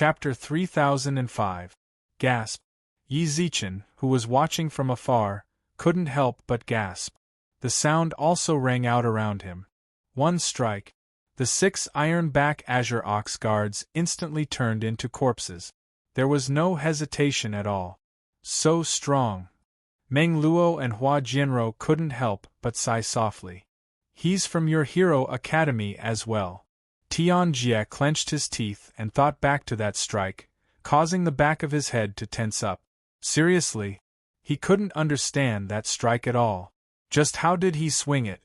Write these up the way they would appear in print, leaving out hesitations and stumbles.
Chapter 3005. Gasp. Yi Zichen, who was watching from afar, couldn't help but gasp. The sound also rang out around him. One strike. The 6 iron-back Azure Ox guards instantly turned into corpses. There was no hesitation at all. So strong. Meng Luo and Hua Jianrou couldn't help but sigh softly. He's from your Hero Academy as well. Tian Jie clenched his teeth and thought back to that strike, causing the back of his head to tense up. Seriously? He couldn't understand that strike at all. Just how did he swing it?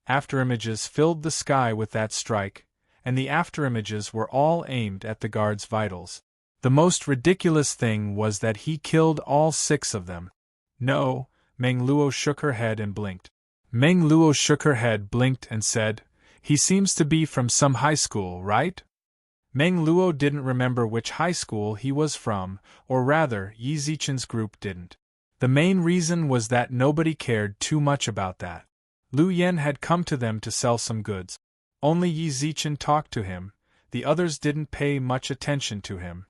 Afterimages filled the sky with that strike, and the afterimages were all aimed at the guards' vitals. The most ridiculous thing was that he killed all 6 of them. No, Meng Luo shook her head and blinked. Meng Luo shook her head, blinked, and said, "He seems to be from some high school, right?" Meng Luo didn't remember which high school he was from, or rather, Yi Zichen's group didn't. The main reason was that nobody cared too much about that. Lu Yen had come to them to sell some goods. Only Yi Zichen talked to him, the others didn't pay much attention to him.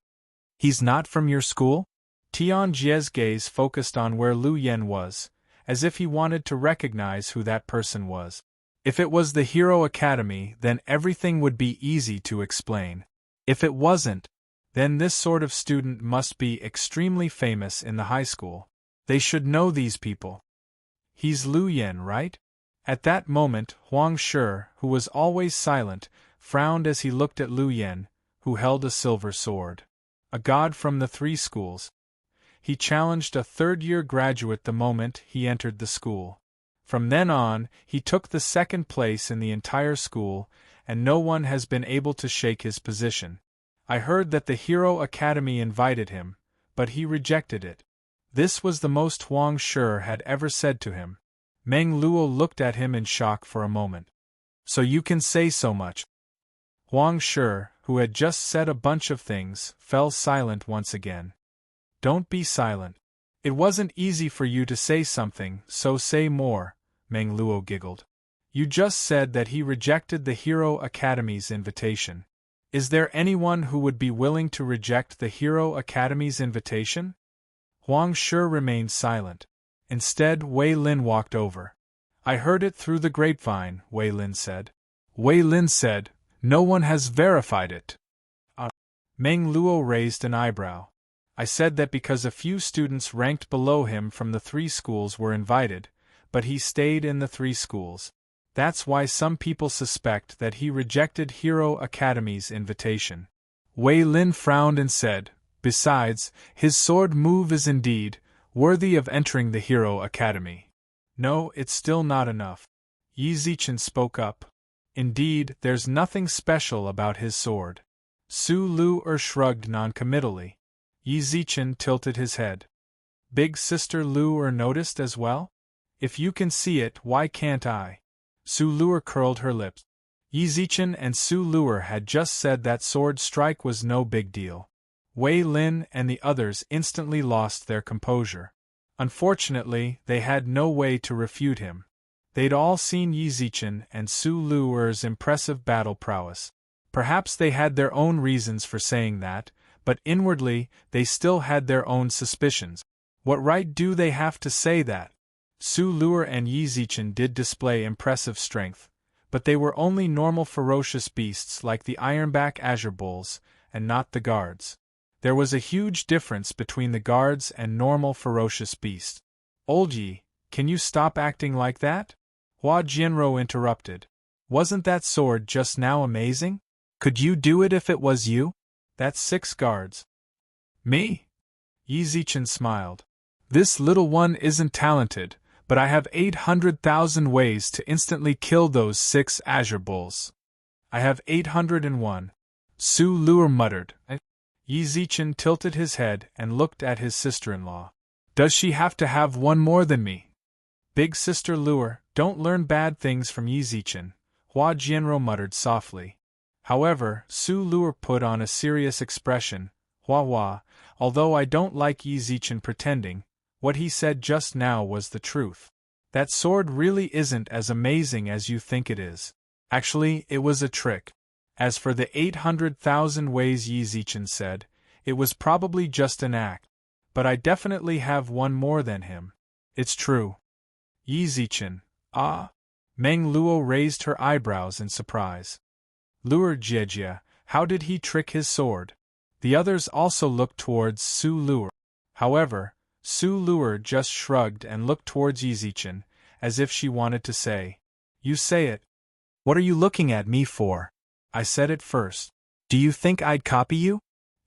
"He's not from your school?" Tian Jie's gaze focused on where Lu Yen was, as if he wanted to recognize who that person was. If it was the Hero Academy, then everything would be easy to explain. If it wasn't, then this sort of student must be extremely famous in the high school. They should know these people. "He's Lu Yen, right?" At that moment, Huang Shi, who was always silent, frowned as he looked at Lu Yen, who held a silver sword. A god from the 3 schools. He challenged a third-year graduate the moment he entered the school. From then on, he took the 2nd place in the entire school, and no one has been able to shake his position. I heard that the Hero Academy invited him, but he rejected it. This was the most Huang Shi had ever said to him. Meng Luo looked at him in shock for a moment. "So you can say so much?" Huang Shi, who had just said a bunch of things, fell silent once again. "Don't be silent. It wasn't easy for you to say something, so say more," Meng Luo giggled. "You just said that he rejected the Hero Academy's invitation. Is there anyone who would be willing to reject the Hero Academy's invitation?" Huang Shi remained silent. Instead, Wei Lin walked over. "I heard it through the grapevine," Wei Lin said. Wei Lin said, "No one has verified it." Meng Luo raised an eyebrow. "I said that because a few students ranked below him from the 3 schools were invited, but he stayed in the 3 schools. That's why some people suspect that he rejected Hero Academy's invitation." Wei Lin frowned and said, "Besides, his sword move is indeed worthy of entering the Hero Academy." "No, it's still not enough." Yi Zichen spoke up. "Indeed, there's nothing special about his sword." Su Lu shrugged noncommittally. Yi Zichen tilted his head. "Big Sister Lu noticed as well? If you can see it, why can't I?" Su Lu curled her lips. Yi Zichen and Su Lu had just said that sword strike was no big deal. Wei Lin and the others instantly lost their composure. Unfortunately, they had no way to refute him. They'd all seen Yi Zichen and Su Lu's impressive battle prowess. Perhaps they had their own reasons for saying that, but inwardly, they still had their own suspicions. What right do they have to say that? Su Lu and Yi Zichen did display impressive strength, but they were only normal ferocious beasts like the ironback azure bulls, and not the guards. There was a huge difference between the guards and normal ferocious beasts. "Old Yi, can you stop acting like that?" Hua Jianrou interrupted. "Wasn't that sword just now amazing? Could you do it if it was you?" "That's 6 guards." "Me?" Yi Zichen smiled. "This little one isn't talented, but I have 800,000 ways to instantly kill those 6 azure bulls." "I have 801. Su Lu muttered. Yi Zichen tilted his head and looked at his sister-in-law. "Does she have to have one more than me?" "Big Sister Lu, don't learn bad things from Yi Zichen," Hua Jianrou muttered softly. However, Su Lu put on a serious expression. "Hua, although I don't like Yi Zichen pretending, what he said just now was the truth. That sword really isn't as amazing as you think it is. Actually, it was a trick. As for the 800,000 ways Yi Zichen said, It was probably just an act. But I definitely have one more than him. It's true. Yi Zichen, ah? Meng Luo raised her eyebrows in surprise. Luer Jiejia, how did he trick his sword? The others also looked towards Su Luer. However, Su Luer just shrugged and looked towards Yi Zichen, as if she wanted to say, "You say it. What are you looking at me for? I said it first. Do you think I'd copy you?"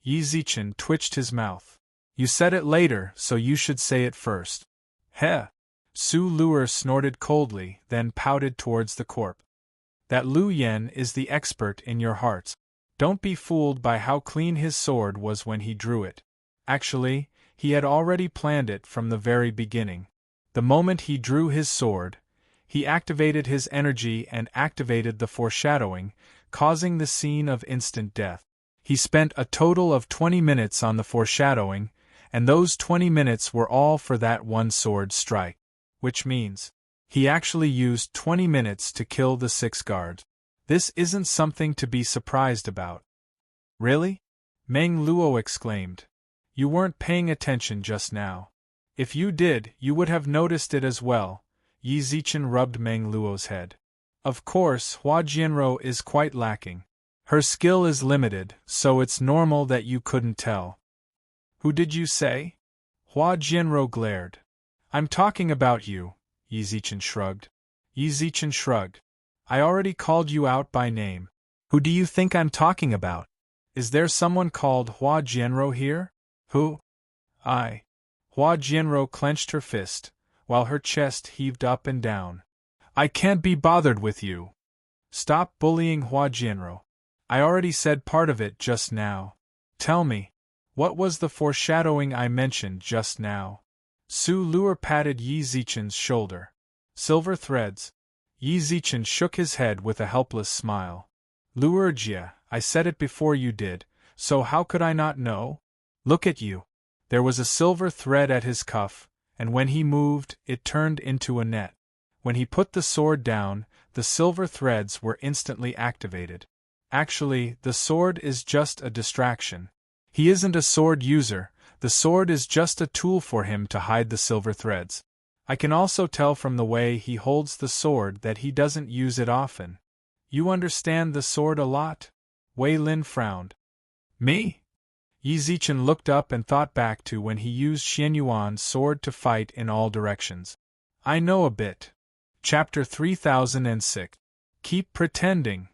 Yi Zichen twitched his mouth. "You said it later, so you should say it first." Heh! Su Luer snorted coldly, then pouted towards the corpse. "That Lu Yen is the expert in your hearts. Don't be fooled by how clean his sword was when he drew it. Actually, he had already planned it from the very beginning. The moment he drew his sword, he activated his energy and activated the foreshadowing, causing the scene of instant death. He spent a total of 20 minutes on the foreshadowing, and those 20 minutes were all for that one sword strike. Which means, he actually used 20 minutes to kill the 6 guards. This isn't something to be surprised about." "Really?" Meng Luo exclaimed. "You weren't paying attention just now. If you did, you would have noticed it as well." Yi Zichen rubbed Meng Luo's head. "Of course, Hua Jianro is quite lacking. Her skill is limited, so it's normal that you couldn't tell." "Who did you say?" Hua Jianro glared. "I'm talking about you," Yi Zichen shrugged. Yi Zichen shrugged. "I already called you out by name. Who do you think I'm talking about? Is there someone called Hua Jianro here?" "Who?" "I." Hua Jianro clenched her fist, while her chest heaved up and down. "I can't be bothered with you." "Stop bullying Hua Jianro. I already said part of it just now. Tell me, what was the foreshadowing I mentioned just now?" Su Luer patted Yi Zichen's shoulder. "Silver threads." Yi Zichen shook his head with a helpless smile. "Luer Jia, I said it before you did, so how could I not know? Look at you." There was a silver thread at his cuff, and when he moved, it turned into a net. When he put the sword down, the silver threads were instantly activated. Actually, the sword is just a distraction. He isn't a sword user, the sword is just a tool for him to hide the silver threads. I can also tell from the way he holds the sword that he doesn't use it often. "You understand the sword a lot?" Wei Lin frowned. "Me?" Yi Zichen looked up and thought back to when he used Xianyuan's sword to fight in all directions. "I know a bit." Chapter 3006. Keep pretending.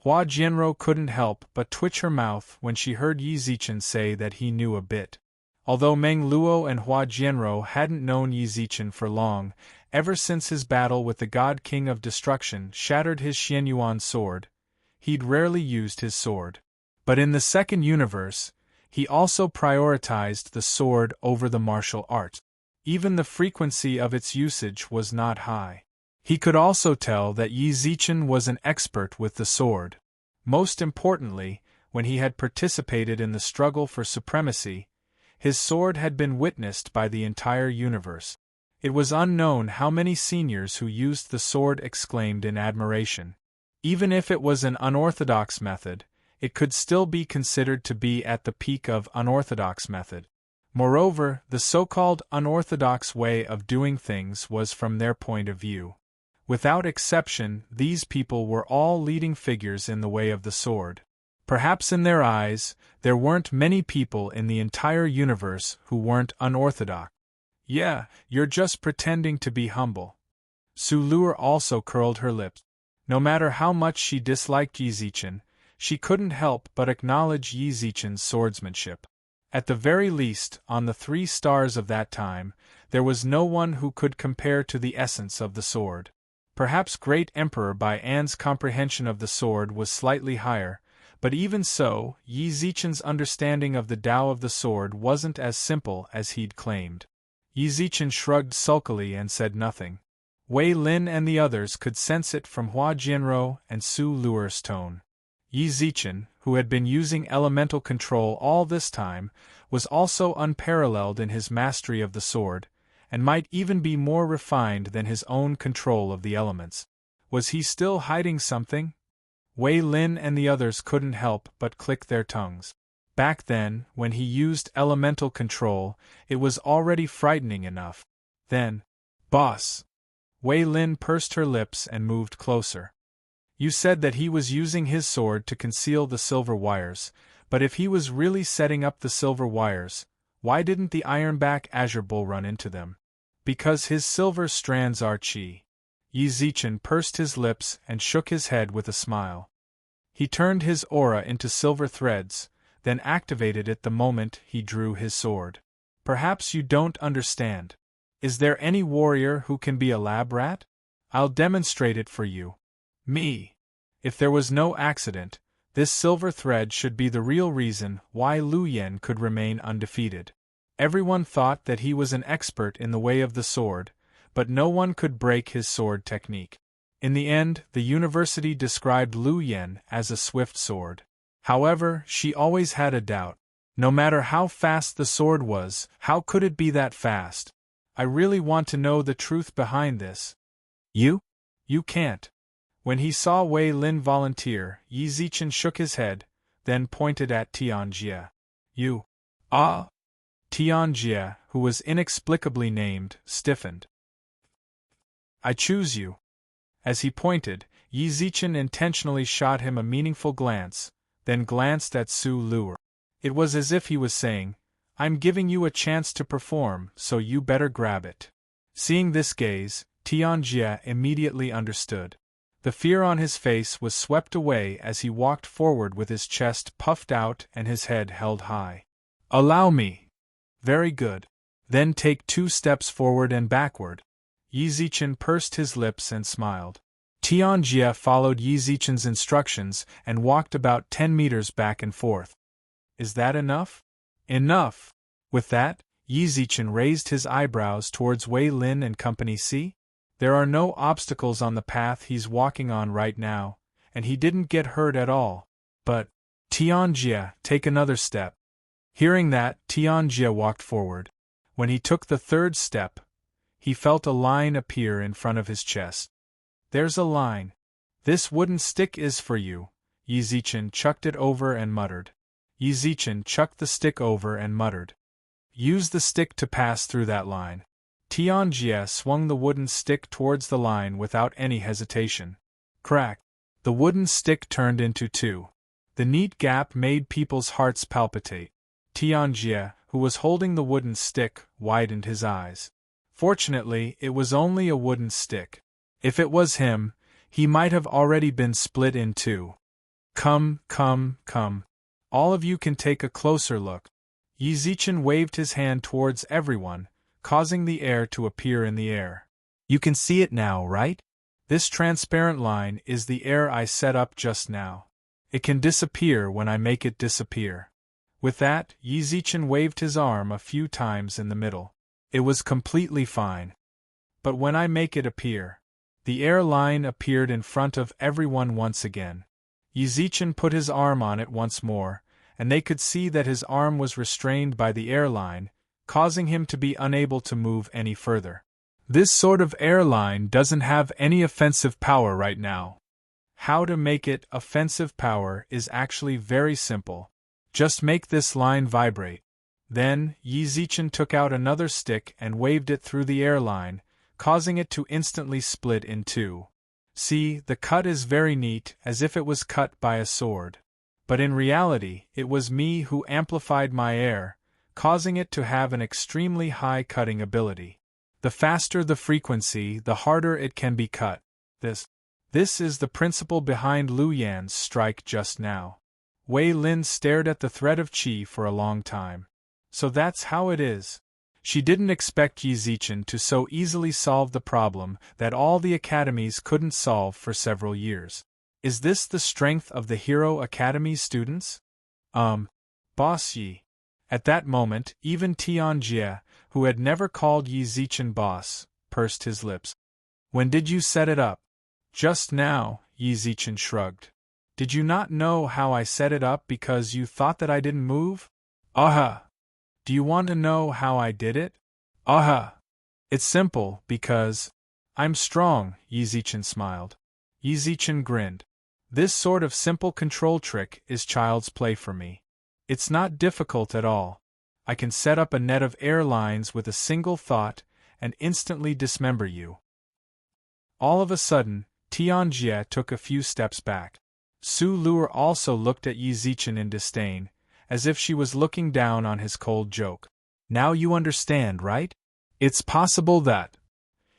Hua Jianro couldn't help but twitch her mouth when she heard Yi Zichen say that he knew a bit. Although Meng Luo and Hua Jianro hadn't known Yi Zichen for long, ever since his battle with the God King of Destruction shattered his Xianyuan sword, he'd rarely used his sword. But in the second universe, he also prioritized the sword over the martial art. Even the frequency of its usage was not high. He could also tell that Yi Zichen was an expert with the sword. Most importantly, when he had participated in the struggle for supremacy, his sword had been witnessed by the entire universe. It was unknown how many seniors who used the sword exclaimed in admiration. Even if it was an unorthodox method, it could still be considered to be at the peak of unorthodox method. Moreover, the so-called unorthodox way of doing things was from their point of view. Without exception, these people were all leading figures in the way of the sword. Perhaps in their eyes, there weren't many people in the entire universe who weren't unorthodox. "Yeah, you're just pretending to be humble." Su Luer also curled her lips. No matter how much she disliked Yi Zichen, she couldn't help but acknowledge Yi Zichen's swordsmanship. At the very least, on the 3 stars of that time, there was no one who could compare to the essence of the sword. Perhaps Great Emperor Bai An's comprehension of the sword was slightly higher, but even so, Yi Zichen's understanding of the Tao of the sword wasn't as simple as he'd claimed. Yi Zichen shrugged sulkily and said nothing. Wei Lin and the others could sense it from Hua Jianro and Su Luer's tone. Yi Zichen, who had been using elemental control all this time, was also unparalleled in his mastery of the sword, and might even be more refined than his own control of the elements. Was he still hiding something? Wei Lin and the others couldn't help but click their tongues. Back then, when he used elemental control, it was already frightening enough. Then, boss! Wei Lin pursed her lips and moved closer. You said that he was using his sword to conceal the silver wires, but if he was really setting up the silver wires, why didn't the Ironback Azure Bull run into them? Because his silver strands are qi. Yi Zichen pursed his lips and shook his head with a smile. He turned his aura into silver threads, then activated it the moment he drew his sword. Perhaps you don't understand. Is there any warrior who can be a lab rat? I'll demonstrate it for you. Me. If there was no accident, this silver thread should be the real reason why Lu Yen could remain undefeated. Everyone thought that he was an expert in the way of the sword, but no one could break his sword technique. In the end, the university described Lu Yen as a swift sword. However, she always had a doubt. No matter how fast the sword was, how could it be that fast? I really want to know the truth behind this. You? You can't. When he saw Wei Lin volunteer, Yi Zichen shook his head, then pointed at Tianjie. You. Ah! Tianjie, who was inexplicably named, stiffened. I choose you. As he pointed, Yi Zichen intentionally shot him a meaningful glance, then glanced at Su Luer. It was as if he was saying, I'm giving you a chance to perform, so you better grab it. Seeing this gaze, Tianjie immediately understood. The fear on his face was swept away as he walked forward with his chest puffed out and his head held high. Allow me. Very good. Then take 2 steps forward and backward. Yi Zichen pursed his lips and smiled. Tianjie followed Yi Zichen's instructions and walked about 10 meters back and forth. Is that enough? Enough! With that, Yi Zichen raised his eyebrows towards Wei Lin and Company C. There are no obstacles on the path he's walking on right now, and he didn't get hurt at all. But, Tianjie, take another step. Hearing that, Tianjie walked forward. When he took the 3rd step, he felt a line appear in front of his chest. There's a line. This wooden stick is for you. Yi Zichen chucked it over and muttered. Yi Zichen chucked the stick over and muttered. Use the stick to pass through that line. Tianjie swung the wooden stick towards the line without any hesitation. Crack! The wooden stick turned into 2. The neat gap made people's hearts palpitate. Tianjie, who was holding the wooden stick, widened his eyes. Fortunately, it was only a wooden stick. If it was him, he might have already been split in 2. Come. All of you can take a closer look. Yi Zichen waved his hand towards everyone, causing the air to appear in the air. You can see it now, right? This transparent line is the air I set up just now. It can disappear when I make it disappear. With that, Yi Zichen waved his arm a few times in the middle. It was completely fine. But when I make it appear, the air line appeared in front of everyone once again. Yi Zichen put his arm on it once more, and they could see that his arm was restrained by the air line, causing him to be unable to move any further. This sort of airline doesn't have any offensive power right now. How to make it offensive power is actually very simple. Just make this line vibrate. Then, Yi Zichen took out another stick and waved it through the airline, causing it to instantly split in 2. See, the cut is very neat, as if it was cut by a sword. But in reality, it was me who amplified my air, causing it to have an extremely high cutting ability. The faster the frequency, the harder it can be cut. This is the principle behind Lu Yan's strike just now. Wei Lin stared at the thread of qi for a long time. So that's how it is. She didn't expect Yi Zichen to so easily solve the problem that all the academies couldn't solve for several years. Is this the strength of the Hero Academy students? Boss Yi. At that moment, even Tianjie, who had never called Yi Zichen boss, pursed his lips. When did you set it up? Just now, Yi Zichen shrugged. Did you not know how I set it up because you thought that I didn't move? Aha! Do you want to know how I did it? Aha! It's simple, because I'm strong, Yi Zichen smiled. Yi Zichen grinned. This sort of simple control trick is child's play for me. It's not difficult at all. I can set up a net of airlines with a single thought and instantly dismember you. All of a sudden, Tianjie took a few steps back. Su Luer also looked at Yi Zichen in disdain, as if she was looking down on his cold joke. Now you understand, right? It's possible that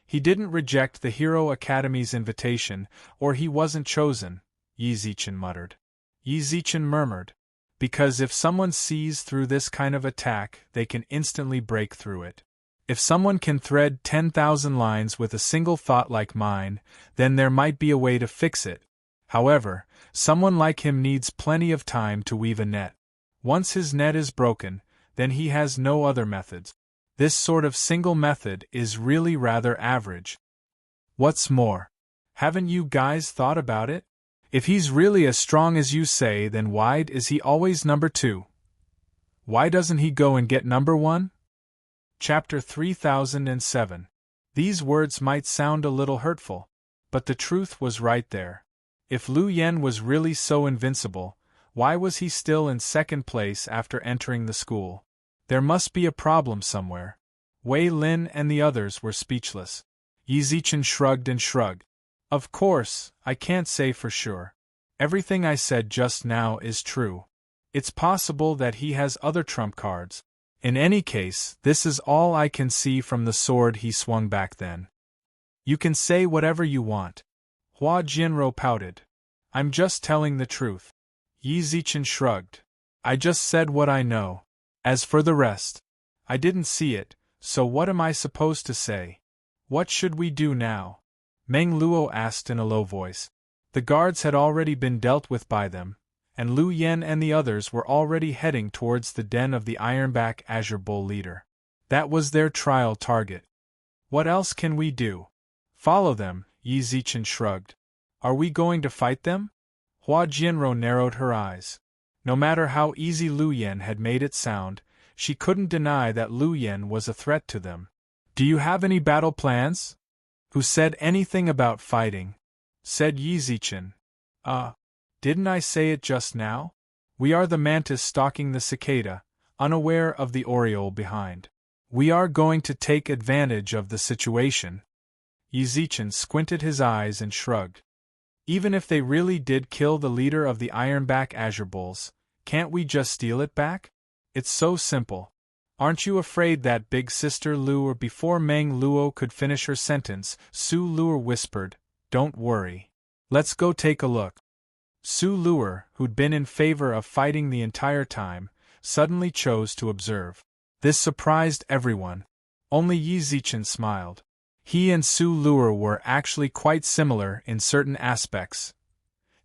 he didn't reject the Hero Academy's invitation, or he wasn't chosen, Yi Zichen muttered. Yi Zichen murmured, because if someone sees through this kind of attack, they can instantly break through it. If someone can thread 10,000 lines with a single thought like mine, then there might be a way to fix it. However, someone like him needs plenty of time to weave a net. Once his net is broken, then he has no other methods. This sort of single method is really rather average. What's more, haven't you guys thought about it? If he's really as strong as you say, then why is he always number 2? Why doesn't he go and get number 1? Chapter 3007. These words might sound a little hurtful, but the truth was right there. If Lu Yen was really so invincible, why was he still in second place after entering the school? There must be a problem somewhere. Wei Lin and the others were speechless. Yi Zichen shrugged and shrugged. Of course, I can't say for sure. Everything I said just now is true. It's possible that he has other trump cards. In any case, this is all I can see from the sword he swung back then. You can say whatever you want. Hua Jianrou pouted. I'm just telling the truth. Yi Zichen shrugged. I just said what I know. As for the rest, I didn't see it, so what am I supposed to say? What should we do now? Meng Luo asked in a low voice. The guards had already been dealt with by them, and Lu Yen and the others were already heading towards the den of the Ironback Azure Bull leader. That was their trial target. What else can we do? Follow them, Yi Zichen shrugged. Are we going to fight them? Hua Jianrou narrowed her eyes. No matter how easy Lu Yen had made it sound, she couldn't deny that Lu Yen was a threat to them. Do you have any battle plans? Who said anything about fighting? Said Yi Zichen. Didn't I say it just now? We are the mantis stalking the cicada, unaware of the oriole behind. We are going to take advantage of the situation. Yi Zichen squinted his eyes and shrugged. Even if they really did kill the leader of the Ironback Azure Bulls, can't we just steal it back? It's so simple. Aren't you afraid that Big Sister Luer? Before Meng Luo could finish her sentence, Su Luer whispered, Don't worry. Let's go take a look. Su Luer, who'd been in favor of fighting the entire time, suddenly chose to observe. This surprised everyone. Only Yi Zichen smiled. He and Su Luer were actually quite similar in certain aspects.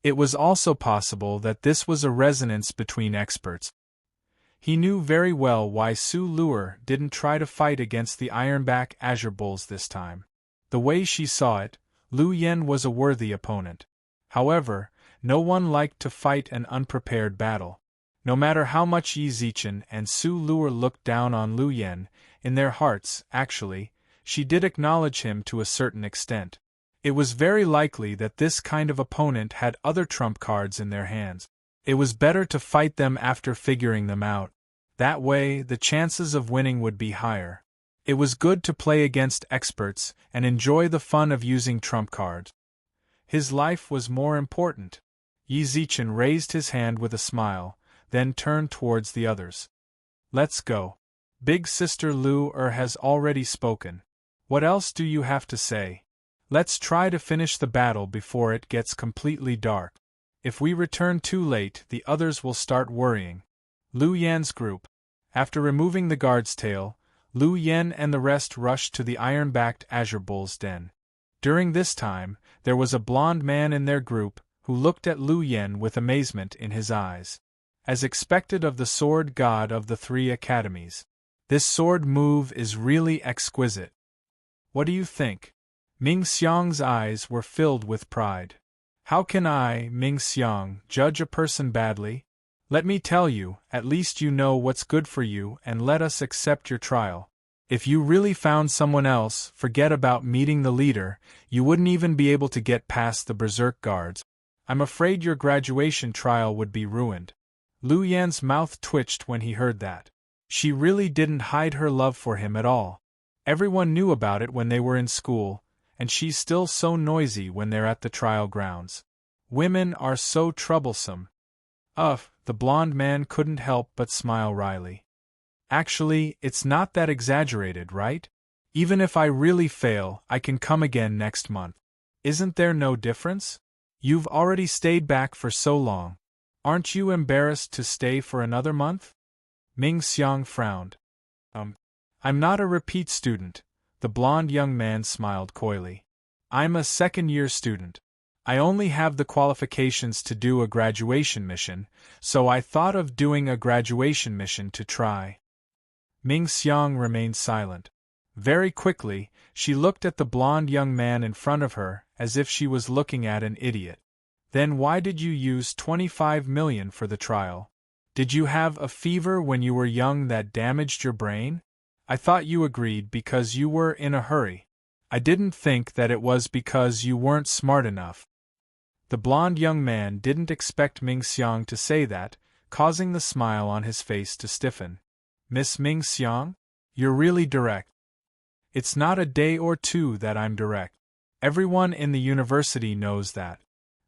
It was also possible that this was a resonance between experts. He knew very well why Su Luer didn't try to fight against the Ironback Azure Bulls this time. The way she saw it, Lu Yen was a worthy opponent. However, no one liked to fight an unprepared battle. No matter how much Yi Zichen and Su Luer looked down on Lu Yen, in their hearts, actually, she did acknowledge him to a certain extent. It was very likely that this kind of opponent had other trump cards in their hands. It was better to fight them after figuring them out. That way, the chances of winning would be higher. It was good to play against experts and enjoy the fun of using trump cards. His life was more important. Yi Zichen raised his hand with a smile, then turned towards the others. Let's go. Big Sister Luer has already spoken. What else do you have to say? Let's try to finish the battle before it gets completely dark. If we return too late, the others will start worrying. Lu Yan's group. After removing the guard's tail, Lu Yen and the rest rushed to the iron-backed Azure Bull's den. During this time, there was a blond man in their group who looked at Lu Yen with amazement in his eyes. As expected of the sword god of the 3 academies. This sword move is really exquisite. What do you think? Ming Xiang's eyes were filled with pride. How can I, Ming Xiang, judge a person badly? Let me tell you, at least you know what's good for you and let us accept your trial. If you really found someone else, forget about meeting the leader, you wouldn't even be able to get past the berserk guards. I'm afraid your graduation trial would be ruined. Lu Yan's mouth twitched when he heard that. She really didn't hide her love for him at all. Everyone knew about it when they were in school, and she's still so noisy when they're at the trial grounds. Women are so troublesome. The blonde man couldn't help but smile wryly. Actually, it's not that exaggerated, right? Even if I really fail, I can come again next month. Isn't there no difference? You've already stayed back for so long. Aren't you embarrassed to stay for another month? Ming Xiang frowned. I'm not a repeat student, the blonde young man smiled coyly. I'm a second-year student. I only have the qualifications to do a graduation mission, so I thought of doing a graduation mission to try. Ming Xiang remained silent. Very quickly, she looked at the blonde young man in front of her as if she was looking at an idiot. Then why did you use 25 million for the trial? Did you have a fever when you were young that damaged your brain? I thought you agreed because you were in a hurry. I didn't think that it was because you weren't smart enough. The blonde young man didn't expect Ming Xiang to say that, causing the smile on his face to stiffen. Miss Ming Xiang? You're really direct. It's not a day or two that I'm direct. Everyone in the university knows that.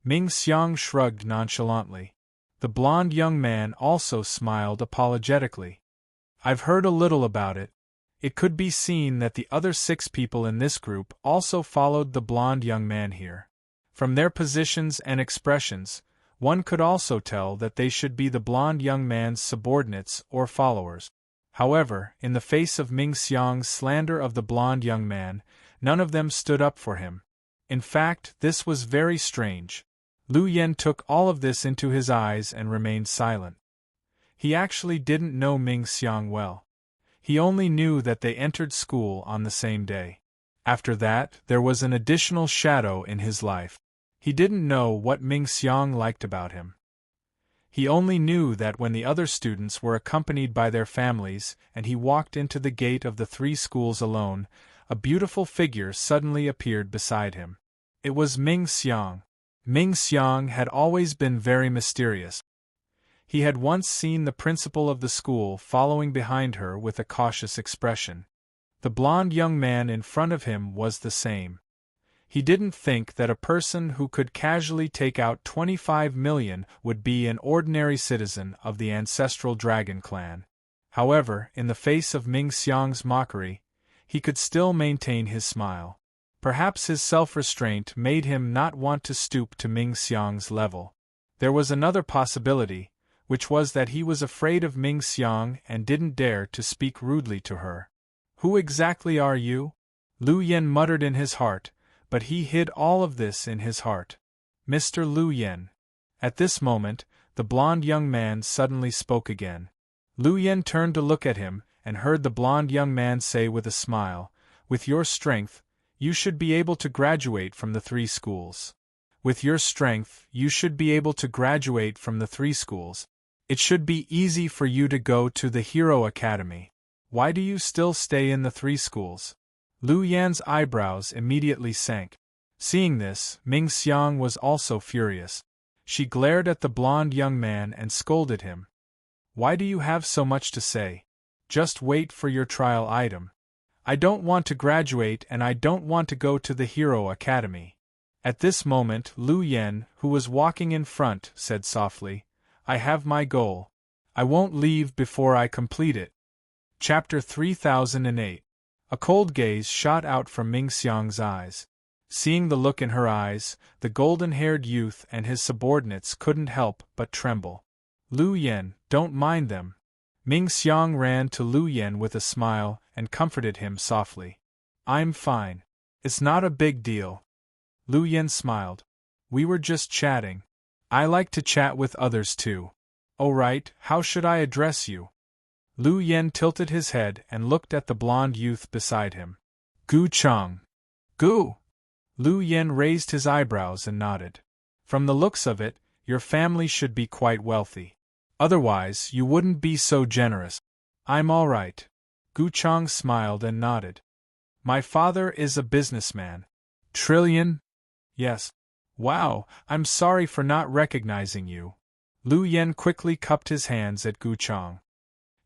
Ming Xiang shrugged nonchalantly. The blonde young man also smiled apologetically. I've heard a little about it. It could be seen that the other 6 people in this group also followed the blonde young man here. From their positions and expressions, one could also tell that they should be the blonde young man's subordinates or followers. However, in the face of Ming Xiang's slander of the blonde young man, none of them stood up for him. In fact, this was very strange. Lu Yan took all of this into his eyes and remained silent. He actually didn't know Ming Xiang well. He only knew that they entered school on the same day. After that, there was an additional shadow in his life. He didn't know what Ming Xiang liked about him. He only knew that when the other students were accompanied by their families and he walked into the gate of the 3 schools alone, a beautiful figure suddenly appeared beside him. It was Ming Xiang. Ming Xiang had always been very mysterious. He had once seen the principal of the school following behind her with a cautious expression. The blonde young man in front of him was the same. He didn't think that a person who could casually take out 25 million would be an ordinary citizen of the ancestral dragon clan. However, in the face of Ming Xiang's mockery, he could still maintain his smile. Perhaps his self-restraint made him not want to stoop to Ming Xiang's level. There was another possibility, which was that he was afraid of Ming Xiang and didn't dare to speak rudely to her. Who exactly are you? Lu Yan muttered in his heart, but he hid all of this in his heart. Mr. Lu Yan. At this moment, the blonde young man suddenly spoke again. Lu Yan turned to look at him and heard the blonde young man say with a smile, "With your strength, you should be able to graduate from the 3 schools. With your strength, you should be able to graduate from the 3 schools. It should be easy for you to go to the Hero Academy. Why do you still stay in the 3 schools?" Lu Yan's eyebrows immediately sank. Seeing this, Ming Xiang was also furious. She glared at the blonde young man and scolded him. "Why do you have so much to say? Just wait for your trial item. I don't want to graduate and I don't want to go to the Hero Academy." At this moment, Lu Yan, who was walking in front, said softly, "I have my goal. I won't leave before I complete it." Chapter 3008. A cold gaze shot out from Ming Xiang's eyes. Seeing the look in her eyes, the golden-haired youth and his subordinates couldn't help but tremble. "Lu Yan, don't mind them." Ming Xiang ran to Lu Yan with a smile and comforted him softly. "I'm fine. It's not a big deal." Lu Yan smiled. "We were just chatting. I like to chat with others too." "Oh right, how should I address you?" Lu Yan tilted his head and looked at the blonde youth beside him. "Gu Chang." "Gu?" Lu Yan raised his eyebrows and nodded. "From the looks of it, your family should be quite wealthy. Otherwise, you wouldn't be so generous." "I'm all right." Gu Chang smiled and nodded. "My father is a businessman." "Trillion?" "Yes." "Wow, I'm sorry for not recognizing you." Lu Yen quickly cupped his hands at Gu Chang.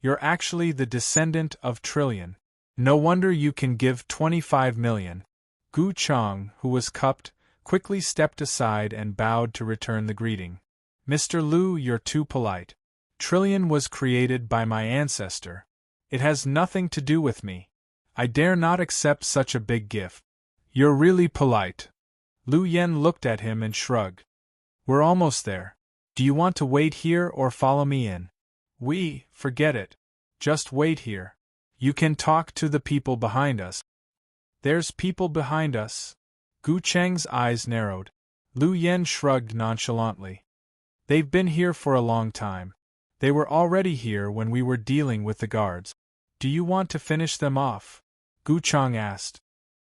You're actually the descendant of Trillion. No wonder you can give 25 million. Gu Chang, who was cupped, quickly stepped aside and bowed to return the greeting. Mr. Lu, you're too polite. Trillion was created by my ancestor. It has nothing to do with me. I dare not accept such a big gift. You're really polite. Lu Yen looked at him and shrugged. We're almost there. Do you want to wait here or follow me in? Forget it. Just wait here. You can talk to the people behind us. There's people behind us. Gu Chang's eyes narrowed. Lu Yen shrugged nonchalantly. They've been here for a long time. They were already here when we were dealing with the guards. Do you want to finish them off? Gu Chang asked.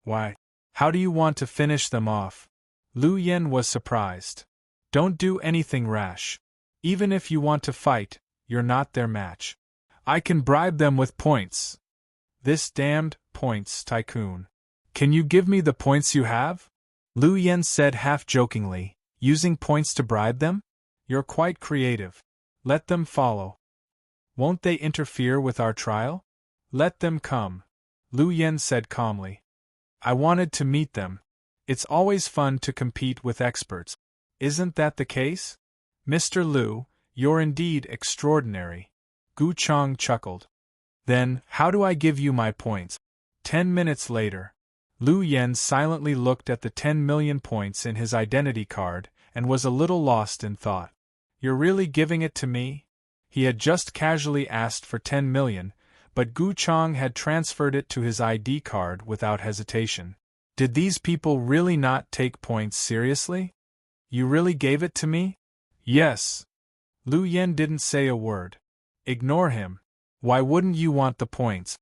Why? How do you want to finish them off? Lu Yen was surprised. Don't do anything rash. Even if you want to fight, you're not their match. I can bribe them with points. This damned points tycoon. Can you give me the points you have? Lu Yen said half-jokingly, using points to bribe them? You're quite creative. Let them follow. Won't they interfere with our trial? Let them come. Lu Yen said calmly. I wanted to meet them. It's always fun to compete with experts. Isn't that the case? Mr. Lu, you're indeed extraordinary. Gu Chang chuckled. Then, how do I give you my points? 10 minutes later. Lu Yen silently looked at the 10 million points in his identity card and was a little lost in thought. You're really giving it to me? He had just casually asked for 10 million, but Gu Chang had transferred it to his ID card without hesitation. Did these people really not take points seriously? You really gave it to me? Yes. Lu Yen didn't say a word. Ignore him. Why wouldn't you want the points?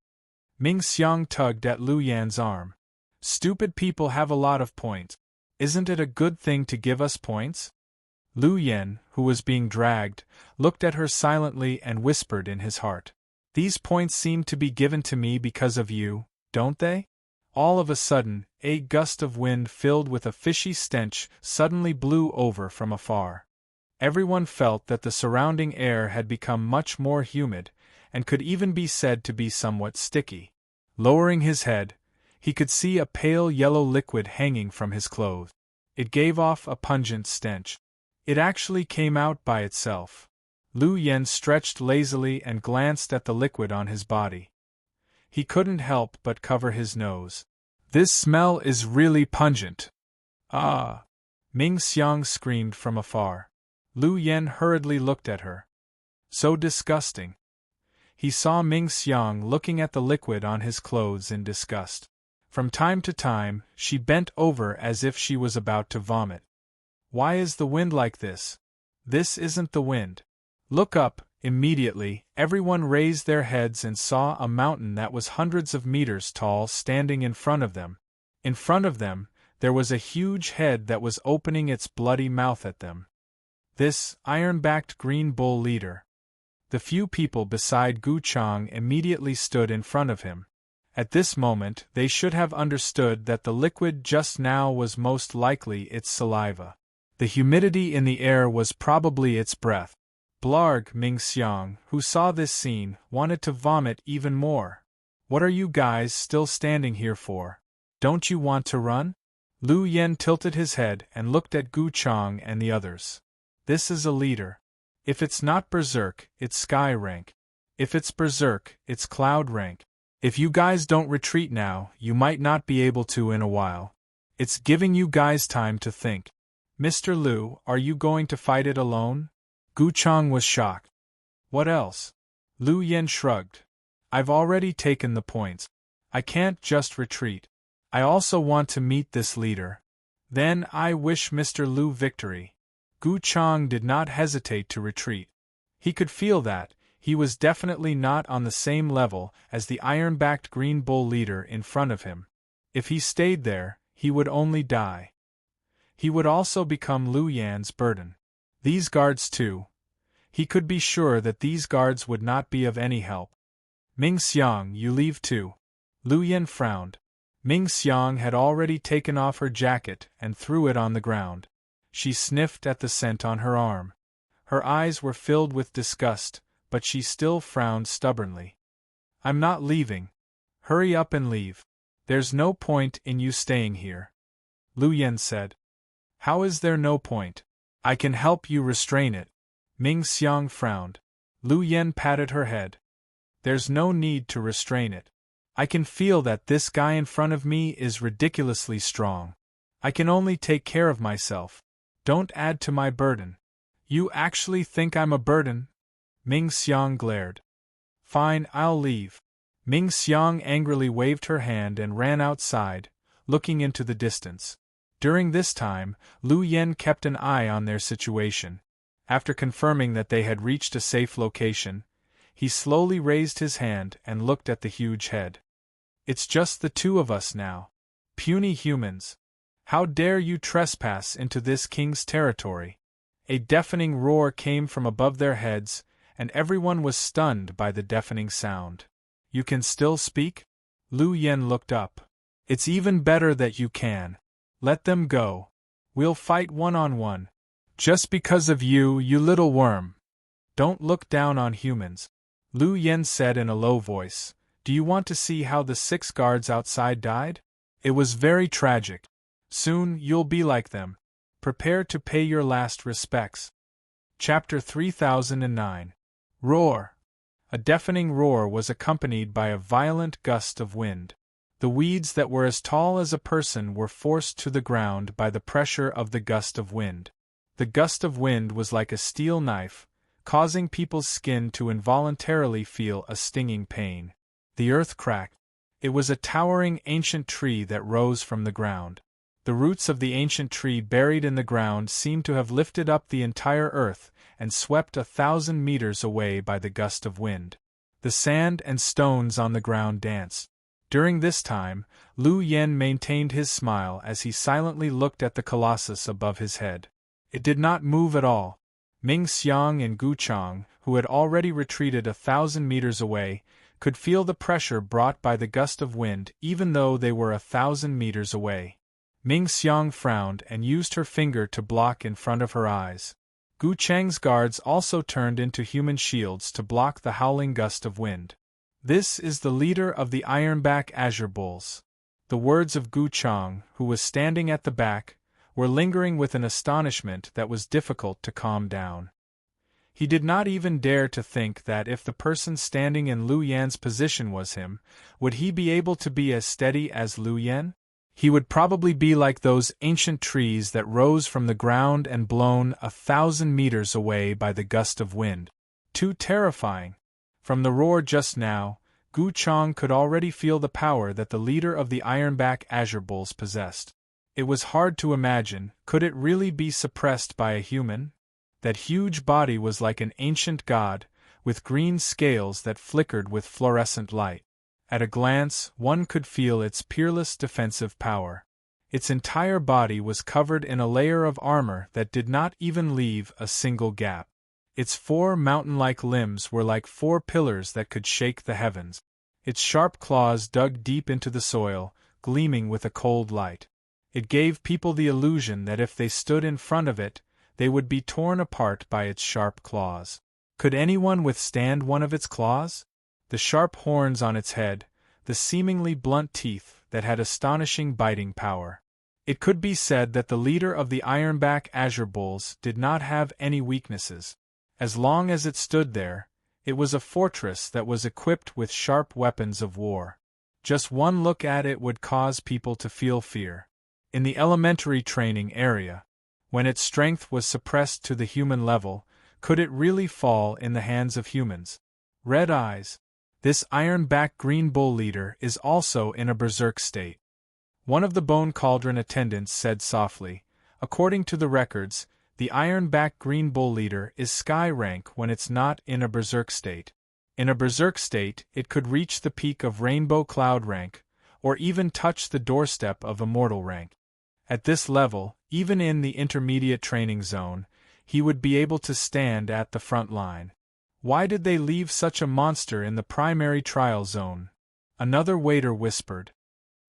Ming Xiang tugged at Lu Yan's arm. Stupid people have a lot of points. Isn't it a good thing to give us points? Lu Yen, who was being dragged, looked at her silently and whispered in his heart. These points seem to be given to me because of you, don't they? All of a sudden, a gust of wind filled with a fishy stench suddenly blew over from afar. Everyone felt that the surrounding air had become much more humid, and could even be said to be somewhat sticky. Lowering his head, he could see a pale yellow liquid hanging from his clothes. It gave off a pungent stench. It actually came out by itself. Lu Yen stretched lazily and glanced at the liquid on his body. He couldn't help but cover his nose. This smell is really pungent. Ah! Ming Xiang screamed from afar. Lu Yen hurriedly looked at her. So disgusting. He saw Ming Xiang looking at the liquid on his clothes in disgust. From time to time, she bent over as if she was about to vomit. Why is the wind like this? This isn't the wind. Look up. Immediately, everyone raised their heads and saw a mountain that was hundreds of meters tall standing in front of them. In front of them, there was a huge head that was opening its bloody mouth at them. This iron-backed green bull leader. The few people beside Gu Chang immediately stood in front of him. At this moment, they should have understood that the liquid just now was most likely its saliva. The humidity in the air was probably its breath. Blarg, Ming Xiang, who saw this scene, wanted to vomit even more. What are you guys still standing here for? Don't you want to run? Lu Yen tilted his head and looked at Gu Chang and the others. This is a leader. If it's not berserk, it's sky rank. If it's berserk, it's cloud rank. If you guys don't retreat now, you might not be able to in a while. It's giving you guys time to think. Mr. Lu, are you going to fight it alone? Gu Chang was shocked. What else? Lu Yen shrugged. I've already taken the points. I can't just retreat. I also want to meet this leader. Then I wish Mr. Lu victory. Gu Chang did not hesitate to retreat. He could feel that he was definitely not on the same level as the iron-backed green bull leader in front of him. If he stayed there, he would only die. He would also become Lu Yan's burden. These guards too. He could be sure that these guards would not be of any help. Ming Xiang, you leave too. Lu Yen frowned. Ming Xiang had already taken off her jacket and threw it on the ground. She sniffed at the scent on her arm. Her eyes were filled with disgust, but she still frowned stubbornly. I'm not leaving. Hurry up and leave. There's no point in you staying here. Lu Yen said. How is there no point? I can help you restrain it. Ming Xiang frowned. Lu Yen patted her head. There's no need to restrain it. I can feel that this guy in front of me is ridiculously strong. I can only take care of myself. Don't add to my burden. You actually think I'm a burden? Ming Xiang glared. Fine, I'll leave. Ming Xiang angrily waved her hand and ran outside, looking into the distance. During this time, Lu Yen kept an eye on their situation. After confirming that they had reached a safe location, he slowly raised his hand and looked at the huge head. It's just the two of us now. Puny humans. How dare you trespass into this king's territory? A deafening roar came from above their heads, and everyone was stunned by the deafening sound. You can still speak? Lu Yen looked up. It's even better that you can. Let them go. We'll fight one-on-one. Just because of you, you little worm. Don't look down on humans. Lu Yen said in a low voice. Do you want to see how the 6 guards outside died? It was very tragic. Soon you'll be like them. Prepare to pay your last respects. Chapter 3009. Roar. A deafening roar was accompanied by a violent gust of wind. The weeds that were as tall as a person were forced to the ground by the pressure of the gust of wind. The gust of wind was like a steel knife, causing people's skin to involuntarily feel a stinging pain. The earth cracked. It was a towering ancient tree that rose from the ground. The roots of the ancient tree buried in the ground seemed to have lifted up the entire earth and swept 1,000 meters away by the gust of wind. The sand and stones on the ground danced. During this time, Lu Yen maintained his smile as he silently looked at the colossus above his head. It did not move at all. Ming Xiang and Gu Chang, who had already retreated 1,000 meters away, could feel the pressure brought by the gust of wind even though they were 1,000 meters away. Ming Xiang frowned and used her finger to block in front of her eyes. Gu Chang's guards also turned into human shields to block the howling gust of wind. This is the leader of the Ironback Azure Bulls. The words of Gu Chang, who was standing at the back, were lingering with an astonishment that was difficult to calm down. He did not even dare to think that if the person standing in Lu Yan's position was him, would he be able to be as steady as Lu Yan? He would probably be like those ancient trees that rose from the ground and blown 1,000 meters away by the gust of wind. Too terrifying. From the roar just now, Gu Chang could already feel the power that the leader of the Ironback Azure Bulls possessed. It was hard to imagine, could it really be suppressed by a human? That huge body was like an ancient god, with green scales that flickered with fluorescent light. At a glance, one could feel its peerless defensive power. Its entire body was covered in a layer of armor that did not even leave a single gap. Its 4 mountain-like limbs were like 4 pillars that could shake the heavens. Its sharp claws dug deep into the soil, gleaming with a cold light. It gave people the illusion that if they stood in front of it, they would be torn apart by its sharp claws. Could anyone withstand one of its claws? The sharp horns on its head, the seemingly blunt teeth that had astonishing biting power. It could be said that the leader of the Ironback Azure Bulls did not have any weaknesses. As long as it stood there, it was a fortress that was equipped with sharp weapons of war. Just one look at it would cause people to feel fear. In the elementary training area, when its strength was suppressed to the human level, could it really fall in the hands of humans? Red eyes. This Ironback Green Bull leader is also in a berserk state. One of the Bone Cauldron attendants said softly, according to the records, the Ironback Green Bull leader is Sky rank when it's not in a berserk state. In a berserk state, it could reach the peak of Rainbow Cloud rank, or even touch the doorstep of Immortal rank. At this level, even in the intermediate training zone, he would be able to stand at the front line. Why did they leave such a monster in the primary trial zone? Another waiter whispered.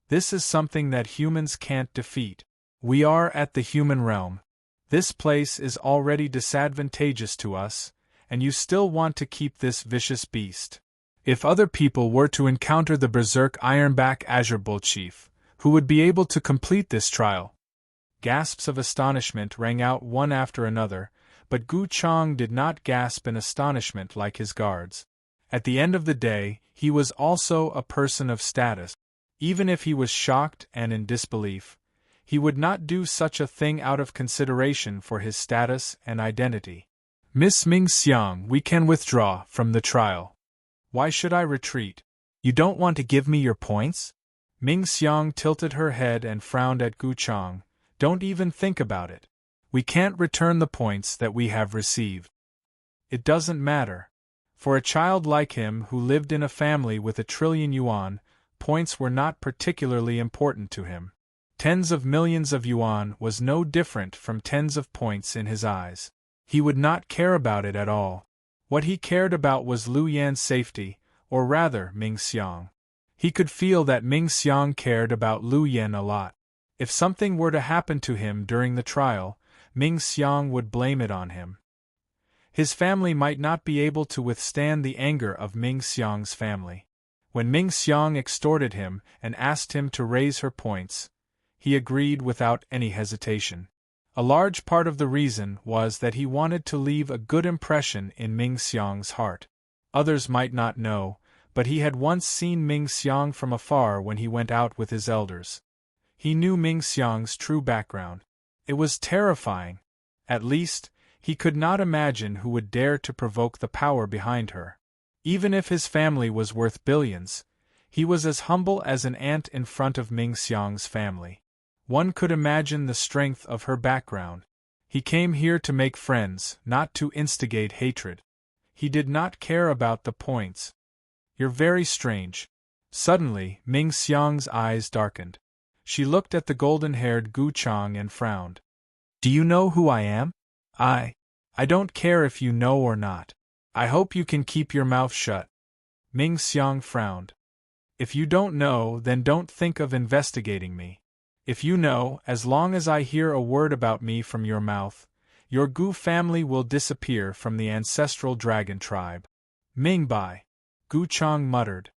This is something that humans can't defeat. We are at the human realm. This place is already disadvantageous to us, and you still want to keep this vicious beast. If other people were to encounter the berserk Ironback Azure Bull Chief, who would be able to complete this trial? Gasps of astonishment rang out one after another, but Gu Chang did not gasp in astonishment like his guards. At the end of the day, he was also a person of status. Even if he was shocked and in disbelief, he would not do such a thing out of consideration for his status and identity. Miss Ming Xiang, we can withdraw from the trial. Why should I retreat? You don't want to give me your points? Ming Xiang tilted her head and frowned at Gu Chang. Don't even think about it. We can't return the points that we have received. It doesn't matter. For a child like him who lived in a family with 1,000,000,000,000 yuan, points were not particularly important to him. Tens of millions of yuan was no different from tens of points in his eyes. He would not care about it at all. What he cared about was Lu Yan's safety, or rather Ming Xiang. He could feel that Ming Xiang cared about Lu Yan a lot. If something were to happen to him during the trial, Ming Xiang would blame it on him. His family might not be able to withstand the anger of Ming Xiang's family. When Ming Xiang extorted him and asked him to raise her points, he agreed without any hesitation. A large part of the reason was that he wanted to leave a good impression in Ming Xiang's heart. Others might not know, but he had once seen Ming Xiang from afar when he went out with his elders. He knew Ming Xiang's true background. It was terrifying. At least, he could not imagine who would dare to provoke the power behind her. Even if his family was worth billions, he was as humble as an ant in front of Ming Xiang's family. One could imagine the strength of her background. He came here to make friends, not to instigate hatred. He did not care about the points. You're very strange. Suddenly, Ming Xiang's eyes darkened. She looked at the golden-haired Gu Chang and frowned. Do you know who I am? I don't care if you know or not. I hope you can keep your mouth shut. Ming Xiang frowned. If you don't know, then don't think of investigating me. If you know, as long as I hear a word about me from your mouth, your Gu family will disappear from the ancestral dragon tribe. Ming Bai, Gu Chang muttered.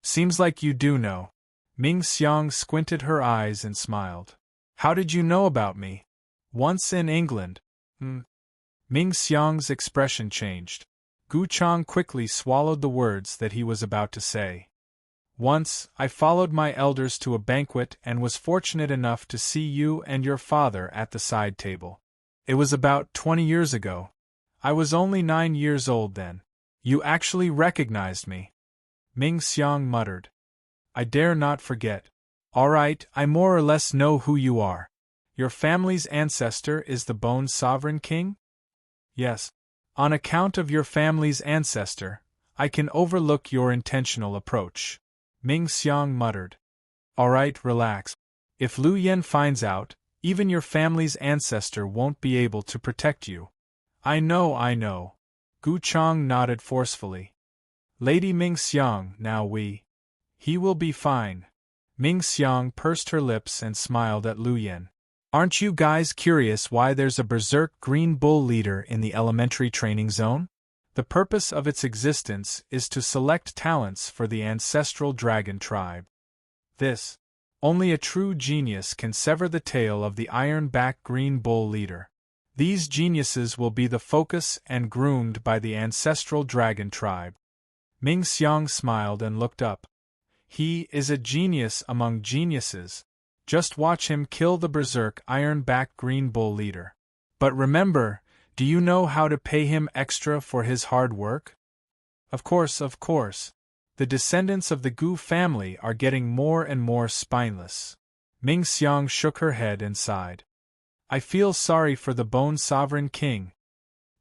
Seems like you do know. Ming Xiang squinted her eyes and smiled. How did you know about me? Once in England. Ming Xiang's expression changed. Gu Chang quickly swallowed the words that he was about to say. Once, I followed my elders to a banquet and was fortunate enough to see you and your father at the side table. It was about 20 years ago. I was only 9 years old then. You actually recognized me. Ming Xiang muttered. I dare not forget. All right, I more or less know who you are. Your family's ancestor is the Bone Sovereign King? Yes. On account of your family's ancestor, I can overlook your intentional approach. Ming Xiang muttered. All right, relax. If Lu Yan finds out, even your family's ancestor won't be able to protect you. I know. Gu Chang nodded forcefully. Lady Ming Xiang, now he will be fine. Ming Xiang pursed her lips and smiled at Lu Yan. Aren't you guys curious why there's a berserk green bull leader in the elementary training zone? The purpose of its existence is to select talents for the ancestral dragon tribe. Only a true genius can sever the tail of the iron-back green bull leader. These geniuses will be the focus and groomed by the ancestral dragon tribe. Ming Xiang smiled and looked up. He is a genius among geniuses. Just watch him kill the berserk iron-back green bull leader. But remember, do you know how to pay him extra for his hard work? Of course. The descendants of the Gu family are getting more and more spineless. Ming Xiang shook her head and sighed. I feel sorry for the Bone Sovereign King.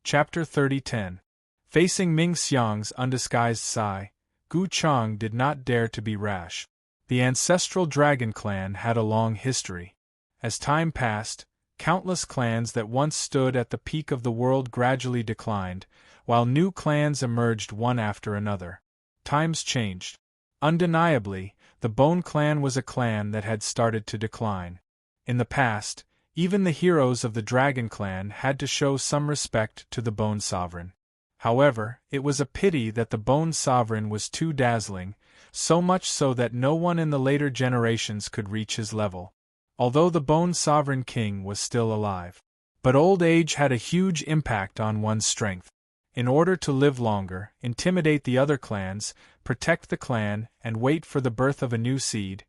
Chapter 30:10. Facing Ming Xiang's undisguised sigh, Gu Chang did not dare to be rash. The ancestral dragon clan had a long history. As time passed, countless clans that once stood at the peak of the world gradually declined, while new clans emerged one after another. Times changed. Undeniably, the Bone Clan was a clan that had started to decline. In the past, Even the heroes of the Dragon Clan had to show some respect to the Bone Sovereign. However, it was a pity that the Bone Sovereign was too dazzling, so much so that no one in the later generations could reach his level. Although the Bone Sovereign King was still alive. But old age had a huge impact on one's strength. In order to live longer, intimidate the other clans, protect the clan, and wait for the birth of a new seed,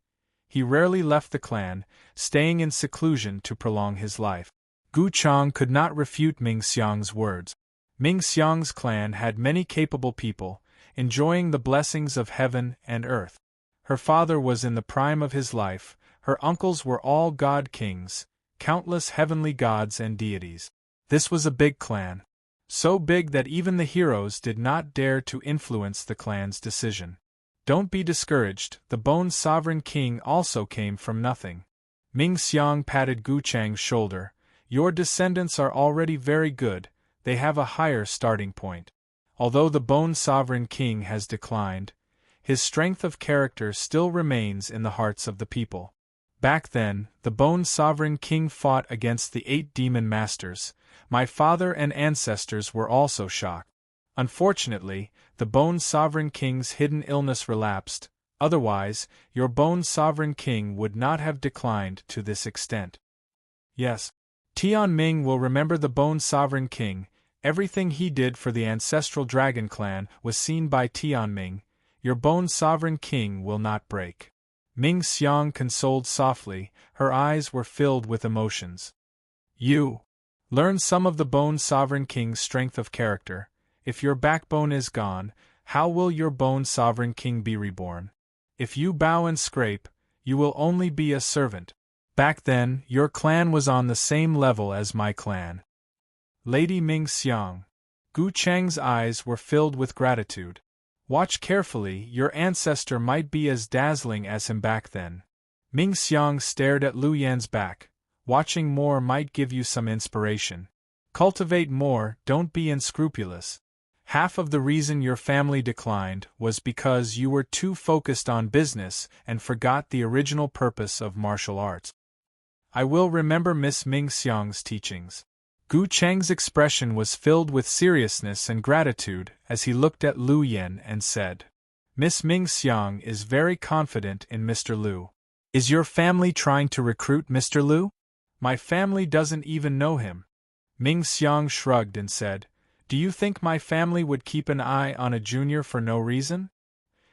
he rarely left the clan, staying in seclusion to prolong his life. Gu Chang could not refute Ming Xiang's words. Ming Xiang's clan had many capable people, enjoying the blessings of heaven and earth. Her father was in the prime of his life, her uncles were all god kings, countless heavenly gods and deities. This was a big clan. So big that even the heroes did not dare to influence the clan's decision. Don't be discouraged, the Bone Sovereign King also came from nothing. Ming Xiang patted Gu Chang's shoulder. Your descendants are already very good, they have a higher starting point. Although the Bone Sovereign King has declined, his strength of character still remains in the hearts of the people. Back then, the Bone Sovereign King fought against the 8 demon masters. My father and ancestors were also shocked. Unfortunately, the Bone Sovereign King's hidden illness relapsed, otherwise, your Bone Sovereign King would not have declined to this extent. Yes. Tian Ming will remember the Bone Sovereign King. Everything he did for the ancestral Dragon Clan was seen by Tian Ming. Your Bone Sovereign King will not break. Ming Xiang consoled softly, her eyes were filled with emotions. You learn some of the Bone Sovereign King's strength of character. If your backbone is gone, how will your Bone Sovereign King be reborn? If you bow and scrape, you will only be a servant. Back then, your clan was on the same level as my clan. Lady Ming Xiang. Gu Chang's eyes were filled with gratitude. Watch carefully, your ancestor might be as dazzling as him back then. Ming Xiang stared at Lu Yan's back. Watching more might give you some inspiration. Cultivate more, don't be unscrupulous. Half of the reason your family declined was because you were too focused on business and forgot the original purpose of martial arts. I will remember Miss Ming Xiang's teachings. Gu Chang's expression was filled with seriousness and gratitude as he looked at Lu Yan and said, Miss Ming Xiang is very confident in Mr. Lu. Is your family trying to recruit Mr. Lu? My family doesn't even know him. Ming Xiang shrugged and said, Do you think my family would keep an eye on a junior for no reason?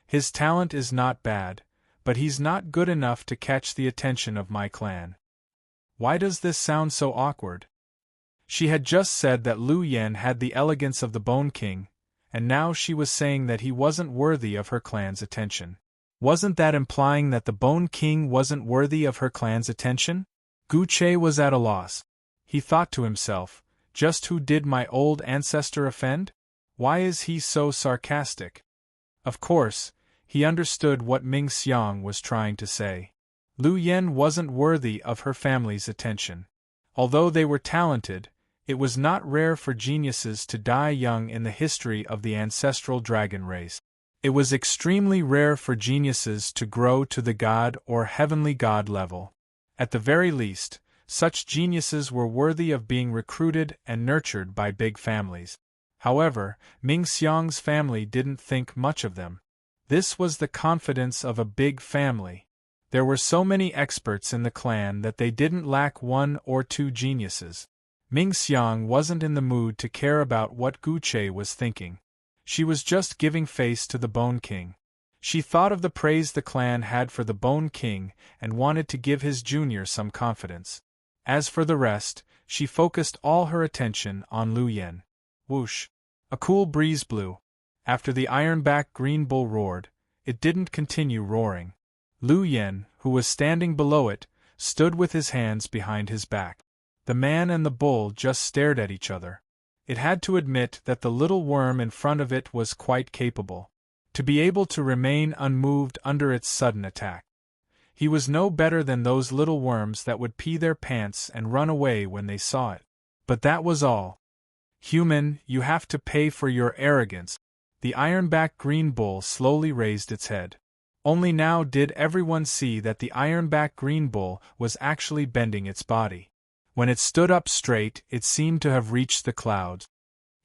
His talent is not bad, but he's not good enough to catch the attention of my clan. Why does this sound so awkward? She had just said that Lu Yan had the elegance of the Bone King, and now she was saying that he wasn't worthy of her clan's attention. Wasn't that implying that the Bone King wasn't worthy of her clan's attention? Gu Che was at a loss. He thought to himself, just who did my old ancestor offend? Why is he so sarcastic? Of course, he understood what Ming Xiang was trying to say. Lu Yan wasn't worthy of her family's attention. Although they were talented, it was not rare for geniuses to die young in the history of the ancestral dragon race. It was extremely rare for geniuses to grow to the god or heavenly god level. At the very least, such geniuses were worthy of being recruited and nurtured by big families. However, Ming Xiang's family didn't think much of them. This was the confidence of a big family. There were so many experts in the clan that they didn't lack 1 or 2 geniuses. Ming Xiang wasn't in the mood to care about what Gu Che was thinking. She was just giving face to the Bone King. She thought of the praise the clan had for the Bone King and wanted to give his junior some confidence. As for the rest, she focused all her attention on Lu Yan. Whoosh! A cool breeze blew. After the ironback green bull roared, it didn't continue roaring. Lu Yan, who was standing below it, stood with his hands behind his back. The man and the bull just stared at each other. It had to admit that the little worm in front of it was quite capable. To be able to remain unmoved under its sudden attack. He was no better than those little worms that would pee their pants and run away when they saw it. But that was all. Human, you have to pay for your arrogance. The ironback green bull slowly raised its head. Only now did everyone see that the ironback green bull was actually bending its body. When it stood up straight, it seemed to have reached the clouds.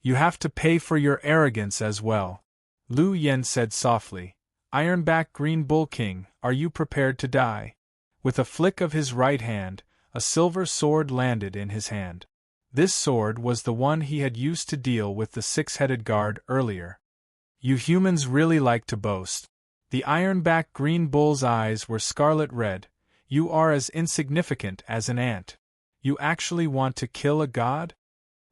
You have to pay for your arrogance as well, Lu Yen said softly. Ironback Green Bull King, are you prepared to die? With a flick of his right hand, a silver sword landed in his hand. This sword was the one he had used to deal with the six-headed guard earlier. You humans really like to boast. The Ironback Green Bull's eyes were scarlet red. You are as insignificant as an ant. You actually want to kill a god?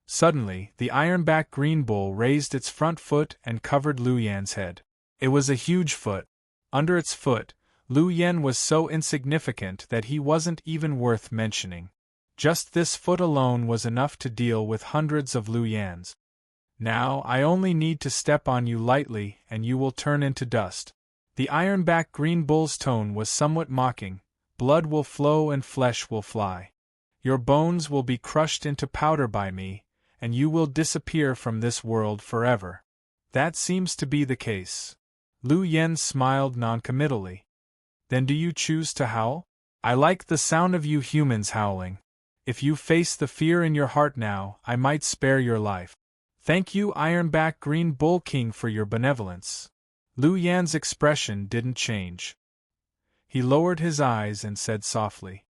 Suddenly, the Ironback Green Bull raised its front foot and covered Lu Yan's head. It was a huge foot. Under its foot, Lu Yan was so insignificant that he wasn't even worth mentioning. Just this foot alone was enough to deal with hundreds of Lu Yans. Now I only need to step on you lightly and you will turn into dust. The Ironback Green Bull's tone was somewhat mocking. Blood will flow and flesh will fly. Your bones will be crushed into powder by me, and you will disappear from this world forever. That seems to be the case. Lu Yen smiled noncommittally. Then do you choose to howl? I like the sound of you humans howling. If you face the fear in your heart now, I might spare your life. Thank you, Ironback Green Bull King, for your benevolence. Lu Yan's expression didn't change. He lowered his eyes and said softly,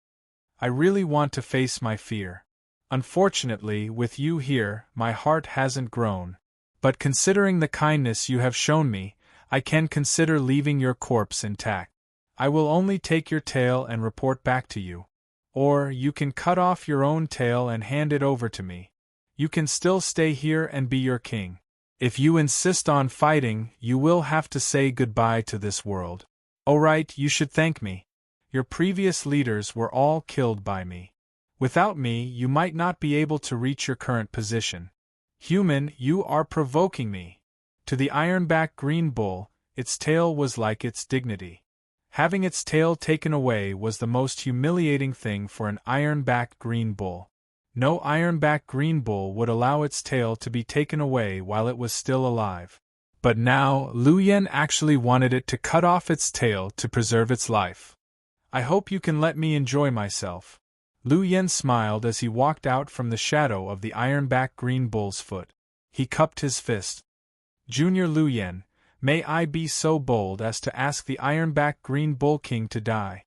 I really want to face my fear. Unfortunately, with you here, my heart hasn't grown. But considering the kindness you have shown me, I can consider leaving your corpse intact. I will only take your tail and report back to you. Or you can cut off your own tail and hand it over to me. You can still stay here and be your king. If you insist on fighting, you will have to say goodbye to this world. Alright, you should thank me. Your previous leaders were all killed by me. Without me, you might not be able to reach your current position. Human, you are provoking me. To the Ironback Green Bull, its tail was like its dignity. Having its tail taken away was the most humiliating thing for an Ironback Green Bull. No Ironback Green Bull would allow its tail to be taken away while it was still alive. But now, Lu Yen actually wanted it to cut off its tail to preserve its life. I hope you can let me enjoy myself. Lu Yen smiled as he walked out from the shadow of the Ironback Green Bull's foot. He cupped his fist. Junior Lu Yen, may I be so bold as to ask the Ironback Green Bull King to die?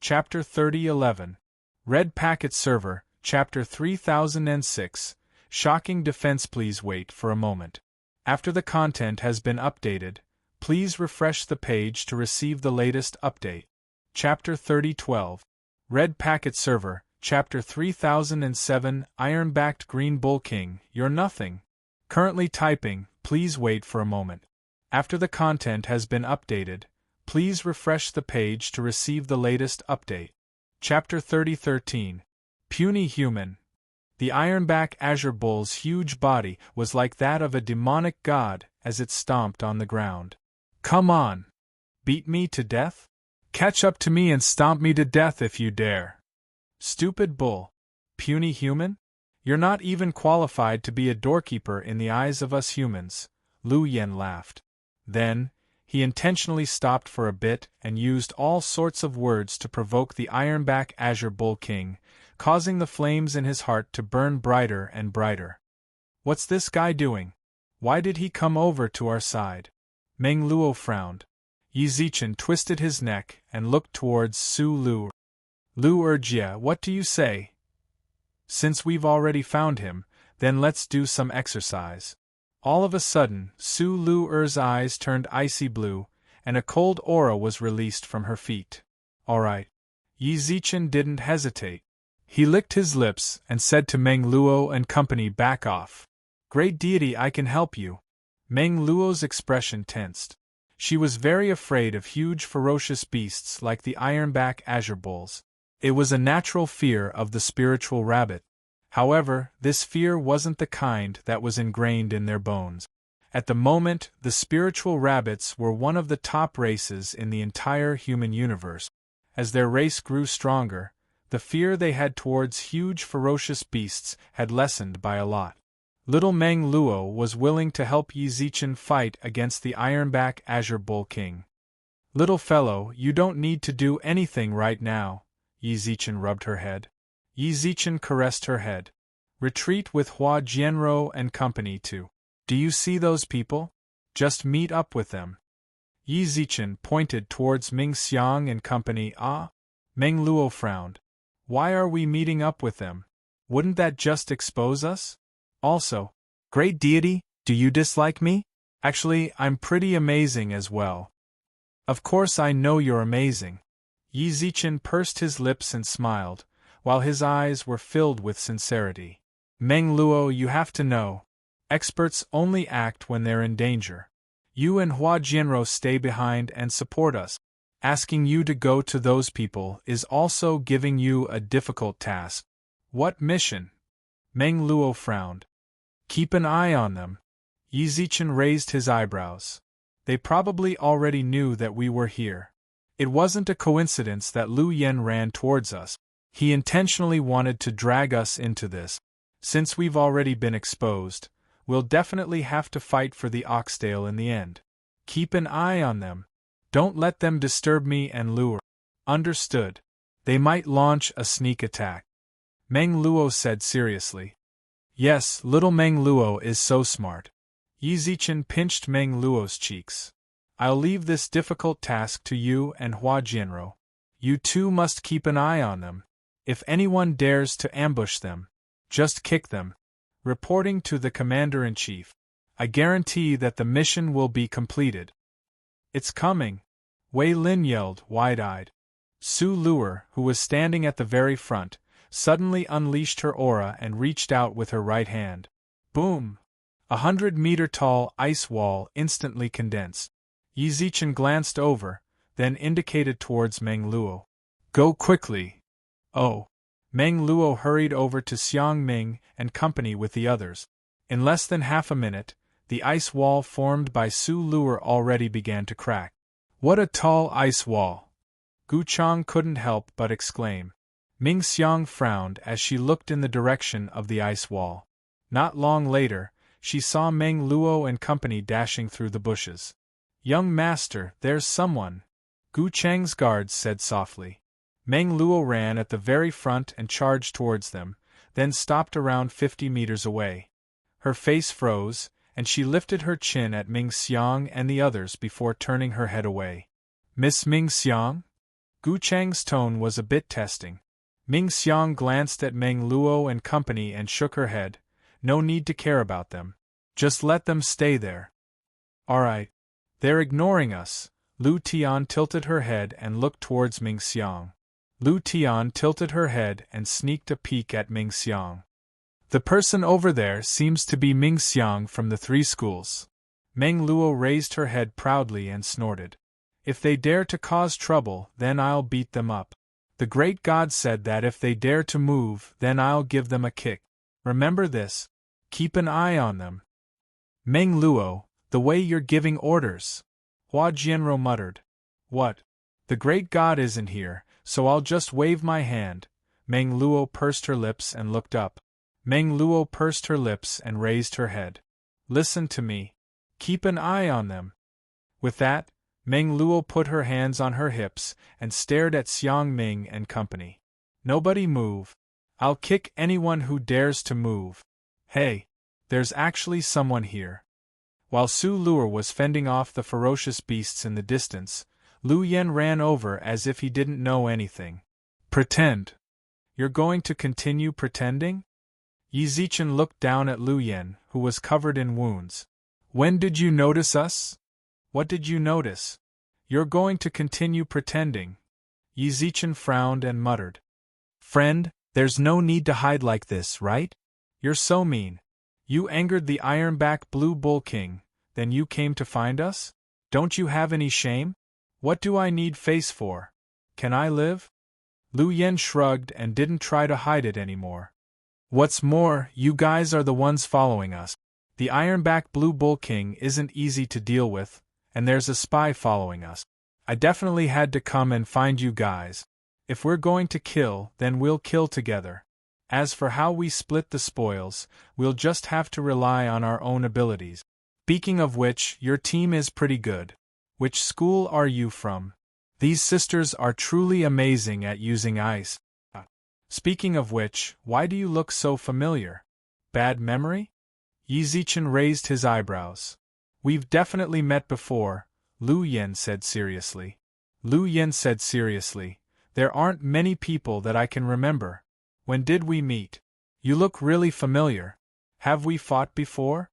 Chapter 3011. Red Packet Server, Chapter 3006. Shocking Defense. Please wait for a moment. After the content has been updated, please refresh the page to receive the latest update. Chapter 3012. Red Packet Server, Chapter 3007. Iron-backed Green Bull King, you're nothing. Currently typing, please wait for a moment. After the content has been updated, please refresh the page to receive the latest update. Chapter 3013. Puny Human. The Ironback Azure Bull's huge body was like that of a demonic god as it stomped on the ground. Come on! Beat me to death? Catch up to me and stomp me to death if you dare. Stupid bull. Puny human? You're not even qualified to be a doorkeeper in the eyes of us humans, Lu Yen laughed. Then, he intentionally stopped for a bit and used all sorts of words to provoke the Ironback Azure Bull King, causing the flames in his heart to burn brighter and brighter. What's this guy doing? Why did he come over to our side? Meng Luo frowned. Yi Zichen twisted his neck and looked towards Su Lu. Lu Erjia, what do you say? Since we've already found him, then let's do some exercise. All of a sudden, Su Lu Er's eyes turned icy blue, and a cold aura was released from her feet. All right. Yi Zichen didn't hesitate. He licked his lips and said to Meng Luo and company, back off. Great deity, I can help you. Meng Luo's expression tensed. She was very afraid of huge ferocious beasts like the Ironback Azure Bulls. It was a natural fear of the spiritual rabbit. However, this fear wasn't the kind that was ingrained in their bones. At the moment, the spiritual rabbits were one of the top races in the entire human universe. As their race grew stronger, the fear they had towards huge ferocious beasts had lessened by a lot. Little Meng Luo was willing to help Yi Zichen fight against the Ironback Azure Bull King. Little fellow, you don't need to do anything right now, Yi Zichen rubbed her head. Yi Zichen caressed her head. Retreat with Hua Jianro and company too. Do you see those people? Just meet up with them. Yi Zichen pointed towards Ming Xiang and company. Ah? Meng Luo frowned. Why are we meeting up with them? Wouldn't that just expose us? Also, great deity, do you dislike me? Actually, I'm pretty amazing as well. Of course I know you're amazing. Yi Zichen pursed his lips and smiled, while his eyes were filled with sincerity. Meng Luo, you have to know. Experts only act when they're in danger. You and Hua Jianro stay behind and support us. Asking you to go to those people is also giving you a difficult task. What mission? Meng Luo frowned. Keep an eye on them. Yi Zichen raised his eyebrows. They probably already knew that we were here. It wasn't a coincidence that Lu Yen ran towards us. He intentionally wanted to drag us into this. Since we've already been exposed, we'll definitely have to fight for the oxtail in the end. Keep an eye on them. Don't let them disturb me and lure. Understood. They might launch a sneak attack. Meng Luo said seriously. Yes, little Meng Luo is so smart. Yi Zichen pinched Meng Luo's cheeks. I'll leave this difficult task to you and Hua Jianro. You two must keep an eye on them. If anyone dares to ambush them, just kick them. Reporting to the Commander-in-Chief. I guarantee that the mission will be completed. It's coming, Wei Lin yelled, wide-eyed. Su Luer, who was standing at the very front, suddenly unleashed her aura and reached out with her right hand. Boom! 100-meter-tall ice wall instantly condensed. Yi Zichen glanced over, then indicated towards Meng Luo. Go quickly! Oh! Meng Luo hurried over to Xiang Ming and company with the others. In less than half a minute, the ice wall formed by Su Luer already began to crack. What a tall ice wall! Gu Chang couldn't help but exclaim. Ming Xiang frowned as she looked in the direction of the ice wall. Not long later, she saw Meng Luo and company dashing through the bushes. Young master, there's someone, Gu Chang's guards said softly. Meng Luo ran at the very front and charged towards them, then stopped around 50 meters away. Her face froze, and she lifted her chin at Ming Xiang and the others before turning her head away. Miss Ming Xiang? Gu Chang's tone was a bit testing. Ming Xiang glanced at Meng Luo and company and shook her head. No need to care about them. Just let them stay there. Alright. They're ignoring us. Lu Tian tilted her head and looked towards Ming Xiang. Lu Tian tilted her head and sneaked a peek at Ming Xiang. The person over there seems to be Ming Xiang from the 3 schools. Meng Luo raised her head proudly and snorted. If they dare to cause trouble, then I'll beat them up. The great god said that if they dare to move, then I'll give them a kick. Remember this. Keep an eye on them. Meng Luo, the way you're giving orders. Hua Jianro muttered. What? The great god isn't here, so I'll just wave my hand. Meng Luo pursed her lips and looked up. Meng Luo pursed her lips and raised her head. Listen to me. Keep an eye on them. With that, Meng Luo put her hands on her hips and stared at Xiang Ming and company. Nobody move. I'll kick anyone who dares to move. Hey, there's actually someone here. While Su Luer was fending off the ferocious beasts in the distance, Lu Yen ran over as if he didn't know anything. Pretend. You're going to continue pretending? Yi Zichen looked down at Lu Yen, who was covered in wounds. When did you notice us? What did you notice? You're going to continue pretending. Yi Zichen frowned and muttered. Friend, there's no need to hide like this, right? You're so mean. You angered the Ironback Blue Bull King, then you came to find us? Don't you have any shame? What do I need face for? Can I live? Lu Yen shrugged and didn't try to hide it anymore. What's more, you guys are the ones following us. The Ironback Blue Bull King isn't easy to deal with, and there's a spy following us. I definitely had to come and find you guys. If we're going to kill, then we'll kill together. As for how we split the spoils, we'll just have to rely on our own abilities. Speaking of which, your team is pretty good. Which school are you from? These sisters are truly amazing at using ice. Speaking of which, why do you look so familiar? Bad memory? Yi Zichen raised his eyebrows. We've definitely met before, Lu Yen said seriously. Lu Yen said seriously, there aren't many people that I can remember. When did we meet? You look really familiar. Have we fought before?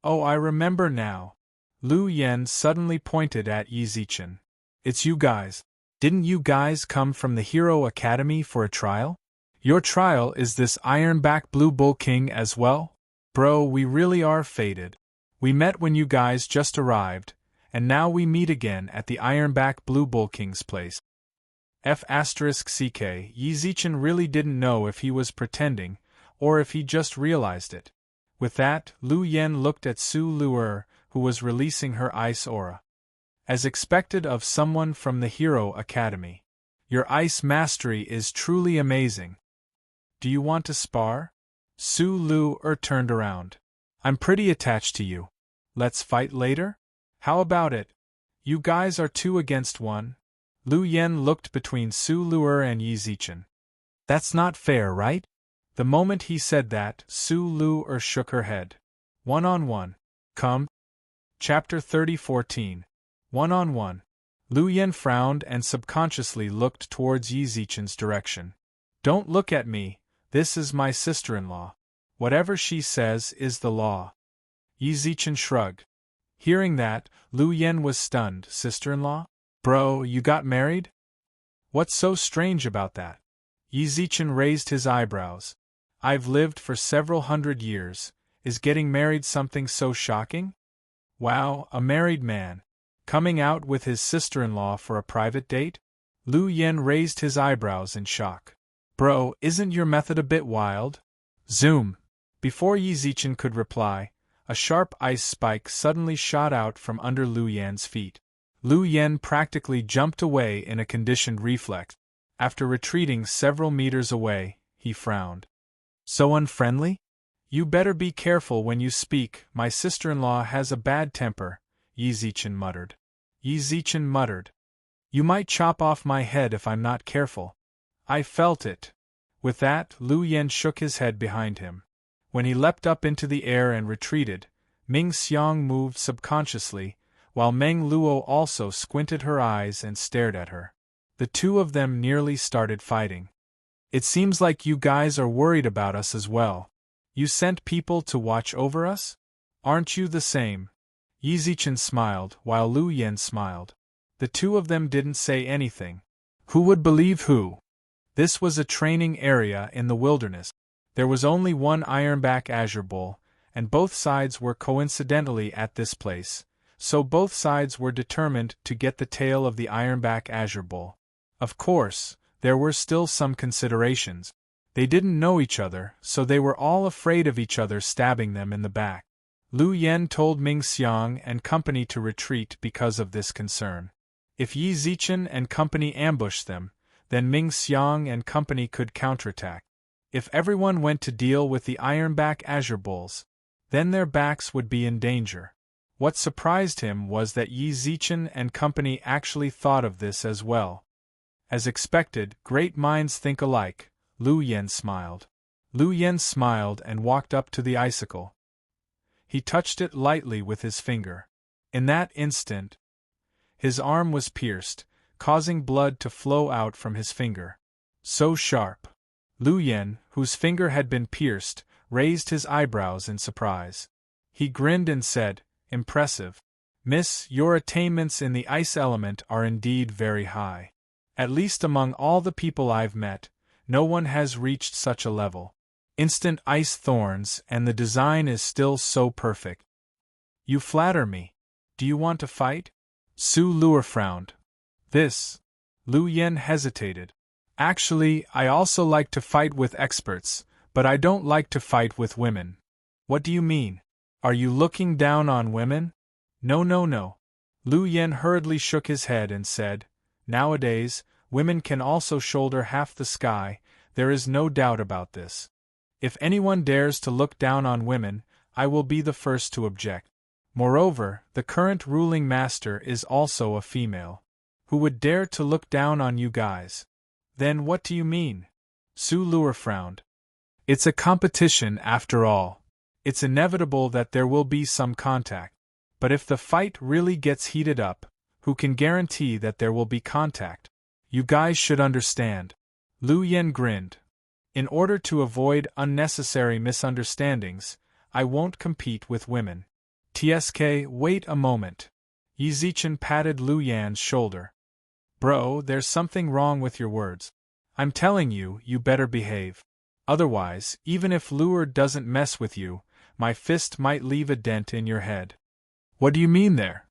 Oh, I remember now. Lu Yen suddenly pointed at Yi Zichen. It's you guys. Didn't you guys come from the Hero Academy for a trial? Your trial is this Ironback Blue Bull King as well? Bro, we really are fated. We met when you guys just arrived, and now we meet again at the Ironback Blue Bull King's place. F***ck, Yi Zichen really didn't know if he was pretending, or if he just realized it. With that, Lu Yen looked at Su Luer, who was releasing her ice aura. As expected of someone from the Hero Academy. Your ice mastery is truly amazing. Do you want to spar? Su Luer turned around. I'm pretty attached to you. Let's fight later? How about it? You guys are 2 against 1. Lu Yen looked between Su Luer and Yi Zichen. That's not fair, right? The moment he said that, Su Luer shook her head. 1-on-1. Come. Chapter 30:14. 1-on-1. Lu Yen frowned and subconsciously looked towards Yi Zichen's direction. Don't look at me, this is my sister-in-law. Whatever she says is the law. Yi Zichen shrugged. Hearing that, Lu Yen was stunned. Sister-in-law? Bro, you got married? What's so strange about that? Yi Zichen raised his eyebrows. I've lived for several hundred years. Is getting married something so shocking? Wow, a married man. Coming out with his sister-in-law for a private date? Lu Yen raised his eyebrows in shock. Bro, isn't your method a bit wild? Zoom. Before Yi Zichen could reply, a sharp ice spike suddenly shot out from under Lu Yen's feet. Lu Yen practically jumped away in a conditioned reflex. After retreating several meters away, he frowned. So unfriendly? You better be careful when you speak, my sister-in-law has a bad temper, Yi Zichen muttered. Yi Zichen muttered. You might chop off my head if I'm not careful. I felt it. With that, Lu Yen shook his head behind him. When he leapt up into the air and retreated, Ming Xiang moved subconsciously, while Meng Luo also squinted her eyes and stared at her. The 2 of them nearly started fighting. It seems like you guys are worried about us as well. You sent people to watch over us? Aren't you the same? Yi Zichen smiled, while Lu Yen smiled. The 2 of them didn't say anything. Who would believe who? This was a training area in the wilderness. There was only one Ironback Azure Bull, and both sides were coincidentally at this place, so both sides were determined to get the tail of the Ironback Azure Bull. Of course, there were still some considerations. They didn't know each other, so they were all afraid of each other stabbing them in the back. Lu Yen told Ming Xiang and company to retreat because of this concern. If Yi Zichen and company ambushed them, then Ming Xiang and company could counterattack. If everyone went to deal with the Ironback Azure Bulls, then their backs would be in danger. What surprised him was that Yi Zichen and company actually thought of this as well. As expected, great minds think alike, Lu Yen smiled. Lu Yen smiled and walked up to the icicle. He touched it lightly with his finger. In that instant, his arm was pierced, causing blood to flow out from his finger. So sharp. Lu Yen, whose finger had been pierced, raised his eyebrows in surprise. He grinned and said, Impressive. Miss, your attainments in the ice element are indeed very high. At least among all the people I've met, no one has reached such a level. Instant ice thorns, and the design is still so perfect. You flatter me. Do you want to fight? Su Luer frowned. This. Lu Yen hesitated. Actually, I also like to fight with experts, but I don't like to fight with women. What do you mean? Are you looking down on women? No, no, no. Lu Yen hurriedly shook his head and said, Nowadays, women can also shoulder half the sky, there is no doubt about this. If anyone dares to look down on women, I will be the first to object. Moreover, the current ruling master is also a female. Who would dare to look down on you guys? Then what do you mean? Su Luer frowned. It's a competition after all. It's inevitable that there will be some contact. But if the fight really gets heated up, who can guarantee that there will be contact? You guys should understand. Lu Yen grinned. In order to avoid unnecessary misunderstandings, I won't compete with women. TSK, wait a moment. Yi Zichen patted Lu Yan's shoulder. Bro, there's something wrong with your words. I'm telling you, you better behave. Otherwise, even if Luer doesn't mess with you, my fist might leave a dent in your head. What do you mean there?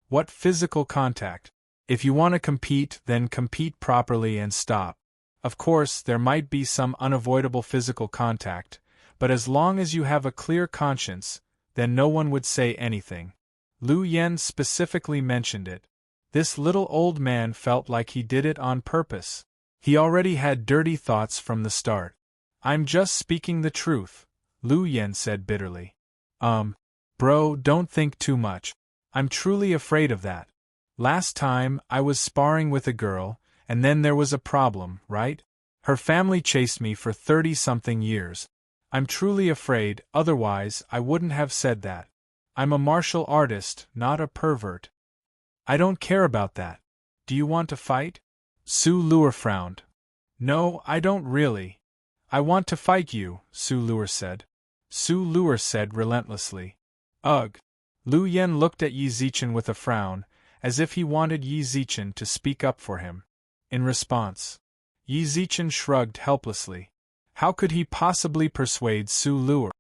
What physical contact? If you want to compete, then compete properly and stop. Of course, there might be some unavoidable physical contact, but as long as you have a clear conscience, then no one would say anything. Lu Yen specifically mentioned it. This little old man felt like he did it on purpose. He already had dirty thoughts from the start. I'm just speaking the truth, Lu Yen said bitterly. Bro, don't think too much. I'm truly afraid of that. Last time, I was sparring with a girl, and then there was a problem, right? Her family chased me for 30-something years. I'm truly afraid, otherwise I wouldn't have said that. I'm a martial artist, not a pervert. I don't care about that. Do you want to fight? Su Luer frowned. No, I don't really. I want to fight you, Su Luer said. Su Luer said relentlessly. Ugh. Lu Yen looked at Yi Zichen with a frown, as if he wanted Yi Zichen to speak up for him. In response, Yi Zichen shrugged helplessly. How could he possibly persuade Su Luer?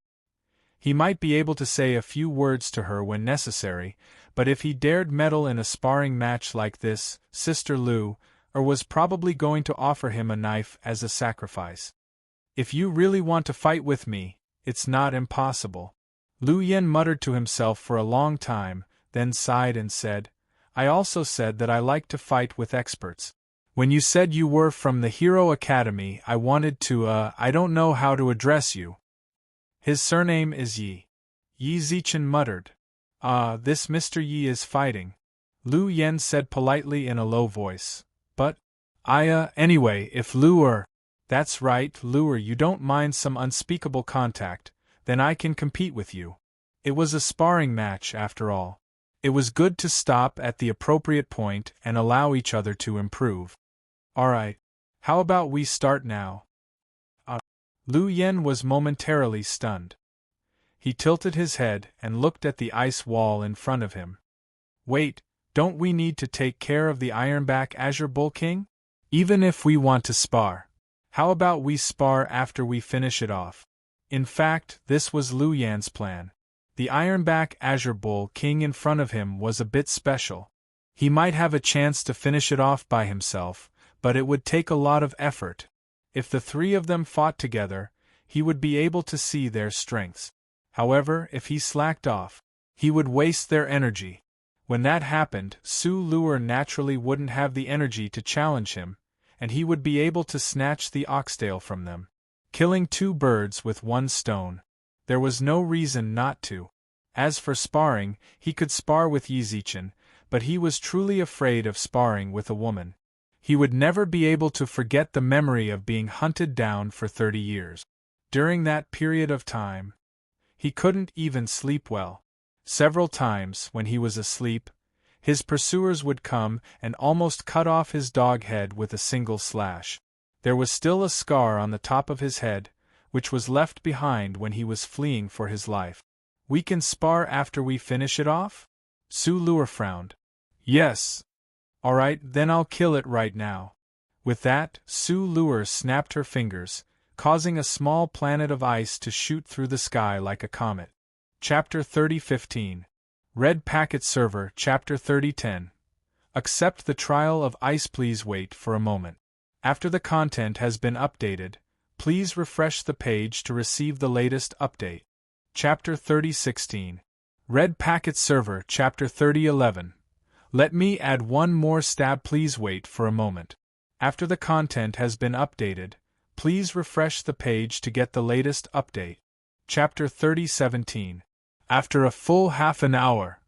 He might be able to say a few words to her when necessary, but if he dared meddle in a sparring match like this, Sister Lu was probably going to offer him a knife as a sacrifice. If you really want to fight with me, it's not impossible. Lu Yen muttered to himself for a long time, then sighed and said, I also said that I like to fight with experts. When you said you were from the Hero Academy, I wanted to, I don't know how to address you. His surname is Yi. Yi Zichen muttered. This Mr. Yi is fighting. Lu Yen said politely in a low voice. But, anyway, if Luer. That's right, Luer, you don't mind some unspeakable contact, then I can compete with you. It was a sparring match, after all. It was good to stop at the appropriate point and allow each other to improve. Alright, how about we start now? Lu Yen was momentarily stunned. He tilted his head and looked at the ice wall in front of him. Wait, don't we need to take care of the Ironback Azure Bull King? Even if we want to spar. How about we spar after we finish it off? In fact, this was Lu Yan's plan. The Ironback Azure Bull King in front of him was a bit special. He might have a chance to finish it off by himself, but it would take a lot of effort. If the three of them fought together, he would be able to see their strengths. However, if he slacked off, he would waste their energy. When that happened, Su Luer naturally wouldn't have the energy to challenge him, and he would be able to snatch the oxtail from them. Killing two birds with one stone. There was no reason not to. As for sparring, he could spar with Yi Zichen, but he was truly afraid of sparring with a woman. He would never be able to forget the memory of being hunted down for 30 years. During that period of time, he couldn't even sleep well. Several times, when he was asleep, his pursuers would come and almost cut off his dog head with a single slash. There was still a scar on the top of his head, which was left behind when he was fleeing for his life. We can spar after we finish it off? Su Luer frowned. Yes. Alright, then I'll kill it right now. With that, Su Luer snapped her fingers, causing a small planet of ice to shoot through the sky like a comet. Chapter 30:15. Red Packet Server Chapter 30:10. Accept the trial of ice. Please wait for a moment. After the content has been updated, please refresh the page to receive the latest update. Chapter 30:16. Red Packet Server Chapter 30:11. Let me add one more stab. Please wait for a moment. After the content has been updated, please refresh the page to get the latest update. Chapter 30:17. After a full half an hour.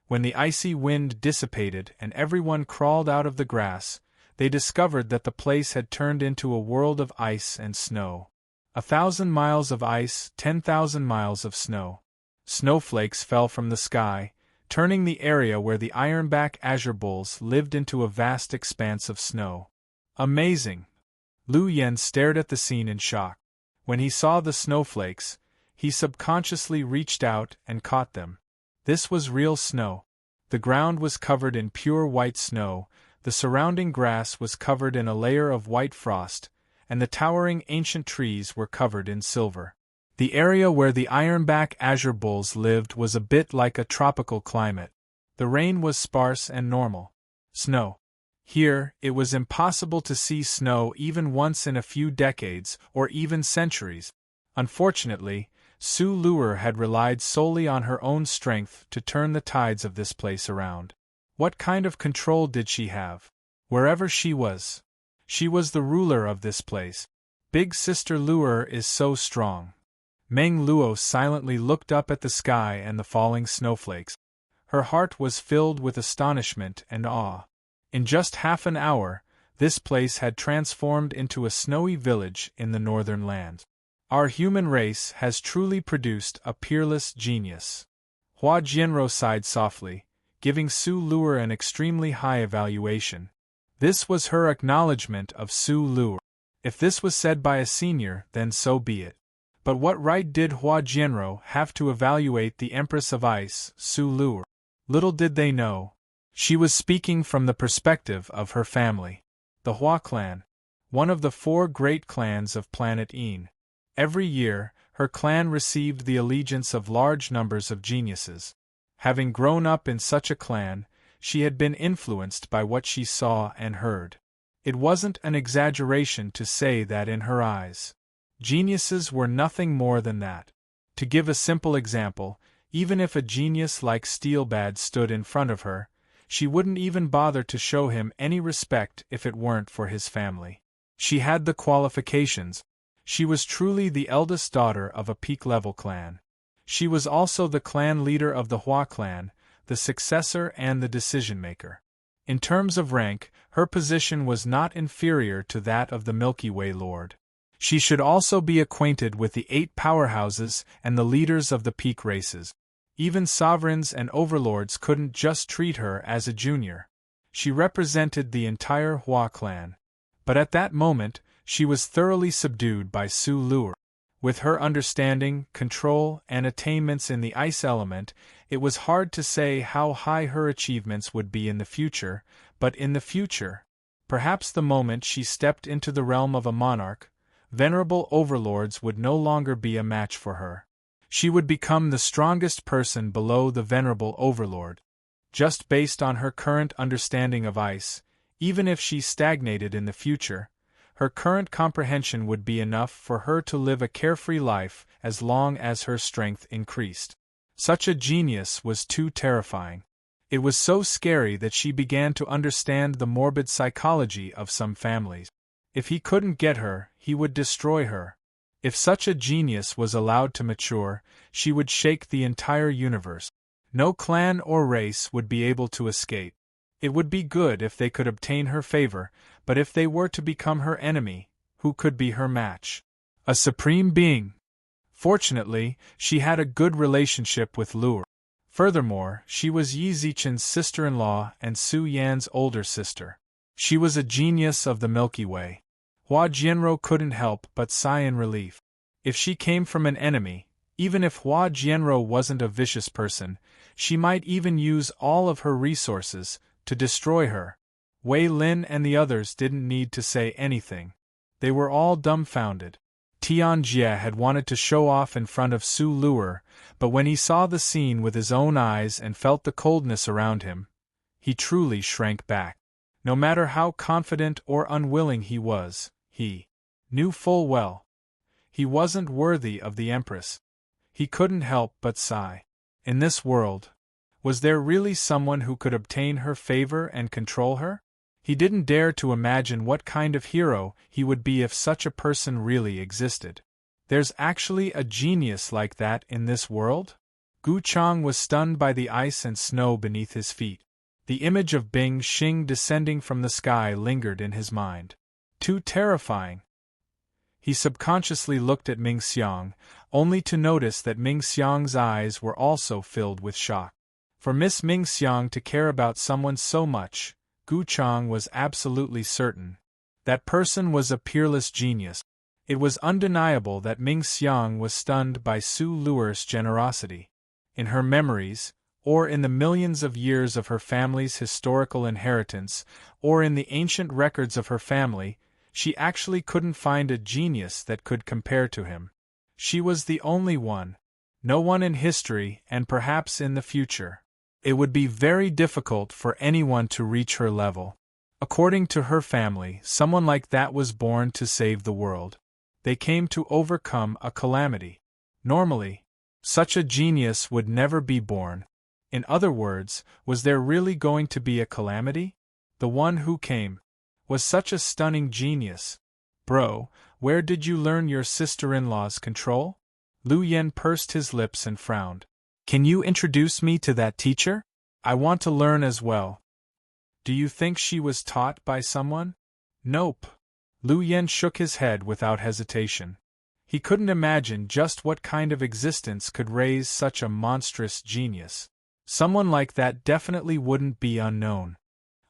When the icy wind dissipated and everyone crawled out of the grass, they discovered that the place had turned into a world of ice and snow. 1,000 miles of ice, 10,000 miles of snow. Snowflakes fell from the sky, turning the area where the ironback azure bulls lived into a vast expanse of snow. Amazing! Lu Yen stared at the scene in shock. When he saw the snowflakes, he subconsciously reached out and caught them. This was real snow. The ground was covered in pure white snow, the surrounding grass was covered in a layer of white frost, and the towering ancient trees were covered in silver. The area where the ironback azure bulls lived was a bit like a tropical climate. The rain was sparse and normal. Snow. Here, it was impossible to see snow even once in a few decades or even centuries. Unfortunately, Su Luer had relied solely on her own strength to turn the tides of this place around. What kind of control did she have? Wherever she was the ruler of this place. Big Sister Luer is so strong. Meng Luo silently looked up at the sky and the falling snowflakes. Her heart was filled with astonishment and awe. In just half an hour, this place had transformed into a snowy village in the northern land. Our human race has truly produced a peerless genius. Hua Jianro sighed softly, giving Su Luer an extremely high evaluation. This was her acknowledgement of Su Luer. If this was said by a senior, then so be it. But what right did Hua Jianro have to evaluate the Empress of Ice, Su Luer? Little did they know. She was speaking from the perspective of her family. The Hua clan. One of the 4 great clans of planet Een. Every year, her clan received the allegiance of large numbers of geniuses. Having grown up in such a clan, she had been influenced by what she saw and heard. It wasn't an exaggeration to say that in her eyes, geniuses were nothing more than that. To give a simple example, even if a genius like Steelbad stood in front of her, she wouldn't even bother to show him any respect if it weren't for his family. She had the qualifications. She was truly the eldest daughter of a peak-level clan. She was also the clan leader of the Hua clan, the successor and the decision-maker. In terms of rank, her position was not inferior to that of the Milky Way Lord. She should also be acquainted with the 8 powerhouses and the leaders of the peak races. Even sovereigns and overlords couldn't just treat her as a junior. She represented the entire Hua clan. But at that moment, she was thoroughly subdued by Su Luer. With her understanding, control, and attainments in the ice element, it was hard to say how high her achievements would be in the future, but in the future, perhaps the moment she stepped into the realm of a monarch, venerable overlords would no longer be a match for her. She would become the strongest person below the venerable overlord. Just based on her current understanding of ice, even if she stagnated in the future, her current comprehension would be enough for her to live a carefree life as long as her strength increased. Such a genius was too terrifying. It was so scary that she began to understand the morbid psychology of some families. If he couldn't get her, he would destroy her. If such a genius was allowed to mature, she would shake the entire universe. No clan or race would be able to escape. It would be good if they could obtain her favor, but if they were to become her enemy, who could be her match? A supreme being. Fortunately, she had a good relationship with Luer. Furthermore, she was Yi Zichen's sister-in-law and Su Yan's older sister. She was a genius of the Milky Way. Hua Jianro couldn't help but sigh in relief. If she came from an enemy, even if Hua Jianro wasn't a vicious person, she might even use all of her resources to destroy her. Wei Lin and the others didn't need to say anything. They were all dumbfounded. Tian Jie had wanted to show off in front of Su Luer, but when he saw the scene with his own eyes and felt the coldness around him, he truly shrank back. No matter how confident or unwilling he was, he knew full well he wasn't worthy of the Empress. He couldn't help but sigh. In this world, was there really someone who could obtain her favor and control her? He didn't dare to imagine what kind of hero he would be if such a person really existed. There's actually a genius like that in this world? Gu Chang was stunned by the ice and snow beneath his feet. The image of Bing Xing descending from the sky lingered in his mind. Too terrifying. He subconsciously looked at Ming Xiang, only to notice that Ming Xiang's eyes were also filled with shock. For Miss Ming Xiang to care about someone so much, Gu Chang was absolutely certain. That person was a peerless genius. It was undeniable that Ming Xiang was stunned by Su Luer's generosity. In her memories, or in the millions of years of her family's historical inheritance, or in the ancient records of her family, she actually couldn't find a genius that could compare to him. She was the only one. No one in history, and perhaps in the future. It would be very difficult for anyone to reach her level. According to her family, someone like that was born to save the world. They came to overcome a calamity. Normally, such a genius would never be born. In other words, was there really going to be a calamity? The one who came was such a stunning genius. Bro, where did you learn your sister-in-law's control? Lu Yen pursed his lips and frowned. Can you introduce me to that teacher? I want to learn as well. Do you think she was taught by someone? Nope. Lu Yen shook his head without hesitation. He couldn't imagine just what kind of existence could raise such a monstrous genius. Someone like that definitely wouldn't be unknown.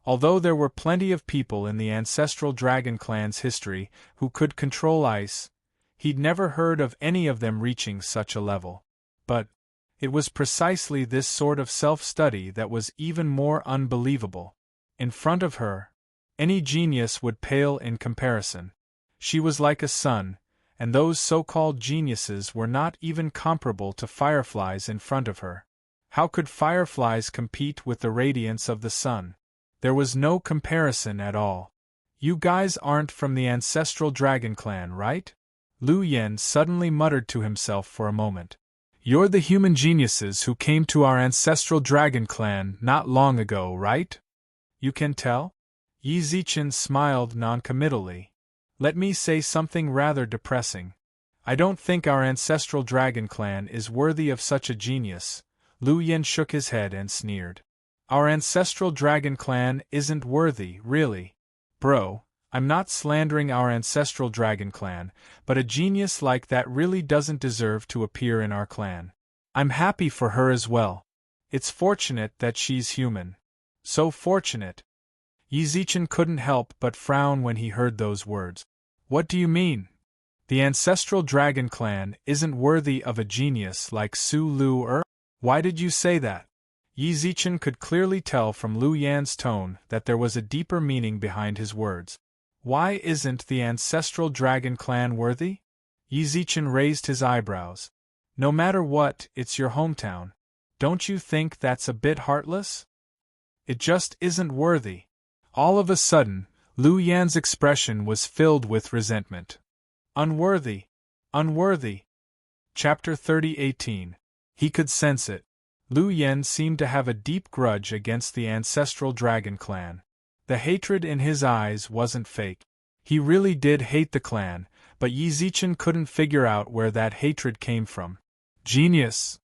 Although there were plenty of people in the ancestral dragon clan's history who could control ice, he'd never heard of any of them reaching such a level. But it was precisely this sort of self-study that was even more unbelievable. In front of her, any genius would pale in comparison. She was like a sun, and those so-called geniuses were not even comparable to fireflies in front of her. How could fireflies compete with the radiance of the sun? There was no comparison at all. You guys aren't from the ancestral dragon clan, right? Lu Yen suddenly muttered to himself for a moment. You're the human geniuses who came to our ancestral dragon clan not long ago, right? You can tell? Yi Zichen smiled noncommittally. Let me say something rather depressing. I don't think our ancestral dragon clan is worthy of such a genius. Lu Yen shook his head and sneered. Our ancestral dragon clan isn't worthy, really. Bro, I'm not slandering our ancestral dragon clan, but a genius like that really doesn't deserve to appear in our clan. I'm happy for her as well. It's fortunate that she's human. So fortunate. Yi Zichen couldn't help but frown when he heard those words. What do you mean? The ancestral dragon clan isn't worthy of a genius like Su Lu. Why did you say that? Yi Zichen could clearly tell from Lu Yan's tone that there was a deeper meaning behind his words. Why isn't the ancestral dragon clan worthy? Yi Zichen raised his eyebrows. No matter what, it's your hometown. Don't you think that's a bit heartless? It just isn't worthy. All of a sudden, Lu Yan's expression was filled with resentment. Unworthy. Unworthy. Chapter 30:18. He could sense it. Lu Yen seemed to have a deep grudge against the ancestral dragon clan. The hatred in his eyes wasn't fake. He really did hate the clan, but Yi Zichen couldn't figure out where that hatred came from. Genius!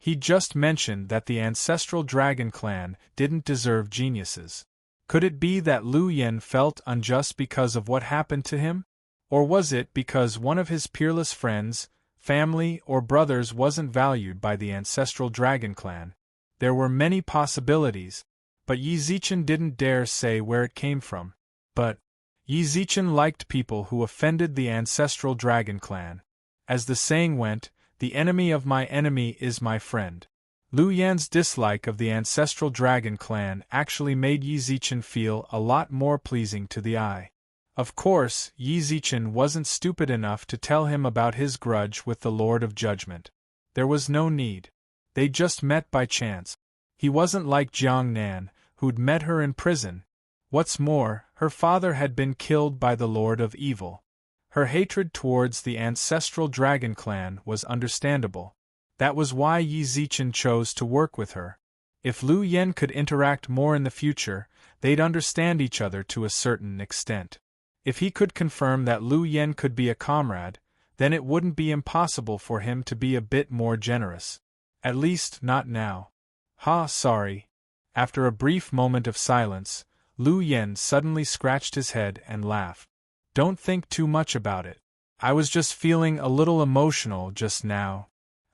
He just mentioned that the ancestral dragon clan didn't deserve geniuses. Could it be that Lu Yen felt unjust because of what happened to him? Or was it because one of his peerless friends, family, or brothers wasn't valued by the ancestral dragon clan? There were many possibilities, but Yi Zichen didn't dare say where it came from. But Yi Zichen liked people who offended the ancestral dragon clan. As the saying went, the enemy of my enemy is my friend. Lu Yan's dislike of the ancestral dragon clan actually made Yi Zichen feel a lot more pleasing to the eye. Of course, Yi Zichen wasn't stupid enough to tell him about his grudge with the Lord of Judgment. There was no need. They just met by chance. He wasn't like Jiang Nan, who'd met her in prison. What's more, her father had been killed by the Lord of Evil. Her hatred towards the ancestral dragon clan was understandable. That was why Yi Zichen chose to work with her. If Lu Yen could interact more in the future, they'd understand each other to a certain extent. If he could confirm that Lu Yen could be a comrade, then it wouldn't be impossible for him to be a bit more generous. At least, not now. Sorry. After a brief moment of silence, Lu Yen suddenly scratched his head and laughed. Don't think too much about it. I was just feeling a little emotional just now.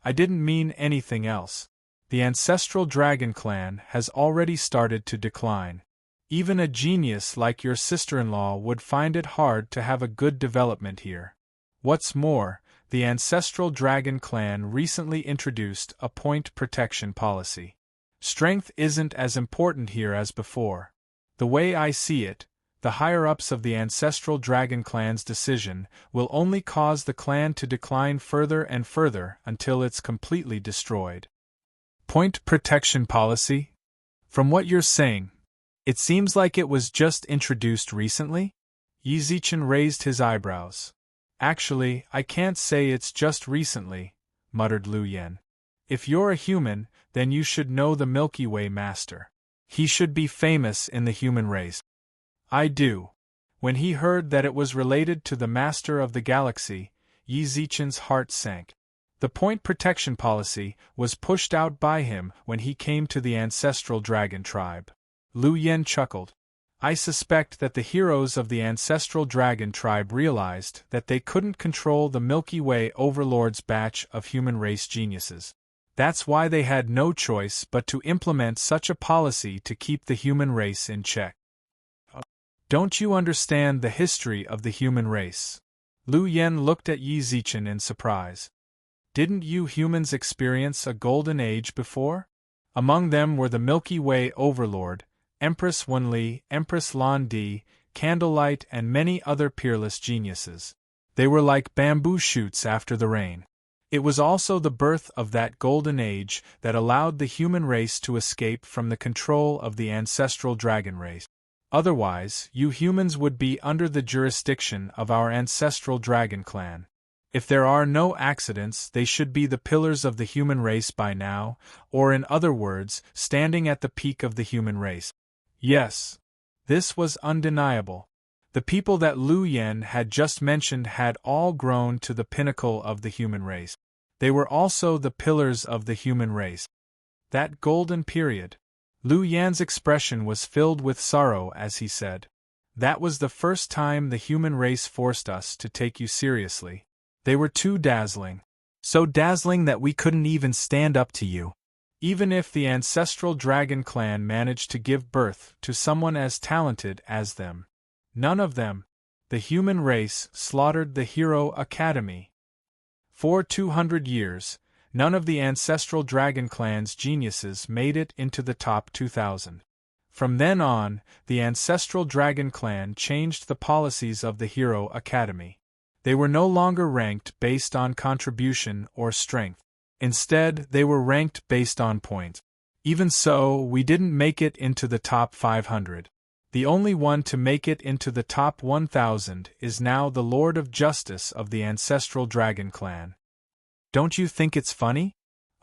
I didn't mean anything else. The ancestral dragon clan has already started to decline. Even a genius like your sister-in-law would find it hard to have a good development here. What's more, the ancestral dragon clan recently introduced a point protection policy. Strength isn't as important here as before. The way I see it, the higher-ups of the ancestral dragon clan's decision will only cause the clan to decline further and further until it's completely destroyed. Point protection policy? From what you're saying, it seems like it was just introduced recently? Yi Zichen raised his eyebrows. Actually, I can't say it's just recently, muttered Lu Yen. If you're a human, then you should know the Milky Way Master. He should be famous in the human race. I do. When he heard that it was related to the Master of the Galaxy, Yi Zichen's heart sank. The point protection policy was pushed out by him when he came to the ancestral dragon tribe. Lu Yen chuckled. I suspect that the heroes of the ancestral dragon tribe realized that they couldn't control the Milky Way Overlord's batch of human race geniuses. That's why they had no choice but to implement such a policy to keep the human race in check. Don't you understand the history of the human race? Lu Yen looked at Yi Zichen in surprise. Didn't you humans experience a golden age before? Among them were the Milky Way Overlord, Empress Wenli, Empress Lan Di, Candlelight, and many other peerless geniuses. They were like bamboo shoots after the rain. It was also the birth of that golden age that allowed the human race to escape from the control of the ancestral dragon race. Otherwise, you humans would be under the jurisdiction of our ancestral dragon clan. If there are no accidents, they should be the pillars of the human race by now, or in other words, standing at the peak of the human race. Yes. This was undeniable. The people that Lu Yen had just mentioned had all grown to the pinnacle of the human race. They were also the pillars of the human race. That golden period. Lu Yan's expression was filled with sorrow as he said, that was the first time the human race forced us to take you seriously. They were too dazzling. So dazzling that we couldn't even stand up to you. Even if the ancestral dragon clan managed to give birth to someone as talented as them. None of them, the human race, slaughtered the Hero Academy. For 200 years, none of the ancestral dragon clan's geniuses made it into the top 2,000. From then on, the ancestral dragon clan changed the policies of the Hero Academy. They were no longer ranked based on contribution or strength. Instead, they were ranked based on points. Even so, we didn't make it into the top 500. The only one to make it into the top 1,000 is now the Lord of Justice of the ancestral dragon clan. Don't you think it's funny?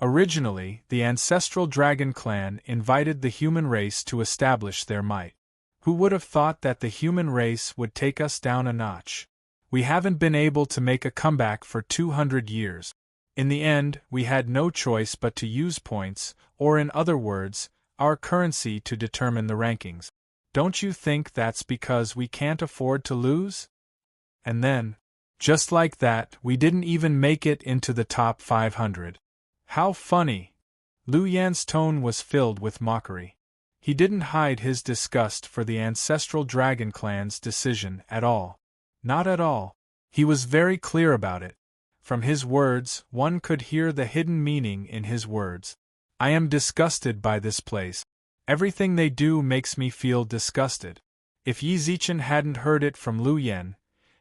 Originally, the ancestral dragon clan invited the human race to establish their might. Who would have thought that the human race would take us down a notch? We haven't been able to make a comeback for 200 years. In the end, we had no choice but to use points, or in other words, our currency to determine the rankings. Don't you think that's because we can't afford to lose? And then, just like that, we didn't even make it into the top 500. How funny! Lu Yan's tone was filled with mockery. He didn't hide his disgust for the ancestral dragon clan's decision at all. Not at all. He was very clear about it. From his words, one could hear the hidden meaning in his words. I am disgusted by this place. Everything they do makes me feel disgusted. If Yi Zichen hadn't heard it from Lu Yen,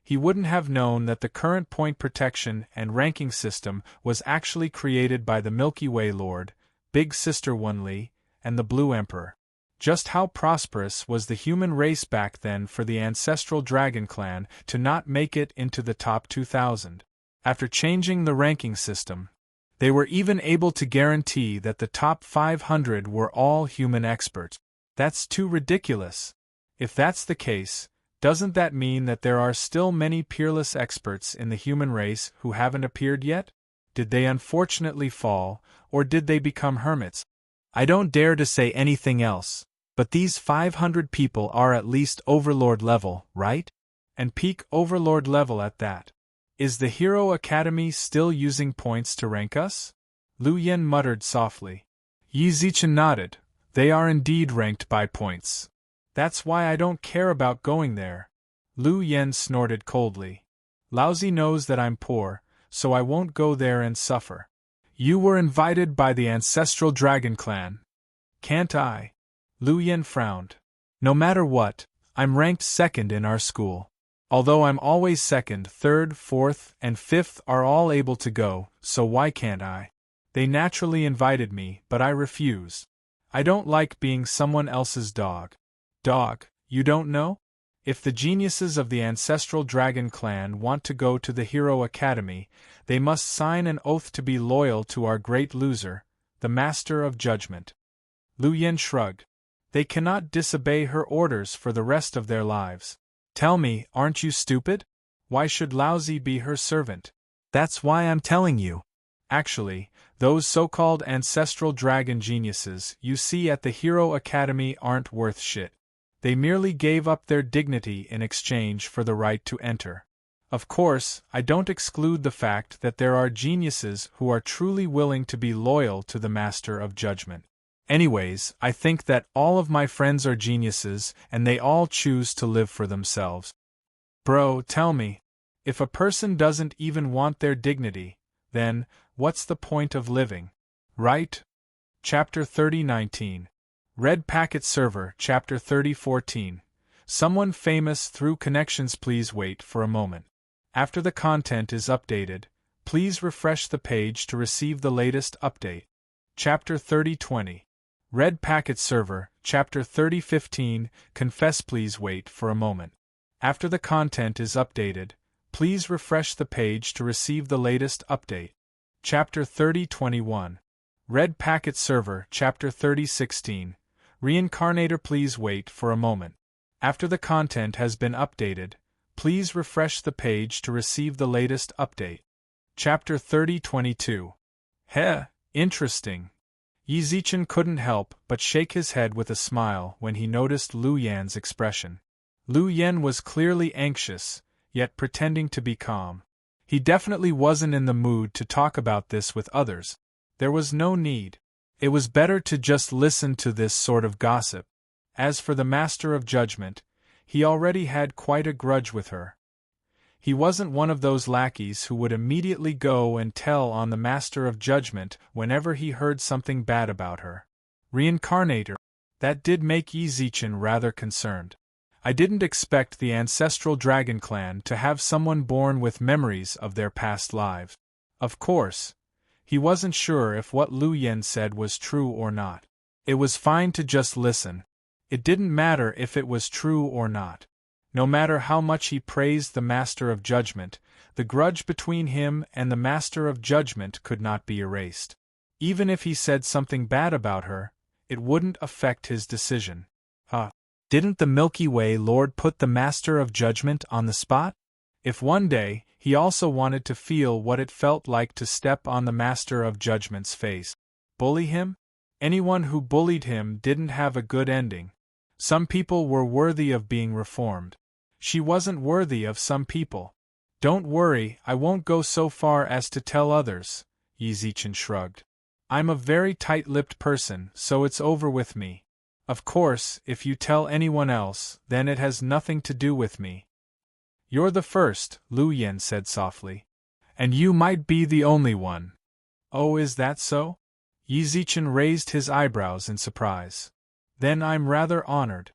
he wouldn't have known that the current point protection and ranking system was actually created by the Milky Way Lord, Big Sister Wenli, and the Blue Emperor. Just how prosperous was the human race back then for the ancestral dragon clan to not make it into the top 2,000. After changing the ranking system, they were even able to guarantee that the top 500 were all human experts. That's too ridiculous. If that's the case, doesn't that mean that there are still many peerless experts in the human race who haven't appeared yet? Did they unfortunately fall, or did they become hermits? I don't dare to say anything else, but these 500 people are at least Overlord level, right? And peak Overlord level at that. Is the Hero Academy still using points to rank us? Lu Yen muttered softly. Yi Zichen nodded. They are indeed ranked by points. That's why I don't care about going there. Lu Yen snorted coldly. Lousy knows that I'm poor, so I won't go there and suffer. You were invited by the ancestral dragon clan. Can't I? Lu Yen frowned. No matter what, I'm ranked second in our school. Although I'm always second, third, fourth, and fifth are all able to go, so why can't I? They naturally invited me, but I refuse. I don't like being someone else's dog. Dog, you don't know? If the geniuses of the ancestral dragon clan want to go to the Hero Academy, they must sign an oath to be loyal to our great loser, the Master of Judgment. Lu Yen shrugged. They cannot disobey her orders for the rest of their lives. Tell me, aren't you stupid? Why should Lousy be her servant? That's why I'm telling you. Actually, those so-called ancestral dragon geniuses you see at the Hero Academy aren't worth shit. They merely gave up their dignity in exchange for the right to enter. Of course, I don't exclude the fact that there are geniuses who are truly willing to be loyal to the Master of Judgment. Anyways, I think that all of my friends are geniuses and they all choose to live for themselves. Bro, tell me, if a person doesn't even want their dignity, then, what's the point of living? Right? Chapter 30:19. Red Packet Server, Chapter 30:14. Someone famous through connections. Please wait for a moment. After the content is updated, please refresh the page to receive the latest update. Chapter 30:20. Red Packet Server, Chapter 30:15. Confess. Please wait for a moment. After the content is updated, please refresh the page to receive the latest update. Chapter 30:21. Red Packet Server, Chapter 30:16. Reincarnator. Please wait for a moment. After the content has been updated, please refresh the page to receive the latest update. Chapter 30:22. Heh, interesting. Yi Zichen couldn't help but shake his head with a smile when he noticed Lu Yan's expression. Lu Yan was clearly anxious, yet pretending to be calm. He definitely wasn't in the mood to talk about this with others. There was no need. It was better to just listen to this sort of gossip. As for the Master of Judgment, he already had quite a grudge with her. He wasn't one of those lackeys who would immediately go and tell on the Master of Judgment whenever he heard something bad about her. Reincarnator. That did make Yi Zichen rather concerned. I didn't expect the ancestral dragon clan to have someone born with memories of their past lives. Of course, he wasn't sure if what Lu Yen said was true or not. It was fine to just listen. It didn't matter if it was true or not. No matter how much he praised the Master of Judgment, the grudge between him and the Master of Judgment could not be erased. Even if he said something bad about her, it wouldn't affect his decision. Didn't the Milky Way Lord put the Master of Judgment on the spot? If one day, he also wanted to feel what it felt like to step on the Master of Judgment's face. Bully him? Anyone who bullied him didn't have a good ending. Some people were worthy of being reformed. She wasn't worthy of some people. Don't worry, I won't go so far as to tell others, Yi Zichen shrugged. I'm a very tight-lipped person, so it's over with me. Of course, if you tell anyone else, then it has nothing to do with me. You're the first, Lu Yen said softly. And you might be the only one. Oh, is that so? Yi Zichen raised his eyebrows in surprise. Then I'm rather honored.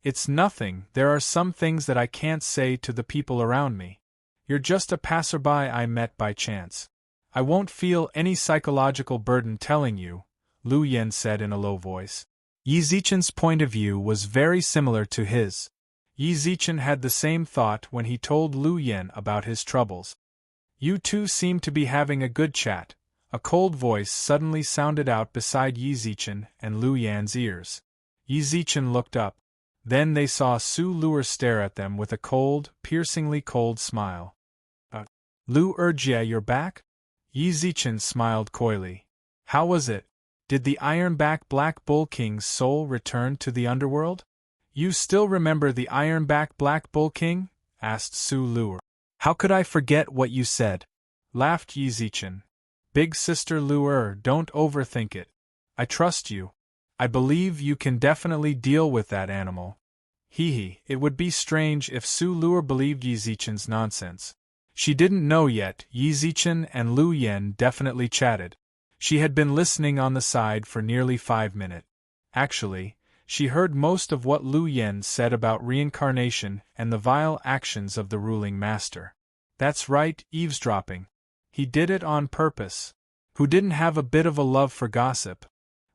It's nothing, there are some things that I can't say to the people around me. You're just a passerby I met by chance. I won't feel any psychological burden telling you, Lu Yen said in a low voice. Yi Zichen's point of view was very similar to his. Yi Zichen had the same thought when he told Lu Yen about his troubles. You two seem to be having a good chat, a cold voice suddenly sounded out beside Yi Zichen and Lu Yan's ears. Yi Zichen looked up. Then they saw Su Luer stare at them with a cold, piercingly cold smile. Lu Erjie, you're back? Yi Zichen smiled coyly. How was it? Did the Ironback Black Bull King's soul return to the underworld? You still remember the Ironback Black Bull King? Asked Su Luer. How could I forget what you said? Laughed Yi Zichen. Big sister Luer, don't overthink it. I trust you. I believe you can definitely deal with that animal. Hee, it would be strange if Su Luer believed Yi Zichen's nonsense. She didn't know yet. Yi Zichen and Lu Yen definitely chatted. She had been listening on the side for nearly 5 minutes. Actually, she heard most of what Lu Yen said about reincarnation and the vile actions of the ruling master. That's right, eavesdropping. He did it on purpose. Who didn't have a bit of a love for gossip?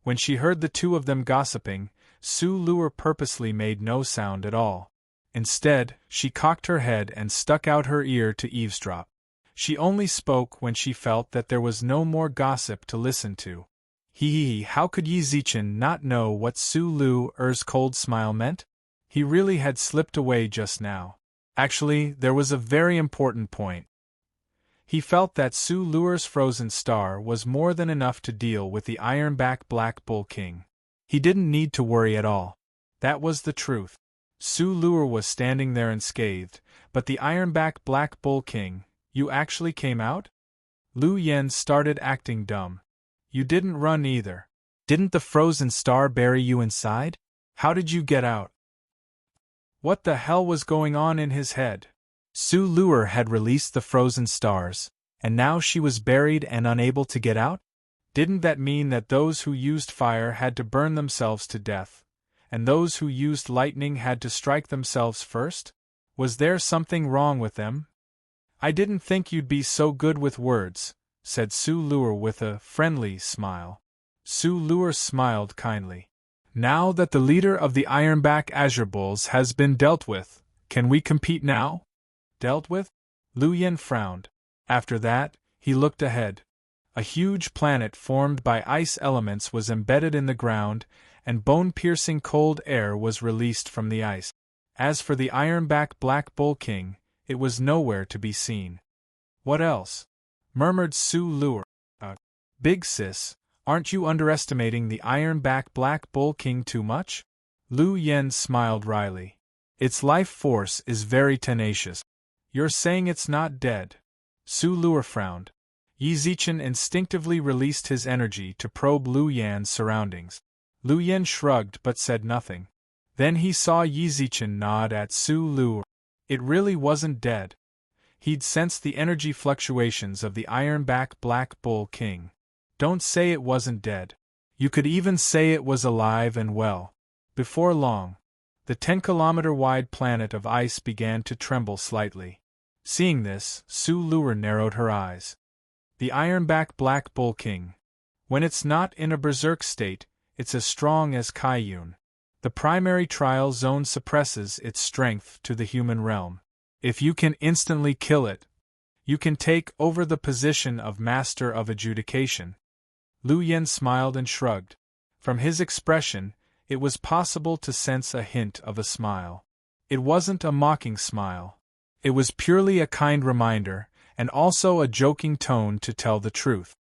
When she heard the two of them gossiping, Su Luer purposely made no sound at all. Instead, she cocked her head and stuck out her ear to eavesdrop. She only spoke when she felt that there was no more gossip to listen to. How could Yi Zichen not know what Su Luer's cold smile meant? He really had slipped away just now. Actually, there was a very important point. He felt that Su Luer's frozen star was more than enough to deal with the Ironback Black Bull King. He didn't need to worry at all. That was the truth. Su Luer was standing there unscathed, but the Ironback Black Bull King, you actually came out? Lu Yen started acting dumb. You didn't run either. Didn't the frozen star bury you inside? How did you get out? What the hell was going on in his head? Su Luer had released the frozen stars, and now she was buried and unable to get out? Didn't that mean that those who used fire had to burn themselves to death, and those who used lightning had to strike themselves first? Was there something wrong with them? I didn't think you'd be so good with words, said Su Luer with a friendly smile. Su Luer smiled kindly. Now that the leader of the Ironback Azure Bulls has been dealt with, can we compete now? Dealt with? Lu Yen frowned. After that, he looked ahead. A huge planet formed by ice elements was embedded in the ground, and bone-piercing cold air was released from the ice. As for the Ironback Black Bull King, it was nowhere to be seen. What else? Murmured Su Luer. Big sis, aren't you underestimating the Ironback Black Bull King too much? Lu Yen smiled wryly. Its life force is very tenacious. You're saying it's not dead? Su Luer frowned. Yi Zichen instinctively released his energy to probe Lu Yan's surroundings. Lu Yen shrugged but said nothing. Then he saw Yi Zichen nod at Su Luer. It really wasn't dead. He'd sensed the energy fluctuations of the Ironback Black Bull King. Don't say it wasn't dead. You could even say it was alive and well. Before long, the 10-kilometer-wide planet of ice began to tremble slightly. Seeing this, Su Luer narrowed her eyes. The Ironback Black Bull King. When it's not in a berserk state, it's as strong as Kaiyun. The primary trial zone suppresses its strength to the human realm. If you can instantly kill it, you can take over the position of Master of Adjudication. Lu Yen smiled and shrugged. From his expression, it was possible to sense a hint of a smile. It wasn't a mocking smile. It was purely a kind reminder, and also a joking tone to tell the truth.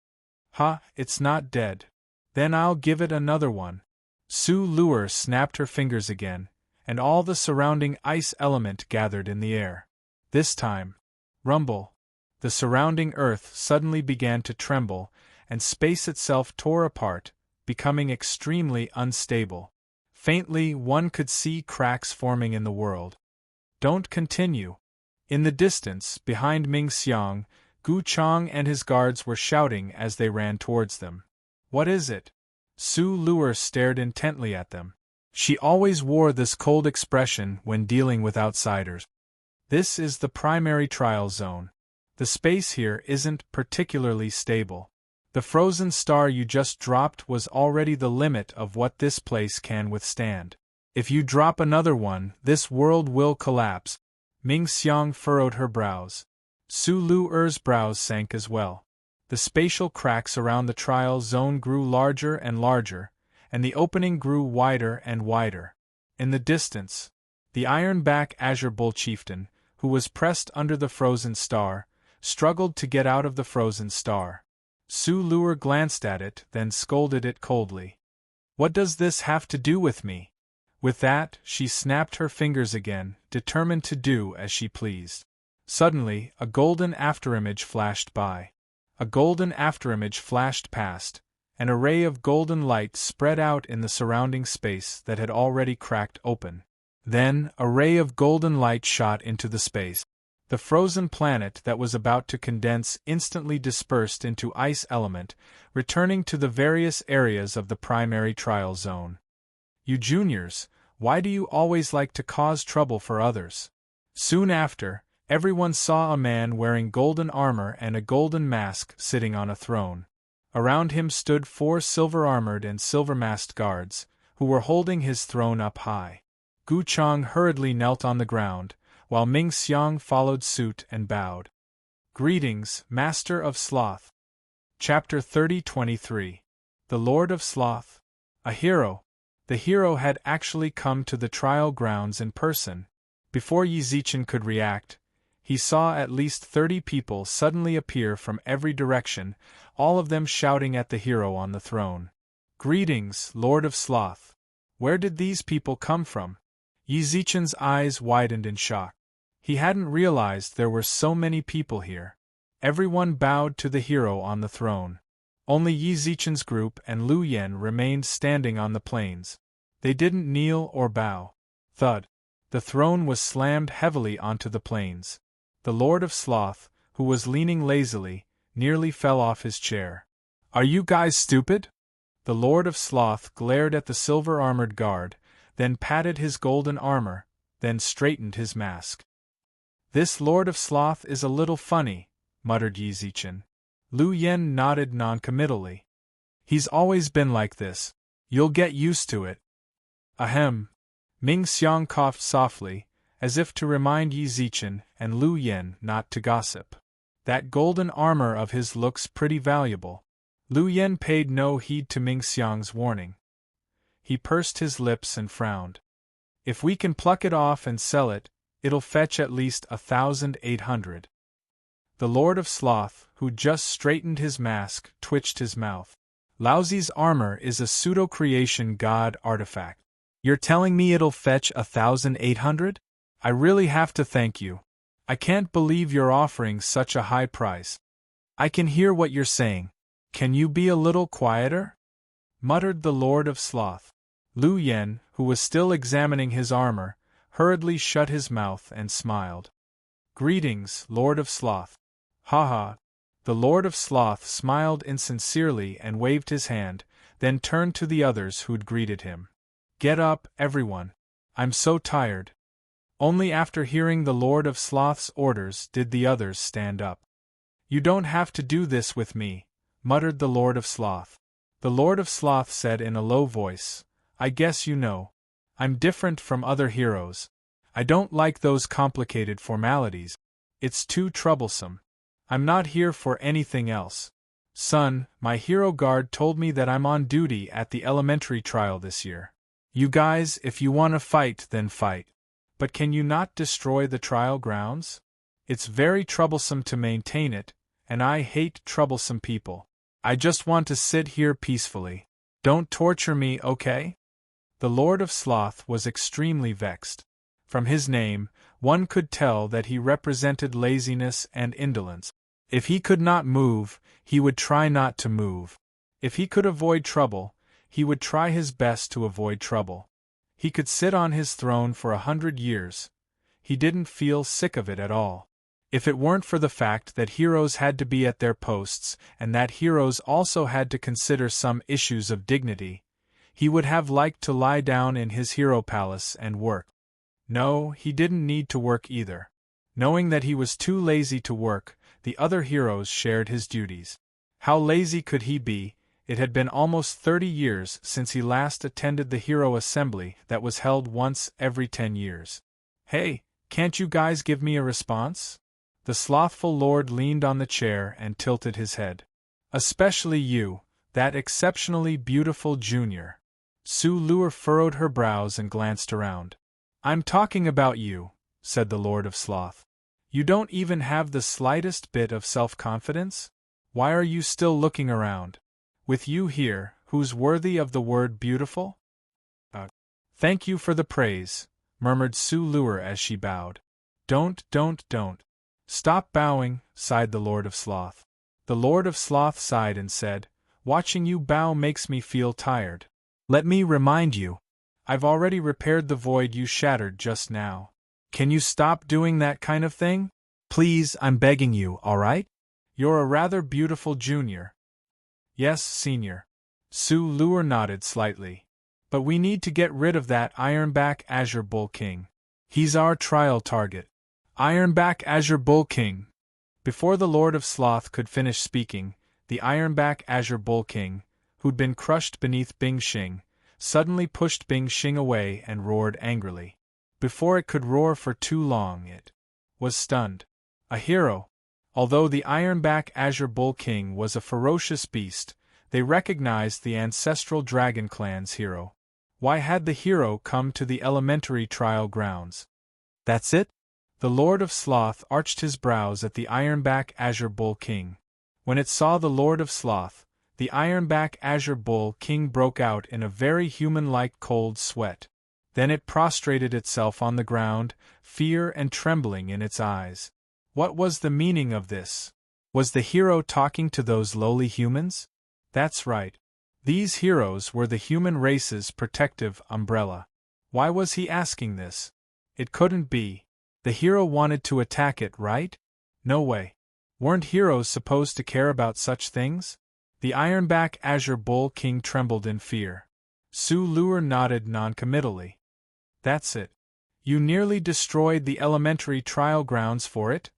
It's not dead. Then I'll give it another one. Su Luer snapped her fingers again, and all the surrounding ice element gathered in the air. This time, rumble. The surrounding earth suddenly began to tremble, and space itself tore apart, becoming extremely unstable. Faintly, one could see cracks forming in the world. Don't continue. In the distance, behind Ming Xiang, Gu Chang and his guards were shouting as they ran towards them. What is it? Su Luer stared intently at them. She always wore this cold expression when dealing with outsiders. This is the primary trial zone. The space here isn't particularly stable. The frozen star you just dropped was already the limit of what this place can withstand. If you drop another one, this world will collapse. Ming Xiang furrowed her brows. Su Luer's brows sank as well. The spatial cracks around the trial zone grew larger and larger, and the opening grew wider and wider. In the distance, the Ironback Azure Bull chieftain, who was pressed under the frozen star, struggled to get out of the frozen star. Su Lur glanced at it, then scolded it coldly. What does this have to do with me? With that, she snapped her fingers again, determined to do as she pleased. Suddenly, a golden afterimage flashed by. A golden afterimage flashed past. An array of golden light spread out in the surrounding space that had already cracked open. Then, a ray of golden light shot into the space. The frozen planet that was about to condense instantly dispersed into ice element, returning to the various areas of the primary trial zone. You juniors, why do you always like to cause trouble for others? Soon after, everyone saw a man wearing golden armor and a golden mask sitting on a throne. Around him stood 4 silver-armored and silver-masked guards, who were holding his throne up high. Gu Chang hurriedly knelt on the ground, while Ming Xiang followed suit and bowed. Greetings, Master of Sloth. Chapter 30-23. The Lord of Sloth. A hero. The hero had actually come to the trial grounds in person. Before Yi Zichen could react, he saw at least 30 people suddenly appear from every direction, all of them shouting at the hero on the throne. Greetings, Lord of Sloth. Where did these people come from? Yi Zichen's eyes widened in shock. He hadn't realized there were so many people here. Everyone bowed to the hero on the throne. Only Yi Zichen's group and Lu Yen remained standing on the plains. They didn't kneel or bow. Thud. The throne was slammed heavily onto the plains. The Lord of Sloth, who was leaning lazily, nearly fell off his chair. Are you guys stupid? The Lord of Sloth glared at the silver-armored guard, then patted his golden armor, then straightened his mask. This Lord of Sloth is a little funny, muttered Yi Zichen. Lu Yen nodded noncommittally. He's always been like this. You'll get used to it. Ahem. Ming Xiang coughed softly, as if to remind Yi Zichen and Lu Yen not to gossip. That golden armor of his looks pretty valuable. Lu Yen paid no heed to Ming Xiang's warning. He pursed his lips and frowned. If we can pluck it off and sell it, it'll fetch at least 1,800. The Lord of Sloth, who just straightened his mask, twitched his mouth. Laozi's armor is a pseudo-creation god artifact. You're telling me it'll fetch 1,800? I really have to thank you. I can't believe you're offering such a high price. I can hear what you're saying. Can you be a little quieter? Muttered the Lord of Sloth. Lu Yen, who was still examining his armor, hurriedly shut his mouth and smiled. Greetings, Lord of Sloth. Ha ha. The Lord of Sloth smiled insincerely and waved his hand, then turned to the others who'd greeted him. Get up, everyone. I'm so tired. Only after hearing the Lord of Sloth's orders did the others stand up. You don't have to do this with me, muttered the Lord of Sloth. The Lord of Sloth said in a low voice, I guess you know. I'm different from other heroes. I don't like those complicated formalities. It's too troublesome. I'm not here for anything else. Son, my hero guard told me that I'm on duty at the elementary trial this year. You guys, if you want to fight, then fight. But can you not destroy the trial grounds? It's very troublesome to maintain it, and I hate troublesome people. I just want to sit here peacefully. Don't torture me, okay? The Lord of Sloth was extremely vexed. From his name, one could tell that he represented laziness and indolence. If he could not move, he would try not to move. If he could avoid trouble, he would try his best to avoid trouble. He could sit on his throne for 100 years. He didn't feel sick of it at all. If it weren't for the fact that heroes had to be at their posts and that heroes also had to consider some issues of dignity, he would have liked to lie down in his hero palace and work. No, he didn't need to work either. Knowing that he was too lazy to work, the other heroes shared his duties. How lazy could he be? It had been almost 30 years since he last attended the hero assembly that was held once every 10 years. Hey, can't you guys give me a response? The slothful lord leaned on the chair and tilted his head. Especially you, that exceptionally beautiful junior. Su Lur furrowed her brows and glanced around. I'm talking about you, said the Lord of Sloth. You don't even have the slightest bit of self-confidence? Why are you still looking around? With you here, who's worthy of the word beautiful? Thank you for the praise, murmured Su Lur as she bowed. Don't. Stop bowing, sighed the Lord of Sloth. The Lord of Sloth sighed and said, watching you bow makes me feel tired. Let me remind you. I've already repaired the void you shattered just now. Can you stop doing that kind of thing? Please, I'm begging you, all right? You're a rather beautiful junior. Yes, senior. Su Lur nodded slightly. But we need to get rid of that Ironback Azure Bull King. He's our trial target. Ironback Azure Bull King. Before the Lord of Sloth could finish speaking, the Ironback Azure Bull King, who'd been crushed beneath Bing Xing, suddenly pushed Bing Xing away and roared angrily. Before it could roar for too long, it was stunned. A hero. Although the Ironback Azure Bull King was a ferocious beast, they recognized the ancestral Dragon Clan's hero. Why had the hero come to the elementary trial grounds? That's it? The Lord of Sloth arched his brows at the Ironback Azure Bull King. When it saw the Lord of Sloth, the Ironback Azure Bull King broke out in a very human-like cold sweat. Then it prostrated itself on the ground, fear and trembling in its eyes. What was the meaning of this? Was the hero talking to those lowly humans? That's right. These heroes were the human race's protective umbrella. Why was he asking this? It couldn't be. The hero wanted to attack it, right? No way. Weren't heroes supposed to care about such things? The Ironback Azure Bull King trembled in fear. Su Lur nodded noncommittally. That's it. You nearly destroyed the elementary trial grounds for it?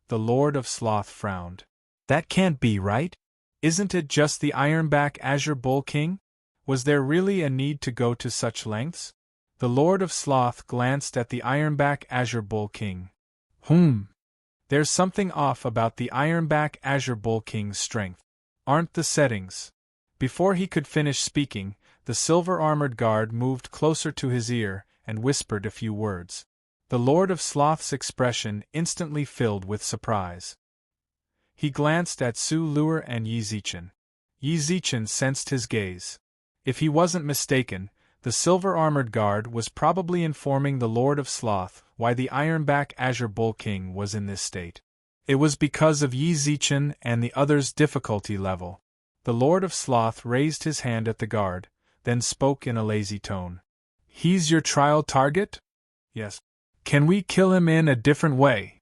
The Lord of Sloth frowned. That can't be right. Isn't it just the Ironback Azure Bull King? Was there really a need to go to such lengths? The Lord of Sloth glanced at the Ironback Azure Bull King. There's something off about the Ironback Azure Bull King's strength. Aren't the settings? Before he could finish speaking, the silver-armored guard moved closer to his ear and whispered a few words. The Lord of Sloth's expression instantly filled with surprise. He glanced at Su Lur and Yi Zichen. Yi Zichen sensed his gaze. If he wasn't mistaken, the silver-armored guard was probably informing the Lord of Sloth why the Ironback Azure Bull King was in this state. It was because of Yi Zichen and the other's difficulty level. The Lord of Sloth raised his hand at the guard, then spoke in a lazy tone. He's your trial target? Yes. Can we kill him in a different way?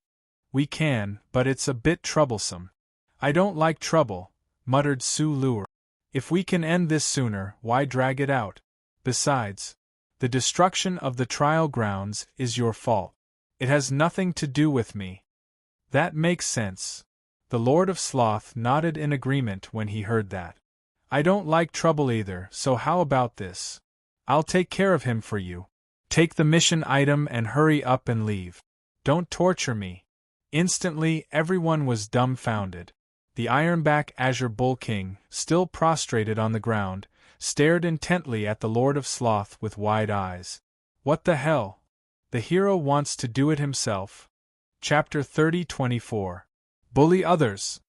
We can, but it's a bit troublesome. I don't like trouble, muttered Su Lur. If we can end this sooner, why drag it out? Besides, the destruction of the trial grounds is your fault. It has nothing to do with me. That makes sense. The Lord of Sloth nodded in agreement when he heard that. I don't like trouble either, so how about this? I'll take care of him for you. Take the mission item and hurry up and leave. Don't torture me. Instantly, everyone was dumbfounded. The Ironback Azure Bull King, still prostrated on the ground, stared intently at the Lord of Sloth with wide eyes. What the hell? The hero wants to do it himself. Chapter 30-24. Bully others.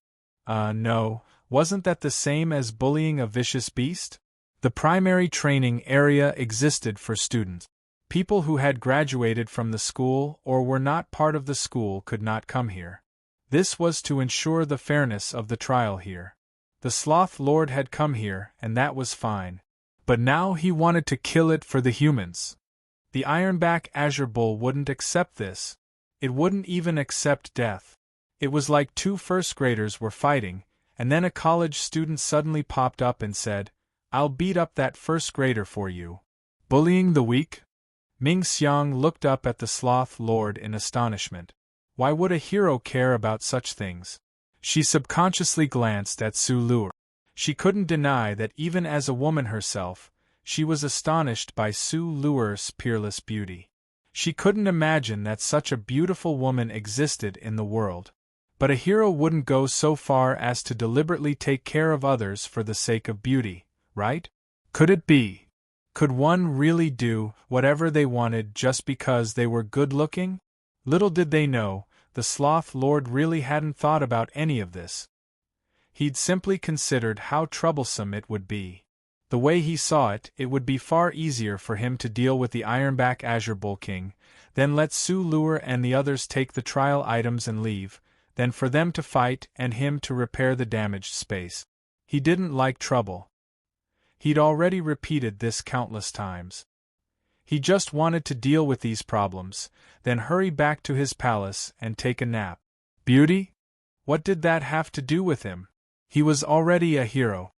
No, wasn't that the same as bullying a vicious beast? The primary training area existed for students. People who had graduated from the school or were not part of the school could not come here. This was to ensure the fairness of the trial here. The Sloth Lord had come here, and that was fine. But now he wanted to kill it for the humans. The Ironback Azure Bull wouldn't accept this. It wouldn't even accept death. It was like two first graders were fighting, and then a college student suddenly popped up and said, I'll beat up that first grader for you. Bullying the weak? Ming Xiang looked up at the Sloth Lord in astonishment. Why would a hero care about such things? She subconsciously glanced at Su Lur. She couldn't deny that even as a woman herself, she was astonished by Su Lur's peerless beauty. She couldn't imagine that such a beautiful woman existed in the world. But a hero wouldn't go so far as to deliberately take care of others for the sake of beauty, right? Could it be? Could one really do whatever they wanted just because they were good-looking? Little did they know, the Sloth Lord really hadn't thought about any of this. He'd simply considered how troublesome it would be. The way he saw it, it would be far easier for him to deal with the Ironback Azure Bull King, then let Sue Lure and the others take the trial items and leave, than for them to fight and him to repair the damaged space. He didn't like trouble. He'd already repeated this countless times. He just wanted to deal with these problems, then hurry back to his palace and take a nap. Beauty? What did that have to do with him? He was already a hero.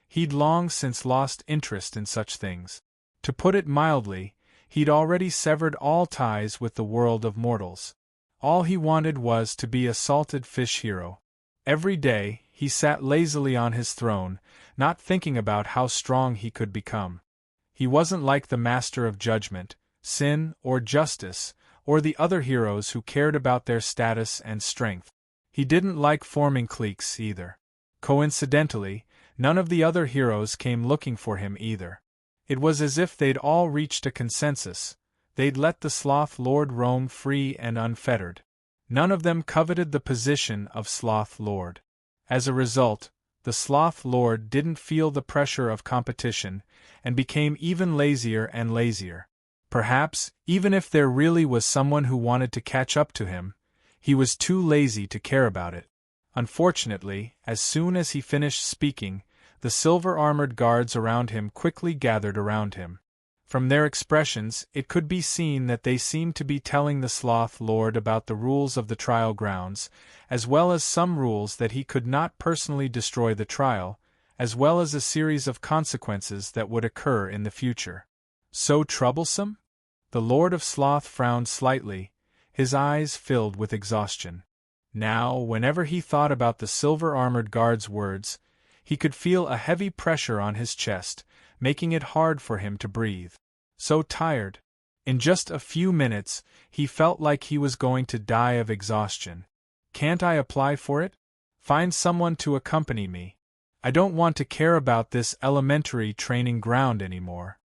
He'd long since lost interest in such things. To put it mildly, he'd already severed all ties with the world of mortals. All he wanted was to be a salted fish hero. Every day, he sat lazily on his throne, not thinking about how strong he could become. He wasn't like the master of judgment, sin, or justice, or the other heroes who cared about their status and strength. He didn't like forming cliques either. Coincidentally, none of the other heroes came looking for him either. It was as if they'd all reached a consensus. They'd let the Sloth Lord roam free and unfettered. None of them coveted the position of Sloth Lord. As a result, the Sloth Lord didn't feel the pressure of competition, and became even lazier and lazier. Perhaps, even if there really was someone who wanted to catch up to him, he was too lazy to care about it. Unfortunately, as soon as he finished speaking, the silver-armored guards around him quickly gathered around him. From their expressions, it could be seen that they seemed to be telling the Sloth Lord about the rules of the trial grounds, as well as some rules that he could not personally destroy the trial, as well as a series of consequences that would occur in the future. So troublesome? The Lord of Sloth frowned slightly, his eyes filled with exhaustion. Now, whenever he thought about the silver-armored guard's words, he could feel a heavy pressure on his chest, making it hard for him to breathe. So tired. In just a few minutes, he felt like he was going to die of exhaustion. Can't I apply for it? Find someone to accompany me. I don't want to care about this elementary training ground anymore.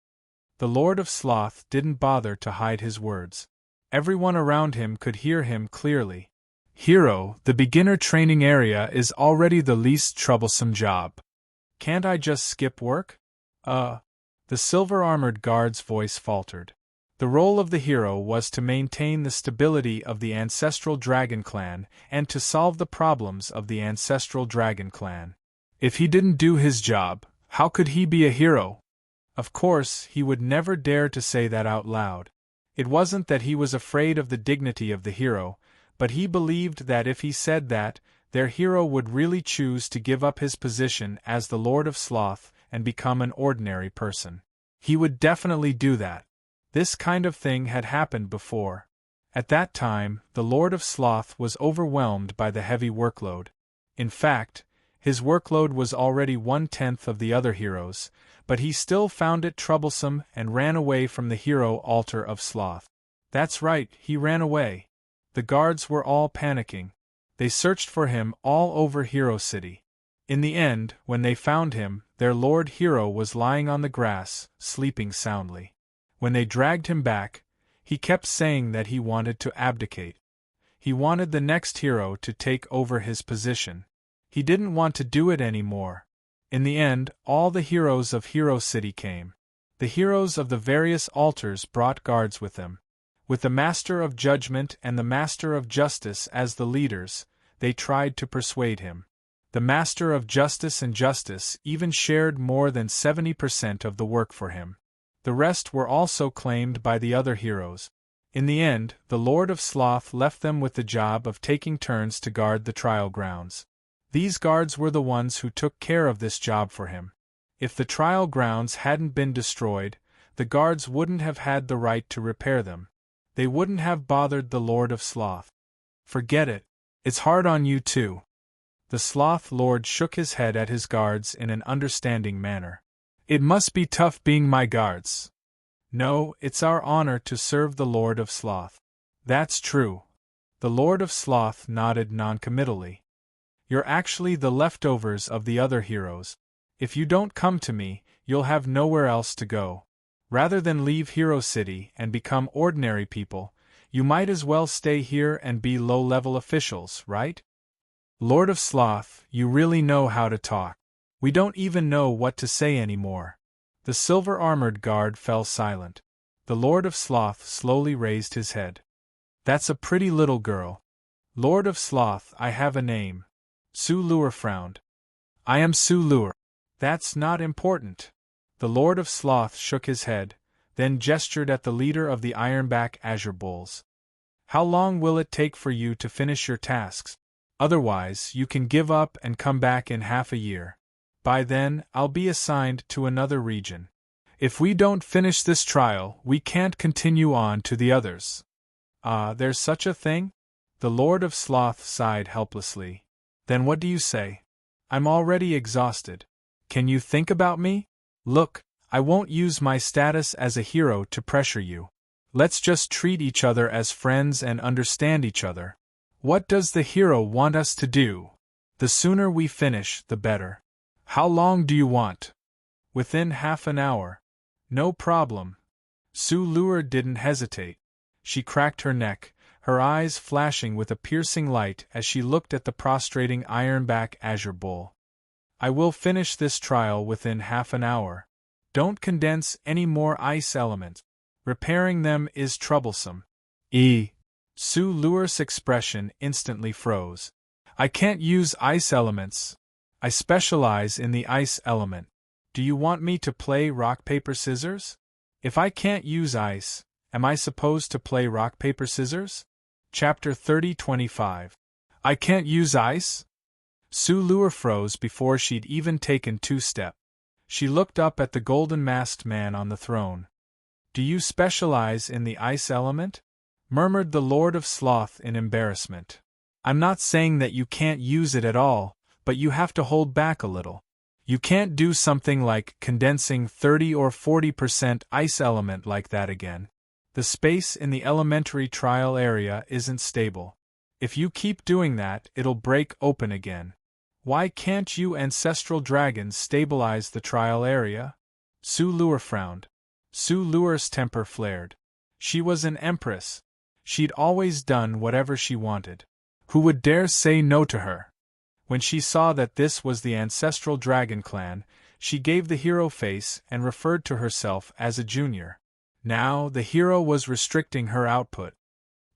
The Lord of Sloth didn't bother to hide his words. Everyone around him could hear him clearly. Hero, the beginner training area is already the least troublesome job. Can't I just skip work? The silver-armored guard's voice faltered. The role of the hero was to maintain the stability of the ancestral dragon clan and to solve the problems of the ancestral dragon clan. If he didn't do his job, how could he be a hero? Of course, he would never dare to say that out loud. It wasn't that he was afraid of the dignity of the hero, but he believed that if he said that, their hero would really choose to give up his position as the Lord of Sloth and become an ordinary person. He would definitely do that. This kind of thing had happened before. At that time, the Lord of Sloth was overwhelmed by the heavy workload. In fact, his workload was already 1/10 of the other heroes, but he still found it troublesome and ran away from the hero altar of Sloth. That's right, he ran away. The guards were all panicking. They searched for him all over Hero City. In the end, when they found him, their Lord Hero was lying on the grass, sleeping soundly. When they dragged him back, he kept saying that he wanted to abdicate. He wanted the next hero to take over his position. He didn't want to do it anymore. In the end, all the heroes of Hero City came. The heroes of the various altars brought guards with them. With the Master of Judgment and the Master of Justice as the leaders, they tried to persuade him. The Master of Justice and Justice even shared more than 70% of the work for him. The rest were also claimed by the other heroes. In the end, the Lord of Sloth left them with the job of taking turns to guard the trial grounds. These guards were the ones who took care of this job for him. If the trial grounds hadn't been destroyed, the guards wouldn't have had the right to repair them. They wouldn't have bothered the Lord of Sloth. Forget it. It's hard on you too. The Sloth Lord shook his head at his guards in an understanding manner. It must be tough being my guards. No, it's our honor to serve the Lord of Sloth. That's true. The Lord of Sloth nodded noncommittally. You're actually the leftovers of the other heroes. If you don't come to me, you'll have nowhere else to go. Rather than leave Hero City and become ordinary people, you might as well stay here and be low-level officials, right? Lord of Sloth, you really know how to talk. We don't even know what to say anymore. The silver-armored guard fell silent. The Lord of Sloth slowly raised his head. That's a pretty little girl. Lord of Sloth, I have a name. Su Lure frowned. I am Su Lure. That's not important. The Lord of Sloth shook his head, then gestured at the leader of the Ironback Azure Bulls. How long will it take for you to finish your tasks? Otherwise, you can give up and come back in half a year. By then, I'll be assigned to another region. If we don't finish this trial, we can't continue on to the others. There's such a thing? The Lord of Sloth sighed helplessly. Then what do you say? I'm already exhausted. Can you think about me? Look, I won't use my status as a hero to pressure you. Let's just treat each other as friends and understand each other. What does the hero want us to do? The sooner we finish, the better. How long do you want? Within half an hour. No problem. Su Lure didn't hesitate. She cracked her neck, her eyes flashing with a piercing light as she looked at the prostrating Ironback Azure Bull. I will finish this trial within half an hour. Don't condense any more ice elements. Repairing them is troublesome. Su Lure's expression instantly froze. I can't use ice elements. I specialize in the ice element. Do you want me to play rock, paper, scissors? If I can't use ice, am I supposed to play rock, paper, scissors? Chapter 30:25. I can't use ice? Su Lure froze before she'd even taken 2 steps. She looked up at the golden-masked man on the throne. Do you specialize in the ice element? Murmured the Lord of Sloth in embarrassment. I'm not saying that you can't use it at all, but you have to hold back a little. You can't do something like condensing 30 or 40% ice element like that again. The space in the elementary trial area isn't stable. If you keep doing that, it'll break open again. Why can't you ancestral dragons stabilize the trial area? Su Lure frowned. Su Lure's temper flared. She was an empress. She'd always done whatever she wanted. Who would dare say no to her? When she saw that this was the ancestral dragon clan, she gave the hero face and referred to herself as a junior. Now the hero was restricting her output.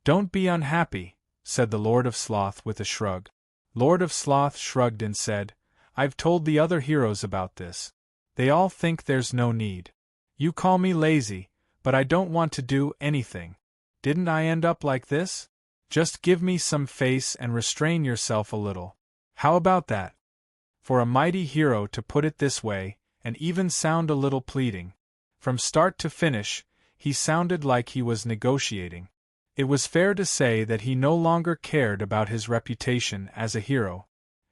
Don't be unhappy, said the Lord of Sloth with a shrug. Lord of Sloth shrugged and said, I've told the other heroes about this. They all think there's no need. You call me lazy, but I don't want to do anything. Didn't I end up like this? Just give me some face and restrain yourself a little. How about that? For a mighty hero to put it this way, and even sound a little pleading. From start to finish, he sounded like he was negotiating. It was fair to say that he no longer cared about his reputation as a hero.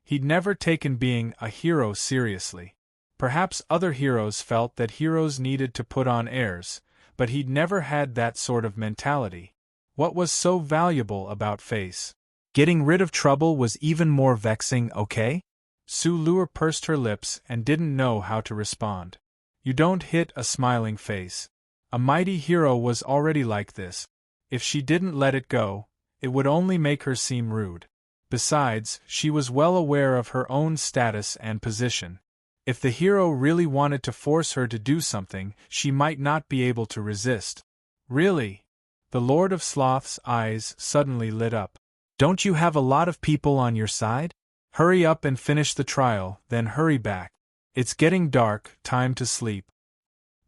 He'd never taken being a hero seriously. Perhaps other heroes felt that heroes needed to put on airs, but he'd never had that sort of mentality. What was so valuable about face? Getting rid of trouble was even more vexing, okay? Su Lure pursed her lips and didn't know how to respond. You don't hit a smiling face. A mighty hero was already like this. If she didn't let it go, it would only make her seem rude. Besides, she was well aware of her own status and position. If the hero really wanted to force her to do something, she might not be able to resist. Really? The Lord of Sloth's eyes suddenly lit up. Don't you have a lot of people on your side? Hurry up and finish the trial, then hurry back. It's getting dark, time to sleep.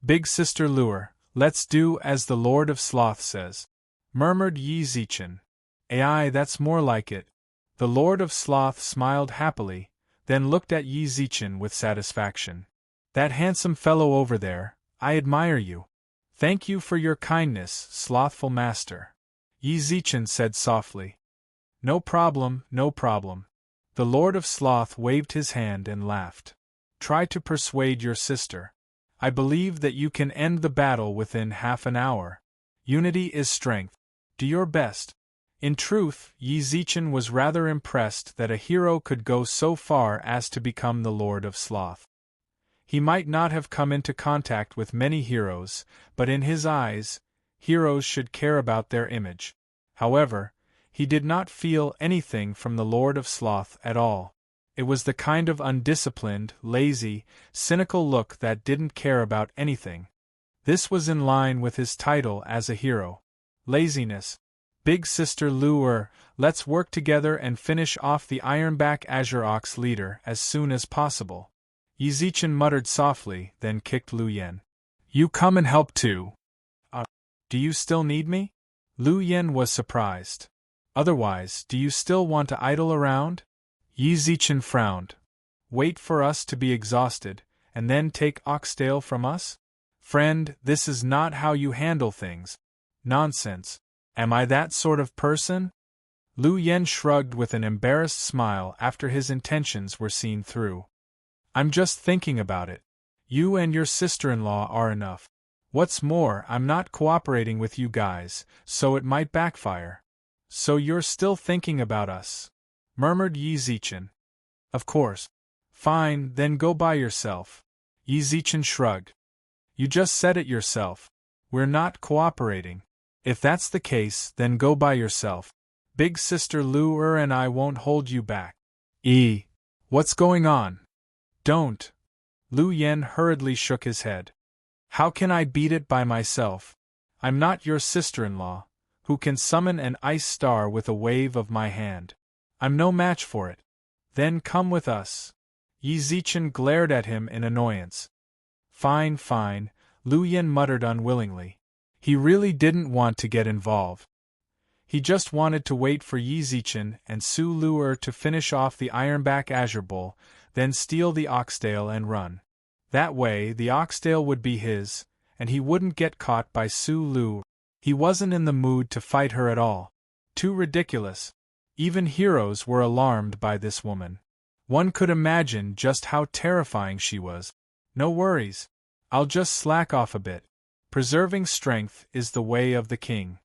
Big Sister Lure, let's do as the Lord of Sloth says, murmured Yi Zichen. Aye, that's more like it. The Lord of Sloth smiled happily, then looked at Yi Zichen with satisfaction. That handsome fellow over there, I admire you. Thank you for your kindness, slothful master. Yi Zichen said softly. No problem, no problem. The Lord of Sloth waved his hand and laughed. Try to persuade your sister. I believe that you can end the battle within half an hour. Unity is strength. Do your best. In truth, Yi Zichen was rather impressed that a hero could go so far as to become the Lord of Sloth. He might not have come into contact with many heroes, but in his eyes, heroes should care about their image. However, He did not feel anything from the Lord of Sloth at all. It was the kind of undisciplined, lazy, cynical look that didn't care about anything. This was in line with his title as a hero. Laziness. Big Sister Lu, let's work together and finish off the Ironback Azure Ox leader as soon as possible. Yi Zichen muttered softly, then kicked Lu Yen. You come and help too. Do you still need me? Lu Yen was surprised. Otherwise, do you still want to idle around? Yi Zichen frowned. Wait for us to be exhausted, and then take oxtail from us? Friend, this is not how you handle things. Nonsense. Am I that sort of person? Lu Yen shrugged with an embarrassed smile after his intentions were seen through. I'm just thinking about it. You and your sister-in-law are enough. What's more, I'm not cooperating with you guys, so it might backfire. So you're still thinking about us? Murmured Yi Zichen. Of course. Fine, then go by yourself. Yi Zichen shrugged. You just said it yourself. We're not cooperating. If that's the case, then go by yourself. Big Sister Lu and I won't hold you back. What's going on? Don't. Lu Yen hurriedly shook his head. How can I beat it by myself? I'm not your sister-in-law, who can summon an ice star with a wave of my hand. I'm no match for it. Then come with us. Yi Zichen glared at him in annoyance. Fine, fine, Lu Yen muttered unwillingly. He really didn't want to get involved. He just wanted to wait for Yi Zichen and Su Lu to finish off the Ironback Azure Bull, then steal the oxtail and run. That way, the oxtail would be his, and he wouldn't get caught by Su Lu. He wasn't in the mood to fight her at all. Too ridiculous. Even heroes were alarmed by this woman. One could imagine just how terrifying she was. No worries. I'll just slack off a bit. Preserving strength is the way of the king.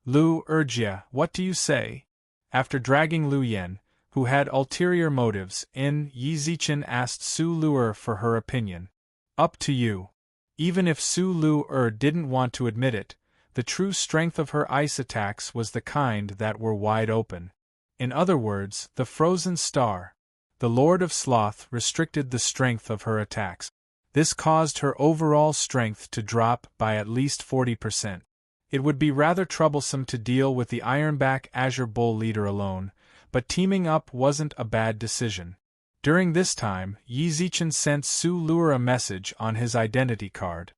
Lu Erjia, what do you say? After dragging Lu Yen, who had ulterior motives, Yi Zichen asked Su Lu for her opinion. Up to you. Even if Su Lu didn't want to admit it, the true strength of her ice attacks was the kind that were wide open. In other words, the frozen star. The Lord of Sloth restricted the strength of her attacks. This caused her overall strength to drop by at least 40%. It would be rather troublesome to deal with the Ironback Azure Bull leader alone, but teaming up wasn't a bad decision. During this time, Yi Zichen sent Su Lu a message on his identity card.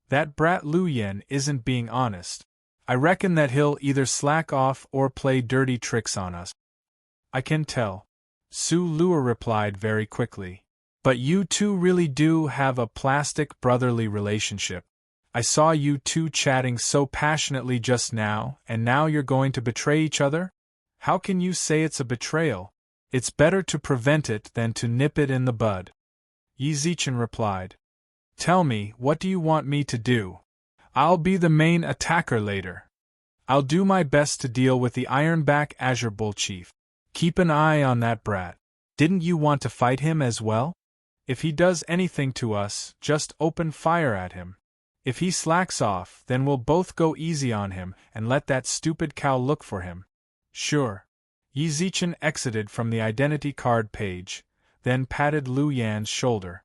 That brat Lu Yen isn't being honest. I reckon that he'll either slack off or play dirty tricks on us. I can tell. Su Lu replied very quickly. But you two really do have a plastic brotherly relationship. I saw you two chatting so passionately just now, and now you're going to betray each other? How can you say it's a betrayal? It's better to prevent it than to nip it in the bud. Yi Zichen replied. Tell me, what do you want me to do? I'll be the main attacker later. I'll do my best to deal with the Ironback Azure Bull chief. Keep an eye on that brat. Didn't you want to fight him as well? If he does anything to us, just open fire at him. If he slacks off, then we'll both go easy on him and let that stupid cow look for him. Sure. Yi Zichen exited from the identity card page, then patted Lu Yan's shoulder.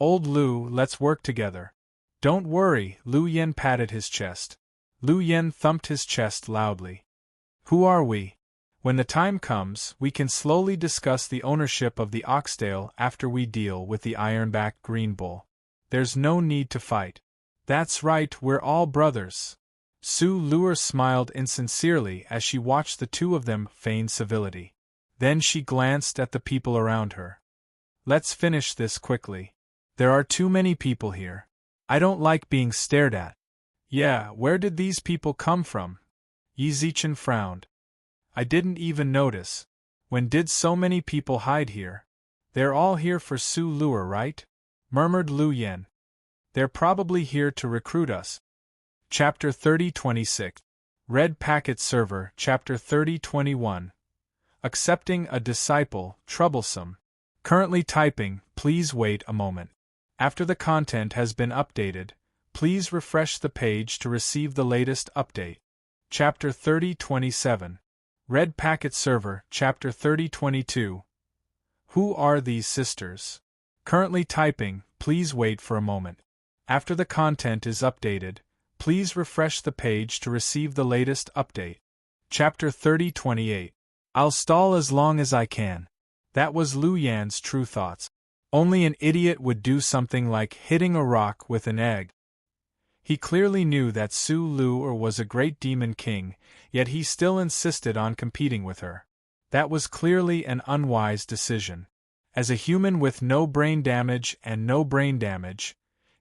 Old Lu, let's work together. Don't worry, Lu Yan patted his chest. Lu Yan thumped his chest loudly. Who are we? When the time comes, we can slowly discuss the ownership of the oxtail after we deal with the Ironback Green Bull. There's no need to fight. That's right, we're all brothers. Su Lu smiled insincerely as she watched the two of them feign civility. Then she glanced at the people around her. Let's finish this quickly. There are too many people here. I don't like being stared at. Yeah, where did these people come from? Yi Zichen frowned. I didn't even notice. When did so many people hide here? They're all here for Su Lu, right? Murmured Lu Yen. They're probably here to recruit us. Chapter 30-26. Red Packet Server. Chapter 30-21. Accepting a disciple, troublesome. Currently typing, please wait a moment. After the content has been updated, please refresh the page to receive the latest update. Chapter 30-27. Red Packet Server, Chapter 3022. Who are these sisters? Currently typing, please wait for a moment. After the content is updated, please refresh the page to receive the latest update. Chapter 3028. I'll stall as long as I can. That was Lu Yan's true thoughts. Only an idiot would do something like hitting a rock with an egg. He clearly knew that Su Lu'er was a great demon king, yet he still insisted on competing with her. That was clearly an unwise decision. As a human with no brain damage,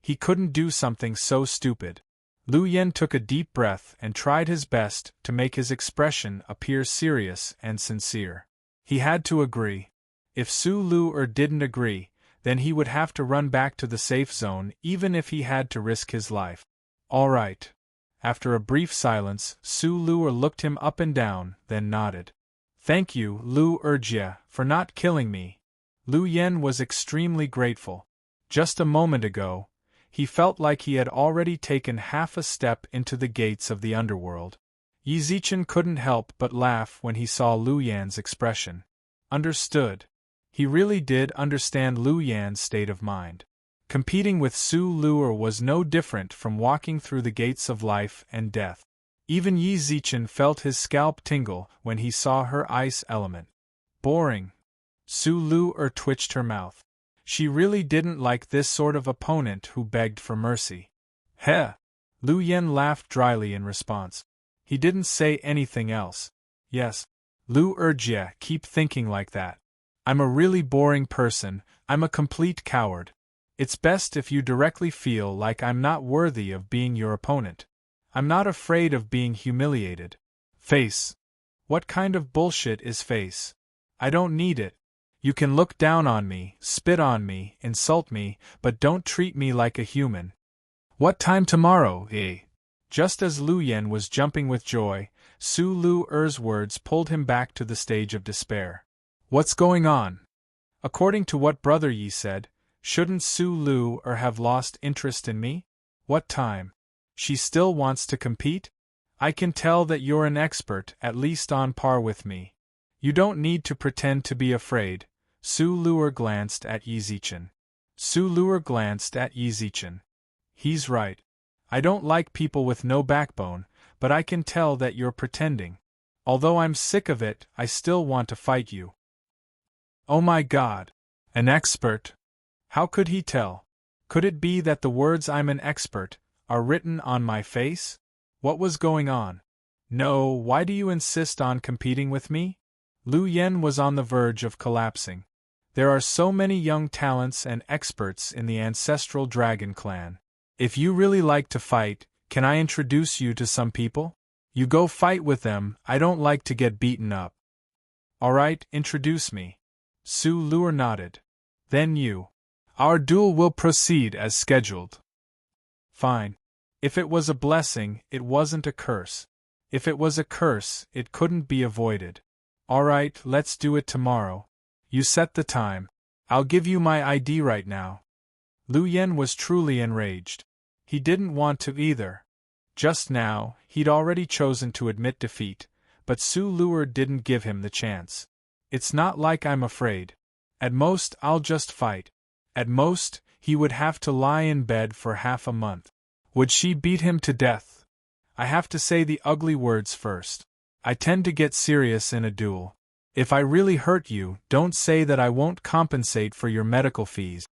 he couldn't do something so stupid. Lu Yan took a deep breath and tried his best to make his expression appear serious and sincere. He had to agree. If Su Lu'er didn't agree, then he would have to run back to the safe zone even if he had to risk his life. All right. After a brief silence, Su Lu'er looked him up and down, then nodded. Thank you, Lu Erjia, for not killing me. Lu Yan was extremely grateful. Just a moment ago, he felt like he had already taken half a step into the gates of the underworld. Yi Zichen couldn't help but laugh when he saw Lu Yan's expression. Understood. He really did understand Lu Yan's state of mind. Competing with Su Lu'er was no different from walking through the gates of life and death. Even Yi Zichen felt his scalp tingle when he saw her ice element. Boring. Su Lu'er twitched her mouth. She really didn't like this sort of opponent who begged for mercy. Heh! Lu Yan laughed dryly in response. He didn't say anything else. Yes. Lu Erjia, keep thinking like that. I'm a really boring person, I'm a complete coward. It's best if you directly feel like I'm not worthy of being your opponent. I'm not afraid of being humiliated. Face. What kind of bullshit is face? I don't need it. You can look down on me, spit on me, insult me, but don't treat me like a human. What time tomorrow, eh? Just as Lu Yan was jumping with joy, Su Lu'er's words pulled him back to the stage of despair. What's going on? According to what Brother Yi said, shouldn't Su Lu'er have lost interest in me? What time? She still wants to compete? I can tell that you're an expert, at least on par with me. You don't need to pretend to be afraid. Su Lu'er glanced at Yi Zichen. Su Lu'er glanced at Yi Zichen. He's right. I don't like people with no backbone, but I can tell that you're pretending. Although I'm sick of it, I still want to fight you. Oh my God! An expert? How could he tell? Could it be that the words "I'm an expert" are written on my face? What was going on? No, why do you insist on competing with me? Lu Yan was on the verge of collapsing. There are so many young talents and experts in the ancestral dragon clan. If you really like to fight, can I introduce you to some people? You go fight with them, I don't like to get beaten up. Alright, introduce me. Su Lu'er nodded. Then you. Our duel will proceed as scheduled. Fine. If it was a blessing, it wasn't a curse. If it was a curse, it couldn't be avoided. Alright, let's do it tomorrow. You set the time. I'll give you my ID right now. Lu Yan was truly enraged. He didn't want to either. Just now, he'd already chosen to admit defeat, but Su Lu'er didn't give him the chance. It's not like I'm afraid. At most, I'll just fight. At most, he would have to lie in bed for half a month. Would she beat him to death? I have to say the ugly words first. I tend to get serious in a duel. If I really hurt you, don't say that I won't compensate for your medical fees.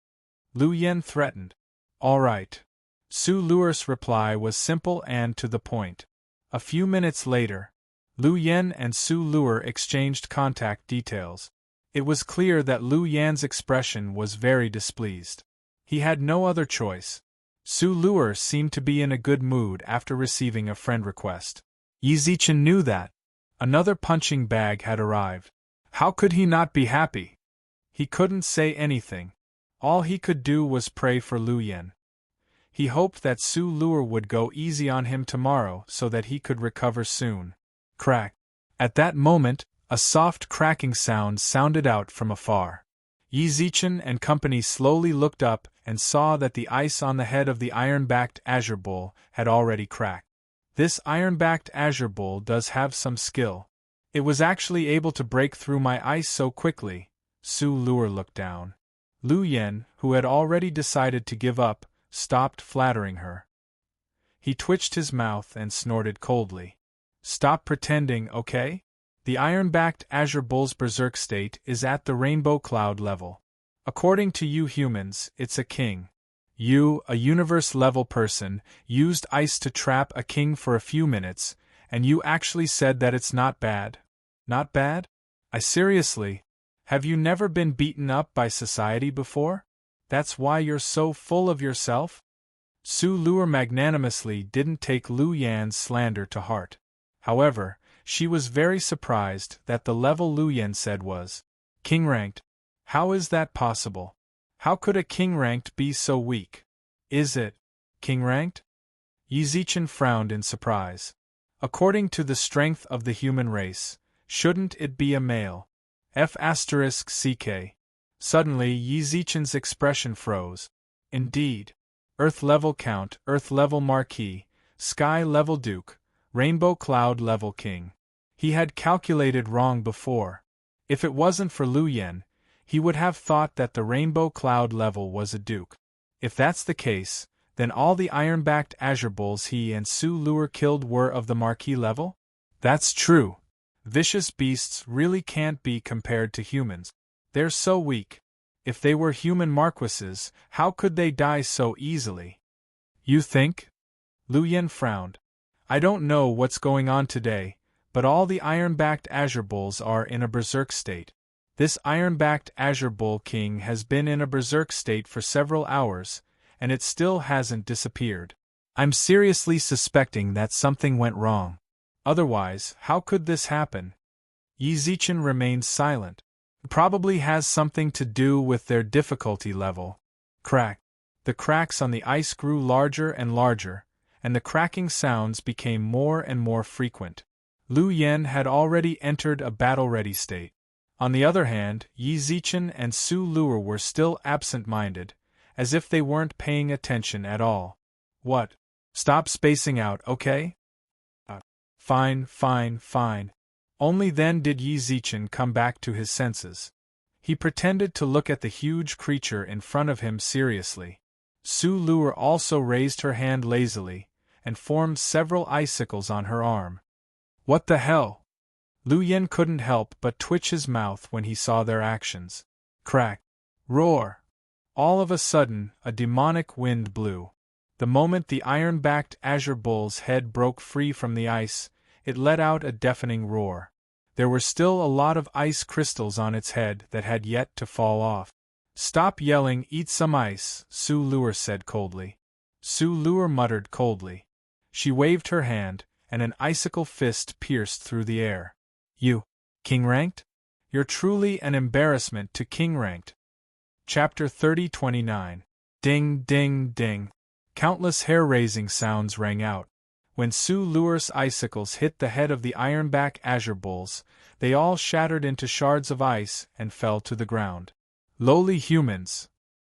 Lu Yan threatened. All right. Su Lu'er's reply was simple and to the point. A few minutes later, Lu Yan and Su Lu'er exchanged contact details. It was clear that Lu Yan's expression was very displeased. He had no other choice. Su Lu'er seemed to be in a good mood after receiving a friend request. Yi Zichen knew that. Another punching bag had arrived. How could he not be happy? He couldn't say anything. All he could do was pray for Lu Yan. He hoped that Su Lu'er would go easy on him tomorrow so that he could recover soon. Crack. At that moment, a soft cracking sound sounded out from afar. Yi Zichen and company slowly looked up and saw that the ice on the head of the iron-backed azure bull had already cracked. This iron-backed azure bull does have some skill. It was actually able to break through my ice so quickly. Su Luer looked down. Lu Yen, who had already decided to give up, stopped flattering her. He twitched his mouth and snorted coldly. Stop pretending, okay? The iron-backed Azure Bull's berserk state is at the rainbow cloud level. According to you humans, it's a king. You, a universe-level person, used ice to trap a king for a few minutes, and you actually said that it's not bad. Not bad? Seriously. Have you never been beaten up by society before? That's why you're so full of yourself? Su Luer magnanimously didn't take Lu Yan's slander to heart. However, she was very surprised that the level Lu Yan said was king-ranked. How is that possible? How could a king-ranked be so weak? Is it king-ranked? Yi Zichen frowned in surprise. According to the strength of the human race, shouldn't it be a male? F***ck. Suddenly Yi Zichen's expression froze. Indeed. Earth-level Count, Earth-level Marquis, Sky-level Duke, Rainbow Cloud-level King. He had calculated wrong before. If it wasn't for Lu Yen, he would have thought that the Rainbow Cloud level was a duke. If that's the case, then all the iron-backed Azure Bulls he and Su Luer killed were of the Marquis level? That's true. Vicious beasts really can't be compared to humans. They're so weak. If they were human marquises, how could they die so easily? You think? Lu Yen frowned. I don't know what's going on today, but all the iron-backed Azure Bulls are in a berserk state. This iron-backed Azure Bull King has been in a berserk state for several hours, and it still hasn't disappeared. I'm seriously suspecting that something went wrong. Otherwise, how could this happen? Yi Zichen remained silent. Probably has something to do with their difficulty level. Crack. The cracks on the ice grew larger and larger, and the cracking sounds became more and more frequent. Lu Yen had already entered a battle-ready state. On the other hand, Yi Zichen and Su Luer were still absent-minded, as if they weren't paying attention at all. What? Stop spacing out, okay? Fine. Only then did Yi Zichen come back to his senses. He pretended to look at the huge creature in front of him seriously. Su Luer also raised her hand lazily, and formed several icicles on her arm. What the hell? Lu Yen couldn't help but twitch his mouth when he saw their actions. Crack. Roar. All of a sudden, a demonic wind blew. The moment the iron-backed Azure Bull's head broke free from the ice, it let out a deafening roar. There were still a lot of ice crystals on its head that had yet to fall off. Stop yelling, eat some ice, Su Luer said coldly. Su Luer muttered coldly. She waved her hand, and an icicle fist pierced through the air. You, king-ranked? You're truly an embarrassment to king-ranked. Chapter 30-29. Ding, ding, ding. Countless hair-raising sounds rang out. When Su Luer's icicles hit the head of the ironback Azure Bulls, they all shattered into shards of ice and fell to the ground. Lowly humans!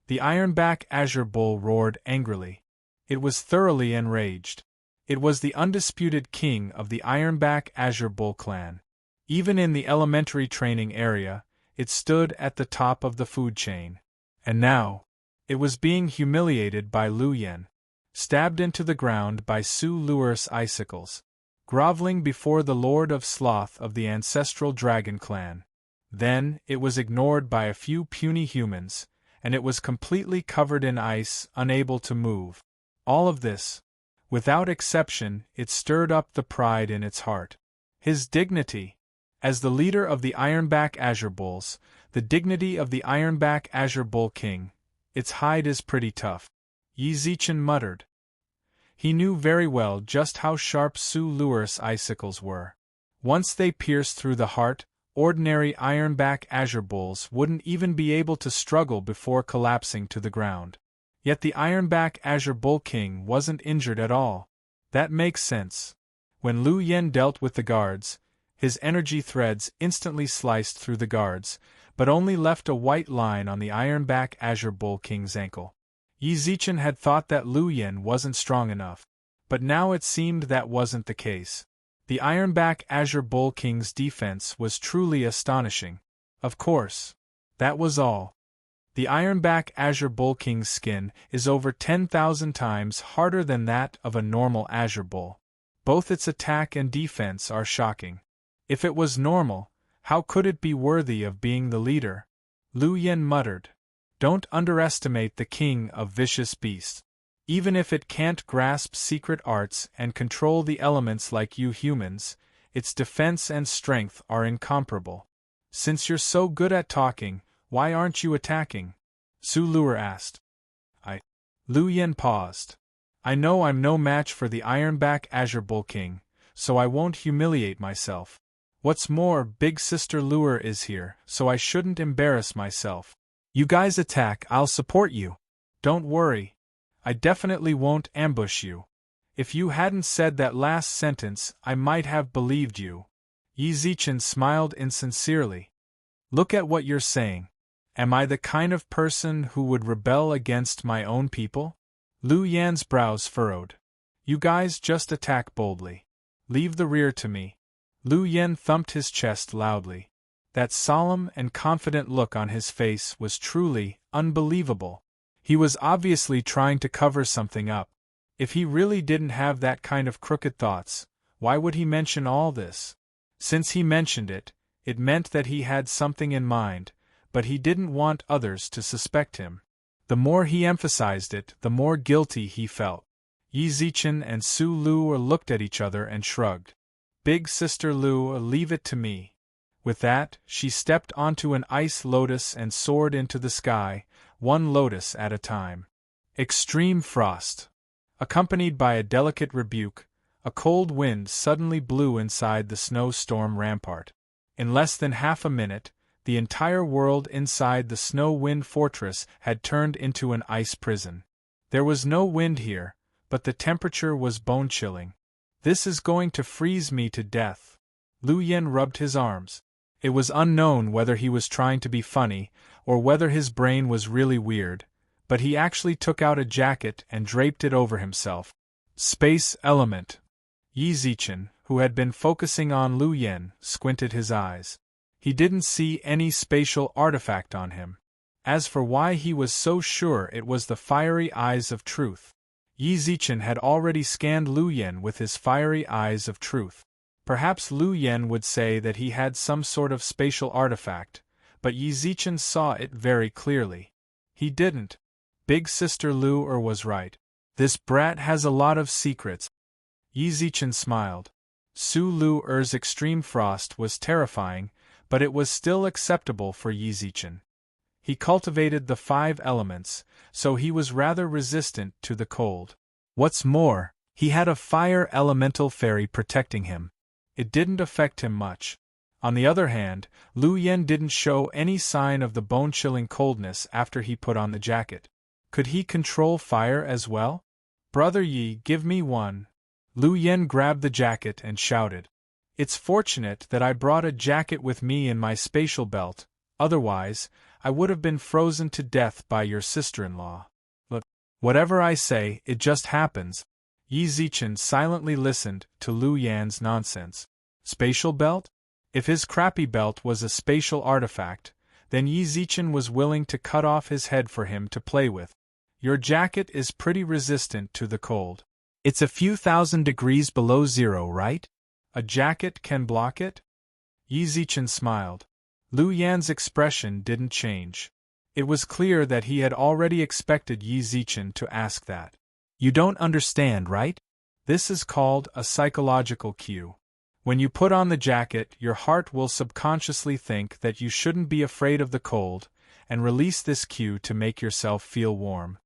The ironback Azure Bull roared angrily. It was thoroughly enraged. It was the undisputed king of the ironback Azure Bull clan. Even in the elementary training area, it stood at the top of the food chain. And now, it was being humiliated by Lu Yen, stabbed into the ground by Su Luer's icicles, groveling before the Lord of Sloth of the ancestral dragon clan. Then, it was ignored by a few puny humans, and it was completely covered in ice, unable to move. All of this, without exception, it stirred up the pride in its heart. His dignity. As the leader of the Ironback Azure Bulls, the dignity of the Ironback Azure Bull King, its hide is pretty tough. Yi Zichen muttered. He knew very well just how sharp Su Luer's icicles were. Once they pierced through the heart, ordinary Ironback Azure Bulls wouldn't even be able to struggle before collapsing to the ground. Yet the Ironback Azure Bull King wasn't injured at all. That makes sense. When Lu Yen dealt with the guards, his energy threads instantly sliced through the guards, but only left a white line on the Ironback Azure Bull King's ankle. Yi Zichen had thought that Lu Yen wasn't strong enough, but now it seemed that wasn't the case. The Ironback Azure Bull King's defense was truly astonishing. Of course. That was all. The Ironback Azure Bull King's skin is over 10,000 times harder than that of a normal Azure Bull. Both its attack and defense are shocking. If it was normal, how could it be worthy of being the leader? Lu Yen muttered. Don't underestimate the king of vicious beasts. Even if it can't grasp secret arts and control the elements like you humans, its defense and strength are incomparable. Since you're so good at talking, why aren't you attacking? Su Luer asked. Lu Yen paused. I know I'm no match for the Ironback Azure Bull King, so I won't humiliate myself. What's more, Big Sister Luer is here, so I shouldn't embarrass myself. You guys attack, I'll support you. Don't worry. I definitely won't ambush you. If you hadn't said that last sentence, I might have believed you. Yi Zichen smiled insincerely. Look at what you're saying. Am I the kind of person who would rebel against my own people? Lu Yan's brows furrowed. You guys just attack boldly. Leave the rear to me. Lu Yan thumped his chest loudly. That solemn and confident look on his face was truly unbelievable. He was obviously trying to cover something up. If he really didn't have that kind of crooked thoughts, why would he mention all this? Since he mentioned it, it meant that he had something in mind, but he didn't want others to suspect him. The more he emphasized it, the more guilty he felt. Yi Zichen and Su Luer looked at each other and shrugged. Big Sister Luer, leave it to me. With that, she stepped onto an ice lotus and soared into the sky, one lotus at a time. Extreme frost. Accompanied by a delicate rebuke, a cold wind suddenly blew inside the snowstorm rampart. In less than half a minute, the entire world inside the Snow Wind Fortress had turned into an ice prison. There was no wind here, but the temperature was bone-chilling. This is going to freeze me to death. Lu Yen rubbed his arms. It was unknown whether he was trying to be funny, or whether his brain was really weird, but he actually took out a jacket and draped it over himself. Space element. Yi Zichen, who had been focusing on Lu Yen, squinted his eyes. He didn't see any spatial artifact on him. As for why he was so sure it was the fiery eyes of truth. Yi Zichen had already scanned Lu Yen with his fiery eyes of truth. Perhaps Lu Yen would say that he had some sort of spatial artifact, but Yi Zichen saw it very clearly. He didn't. Big Sister Luer was right. This brat has a lot of secrets. Yi Zichen smiled. Su Luer's extreme frost was terrifying, but it was still acceptable for Yi Zichen. He cultivated the 5 elements, so he was rather resistant to the cold. What's more, he had a fire elemental fairy protecting him. It didn't affect him much. On the other hand, Lu Yen didn't show any sign of the bone-chilling coldness after he put on the jacket. Could he control fire as well? Brother Yi, give me one. Lu Yen grabbed the jacket and shouted. It's fortunate that I brought a jacket with me in my spatial belt, otherwise, I would have been frozen to death by your sister-in-law. Look, whatever I say, it just happens. Yi Zichen silently listened to Lu Yan's nonsense. Spatial belt? If his crappy belt was a spatial artifact, then Yi Zichen was willing to cut off his head for him to play with. Your jacket is pretty resistant to the cold. It's a few thousand degrees below zero, right? A jacket can block it? Yi Zichen smiled. Lu Yan's expression didn't change. It was clear that he had already expected Yi Zichen to ask that. You don't understand, right? This is called a psychological cue. When you put on the jacket, your heart will subconsciously think that you shouldn't be afraid of the cold, and release this cue to make yourself feel warm.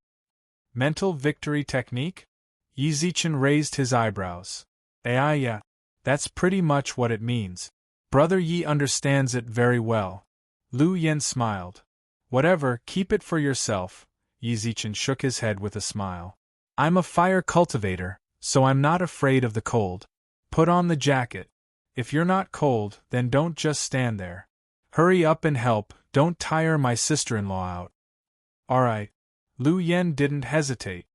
Mental victory technique? Yi Zichen raised his eyebrows. Yeah. That's pretty much what it means. Brother Yi understands it very well. Lu Yen smiled. Whatever, keep it for yourself. Yi Zichen shook his head with a smile. I'm a fire cultivator, so I'm not afraid of the cold. Put on the jacket. If you're not cold, then don't just stand there. Hurry up and help, don't tire my sister-in-law out. Alright. Lu Yen didn't hesitate.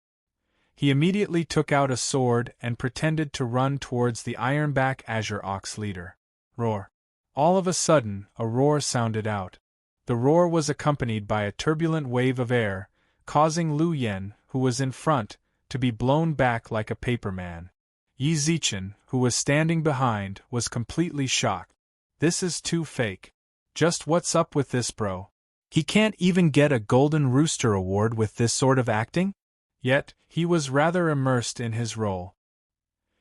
He immediately took out a sword and pretended to run towards the ironback Azure Ox leader. Roar. All of a sudden, a roar sounded out. The roar was accompanied by a turbulent wave of air, causing Lu Yen, who was in front, to be blown back like a paper man. Yi Zichen, who was standing behind, was completely shocked. This is too fake. Just what's up with this bro? He can't even get a Golden Rooster award with this sort of acting? Yet, he was rather immersed in his role.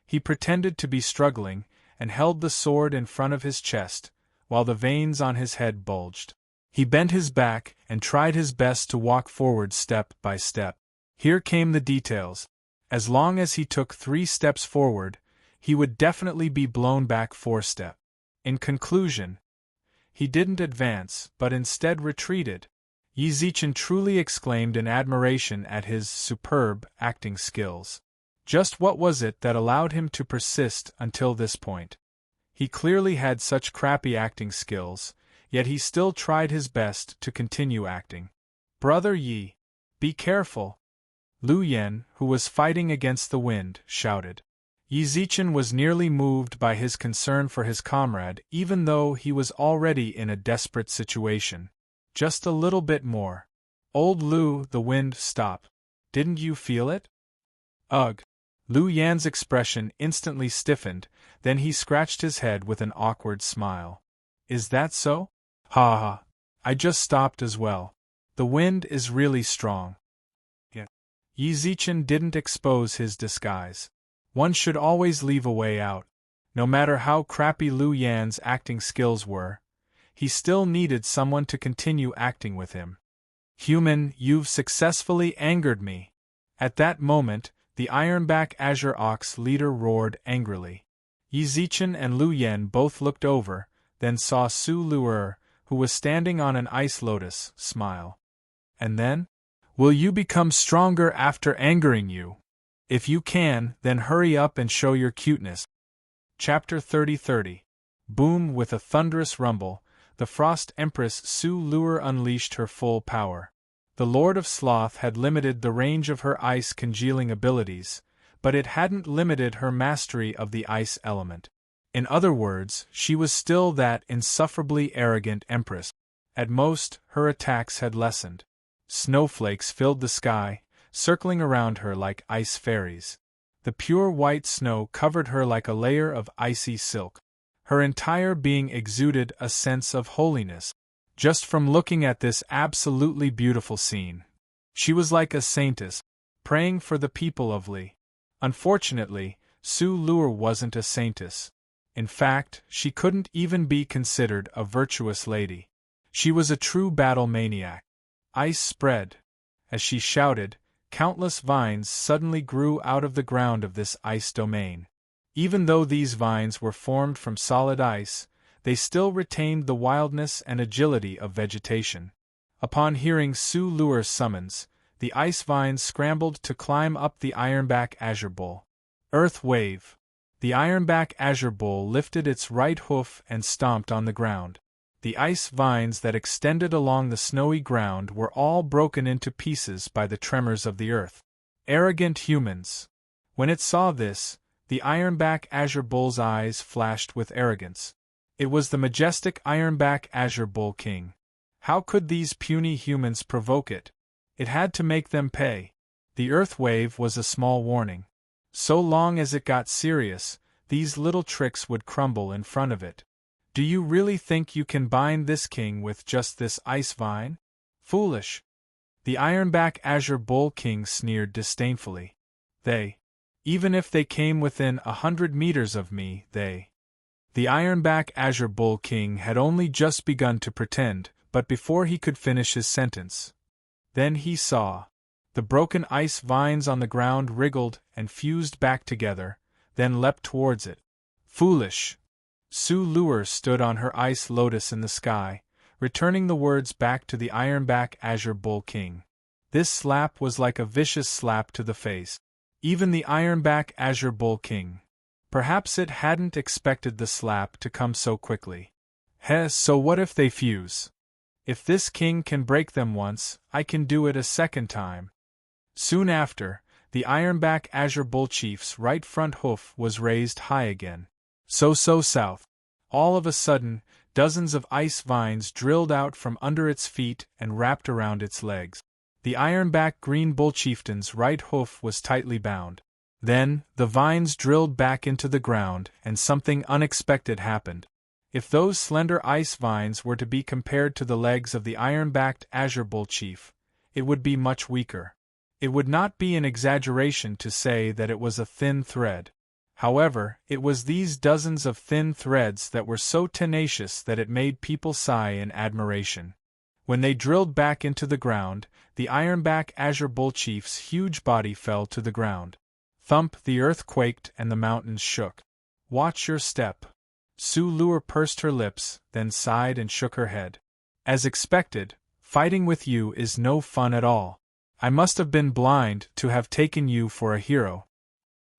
He pretended to be struggling, and held the sword in front of his chest, while the veins on his head bulged. He bent his back and tried his best to walk forward step by step. Here came the details. As long as he took 3 steps forward, he would definitely be blown back 4 steps. In conclusion, he didn't advance, but instead retreated. Yi Zichen truly exclaimed in admiration at his superb acting skills. Just what was it that allowed him to persist until this point? He clearly had such crappy acting skills, yet he still tried his best to continue acting. Brother Yi, be careful! Lu Yen, who was fighting against the wind, shouted. Yi Zichen was nearly moved by his concern for his comrade, even though he was already in a desperate situation. Just a little bit more. Old Lu, the wind, stop. Didn't you feel it? Ugh. Lu Yan's expression instantly stiffened, then he scratched his head with an awkward smile. Is that so? Ha ha. I just stopped as well. The wind is really strong. Yeah. Yi Zichen didn't expose his disguise. One should always leave a way out. No matter how crappy Lu Yan's acting skills were, he still needed someone to continue acting with him. Human, you've successfully angered me. At that moment, the ironback Azure Ox leader roared angrily. Yi Zichen and Lu Yen both looked over, then saw Su Luer, who was standing on an ice lotus, smile. And then? Will you become stronger after angering you? If you can, then hurry up and show your cuteness. Chapter 30:30. Boom! With a thunderous rumble, the Frost Empress Su Luer unleashed her full power. The Lord of Sloth had limited the range of her ice congealing abilities, but it hadn't limited her mastery of the ice element. In other words, she was still that insufferably arrogant empress. At most, her attacks had lessened. Snowflakes filled the sky, circling around her like ice fairies. The pure white snow covered her like a layer of icy silk. Her entire being exuded a sense of holiness. Just from looking at this absolutely beautiful scene, she was like a saintess, praying for the people of Li. Unfortunately, Su Luer wasn't a saintess. In fact, she couldn't even be considered a virtuous lady. She was a true battle maniac. Ice spread. As she shouted, countless vines suddenly grew out of the ground of this ice domain. Even though these vines were formed from solid ice, they still retained the wildness and agility of vegetation. Upon hearing Su Luer's summons, the ice vines scrambled to climb up the ironback Azure Bull. Earth wave. The ironback Azure Bull lifted its right hoof and stomped on the ground. The ice vines that extended along the snowy ground were all broken into pieces by the tremors of the earth. Arrogant humans. When it saw this, the ironback Azure Bull's eyes flashed with arrogance. It was the majestic ironback Azure Bull King. How could these puny humans provoke it? It had to make them pay. The earth wave was a small warning. So long as it got serious, these little tricks would crumble in front of it. Do you really think you can bind this king with just this ice vine? Foolish! The ironback Azure Bull King sneered disdainfully. Even if they came within 100 meters of me, The ironback Azure Bull King had only just begun to pretend, but before he could finish his sentence, then he saw. The broken ice vines on the ground wriggled and fused back together, then leapt towards it. Foolish! Su Luer stood on her ice lotus in the sky, returning the words back to the ironback Azure Bull King. This slap was like a vicious slap to the face. Even the ironback Azure Bull King. Perhaps it hadn't expected the slap to come so quickly. So what if they fuse? If this king can break them once, I can do it a second time. Soon after, The Ironback Azure Bull Chief's right front hoof was raised high again. So south. All of a sudden, dozens of ice vines drilled out from under its feet and wrapped around its legs. The Ironback Green Bull Chieftain's right hoof was tightly bound. Then, the vines drilled back into the ground, and something unexpected happened. If those slender ice vines were to be compared to the legs of the iron-backed Azure Bull Chief, it would be much weaker. It would not be an exaggeration to say that it was a thin thread. However, it was these dozens of thin threads that were so tenacious that it made people sigh in admiration. When they drilled back into the ground, the Ironback Azure Bull Chief's huge body fell to the ground. Thump! The earth quaked and the mountains shook. Watch your step. Sue Lure pursed her lips, then sighed and shook her head. As expected, fighting with you is no fun at all. I must have been blind to have taken you for a hero.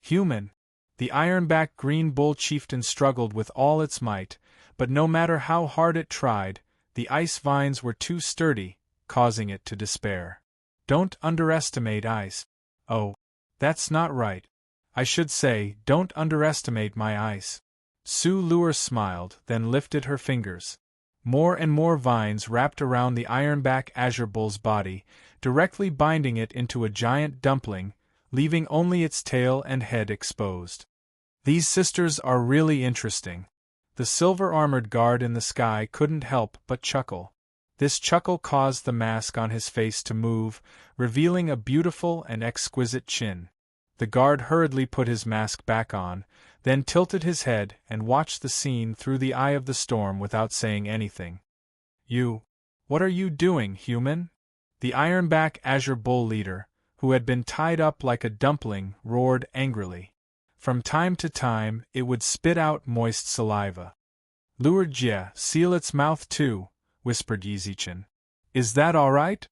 Human. The Ironback Green Bull Chieftain struggled with all its might, but no matter how hard it tried, the ice vines were too sturdy, causing it to despair. Don't underestimate ice. Oh, that's not right. I should say, don't underestimate my ice. Sue Lure smiled, then lifted her fingers. More and more vines wrapped around the Ironback Azure Bull's body, directly binding it into a giant dumpling, leaving only its tail and head exposed. These sisters are really interesting. The silver-armored guard in the sky couldn't help but chuckle. This chuckle caused the mask on his face to move, revealing a beautiful and exquisite chin. The guard hurriedly put his mask back on, then tilted his head and watched the scene through the eye of the storm without saying anything. What are you doing, human? The Ironback Azure Bull leader, who had been tied up like a dumpling, roared angrily. From time to time, it would spit out moist saliva. Lure Jia, seal its mouth too, whispered Yizichin. Is that all right?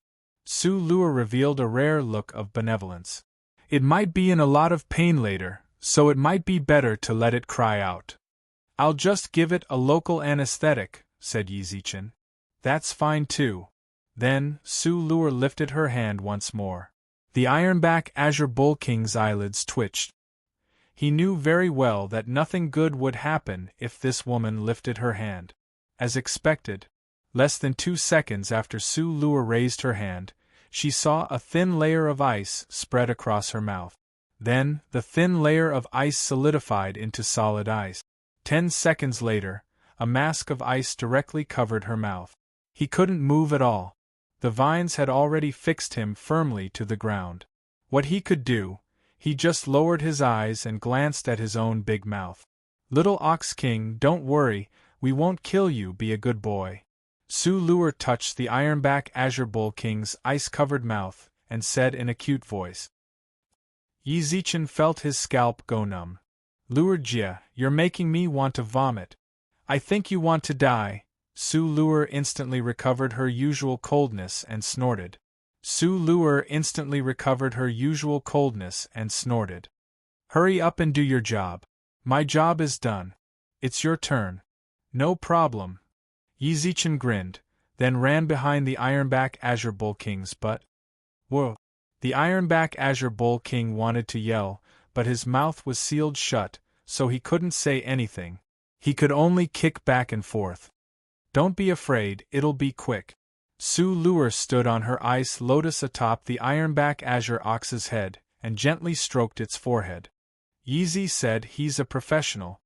Sue Lure revealed a rare look of benevolence. It might be in a lot of pain later, so it might be better to let it cry out. I'll just give it a local anesthetic, said Yizichin. That's fine too. Then, Sue Lure lifted her hand once more. The Ironback Azure Bull King's eyelids twitched. He knew very well that nothing good would happen if this woman lifted her hand. As expected, less than 2 seconds after Sue Lure raised her hand, she saw a thin layer of ice spread across her mouth. Then, the thin layer of ice solidified into solid ice. 10 seconds later, a mask of ice directly covered her mouth. He couldn't move at all. The vines had already fixed him firmly to the ground. What he could do, he just lowered his eyes and glanced at his own big mouth. Little Ox King, don't worry, we won't kill you, be a good boy. Sue Lure touched the Ironback Azure Bull King's ice-covered mouth and said in a cute voice. Yizichin felt his scalp go numb. Lure Jia, you're making me want to vomit. I think you want to die. Sue Lure instantly recovered her usual coldness and snorted. Hurry up and do your job. My job is done. It's your turn. No problem. Yizichin grinned, then ran behind the Ironback Azure Bull King's butt. Whoa! The Ironback Azure Bull King wanted to yell, but his mouth was sealed shut, so he couldn't say anything. He could only kick back and forth. Don't be afraid, it'll be quick. Sue Lure stood on her ice lotus atop the Ironback Azure Ox's head, and gently stroked its forehead. Yizi said he's a professional.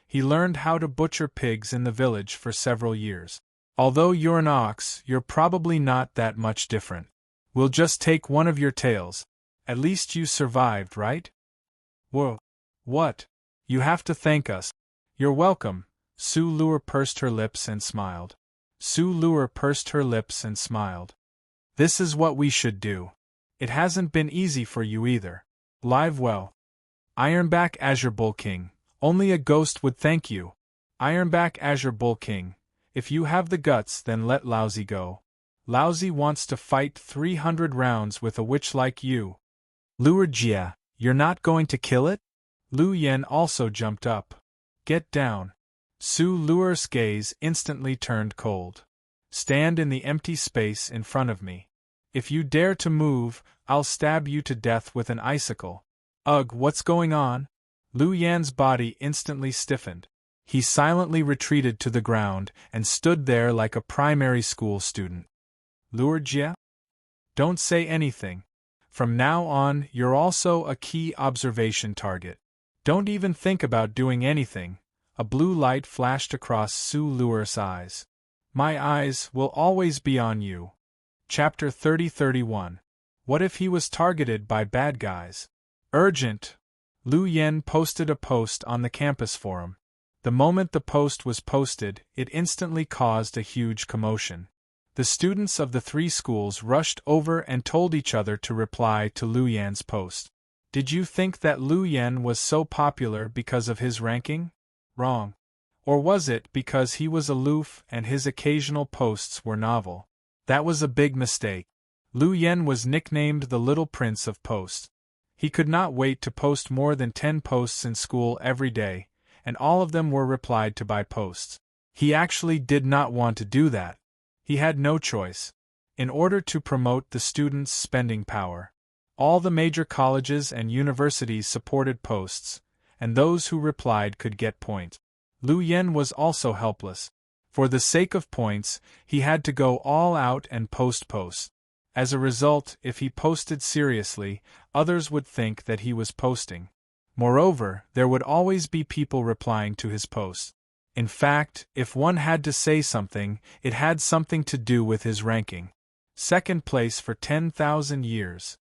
He learned how to butcher pigs in the village for several years. Although you're an ox, you're probably not that much different. We'll just take one of your tails. At least you survived, right? Whoa. What? You have to thank us. You're welcome. Sue Lure pursed her lips and smiled. This is what we should do. It hasn't been easy for you either. Live well. Ironback Azure Bull King, only a ghost would thank you. Ironback Azure Bull King, if you have the guts then let Lousy go. Lousy wants to fight 300 rounds with a witch like you. Lure Jia, you're not going to kill it? Lu Yen also jumped up. Get down. Sue Lure's gaze instantly turned cold. Stand in the empty space in front of me. If you dare to move, I'll stab you to death with an icicle. Ugh, what's going on? Lu Yan's body instantly stiffened. He silently retreated to the ground and stood there like a primary school student. Luo Jie? Don't say anything. From now on, you're also a key observation target. Don't even think about doing anything. A blue light flashed across Su Luer's eyes. My eyes will always be on you. Chapter 30-31. What if he was targeted by bad guys? Urgent! Lu Yan posted a post on the campus forum. The moment the post was posted, it instantly caused a huge commotion. The students of the 3 schools rushed over and told each other to reply to Lu Yan's post. Did you think that Lu Yan was so popular because of his ranking? Wrong. Or was it because he was aloof and his occasional posts were novel? That was a big mistake. Lu Yan was nicknamed the Little Prince of Posts. He could not wait to post more than 10 posts in school every day, and all of them were replied to by posts. He actually did not want to do that. He had no choice. In order to promote the students' spending power, all the major colleges and universities supported posts, and those who replied could get points. Lu Yan was also helpless. For the sake of points, he had to go all out and post posts. As a result, if he posted seriously, others would think that he was posting. Moreover, there would always be people replying to his posts. In fact, if one had to say something, it had something to do with his ranking. Second place for 10,000 years.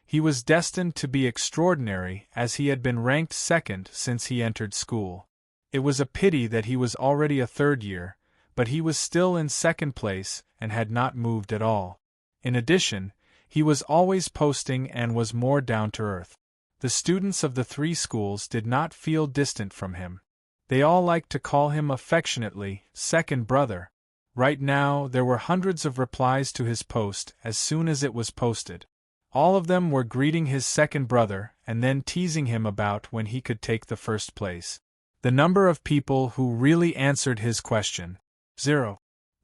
He was destined to be extraordinary as he had been ranked second since he entered school. It was a pity that he was already a third year, but he was still in second place and had not moved at all. In addition, he was always posting and was more down to earth. The students of the 3 schools did not feel distant from him. They all liked to call him affectionately, second brother. Right now, there were hundreds of replies to his post as soon as it was posted. All of them were greeting his second brother and then teasing him about when he could take the first place. The number of people who really answered his question: 0.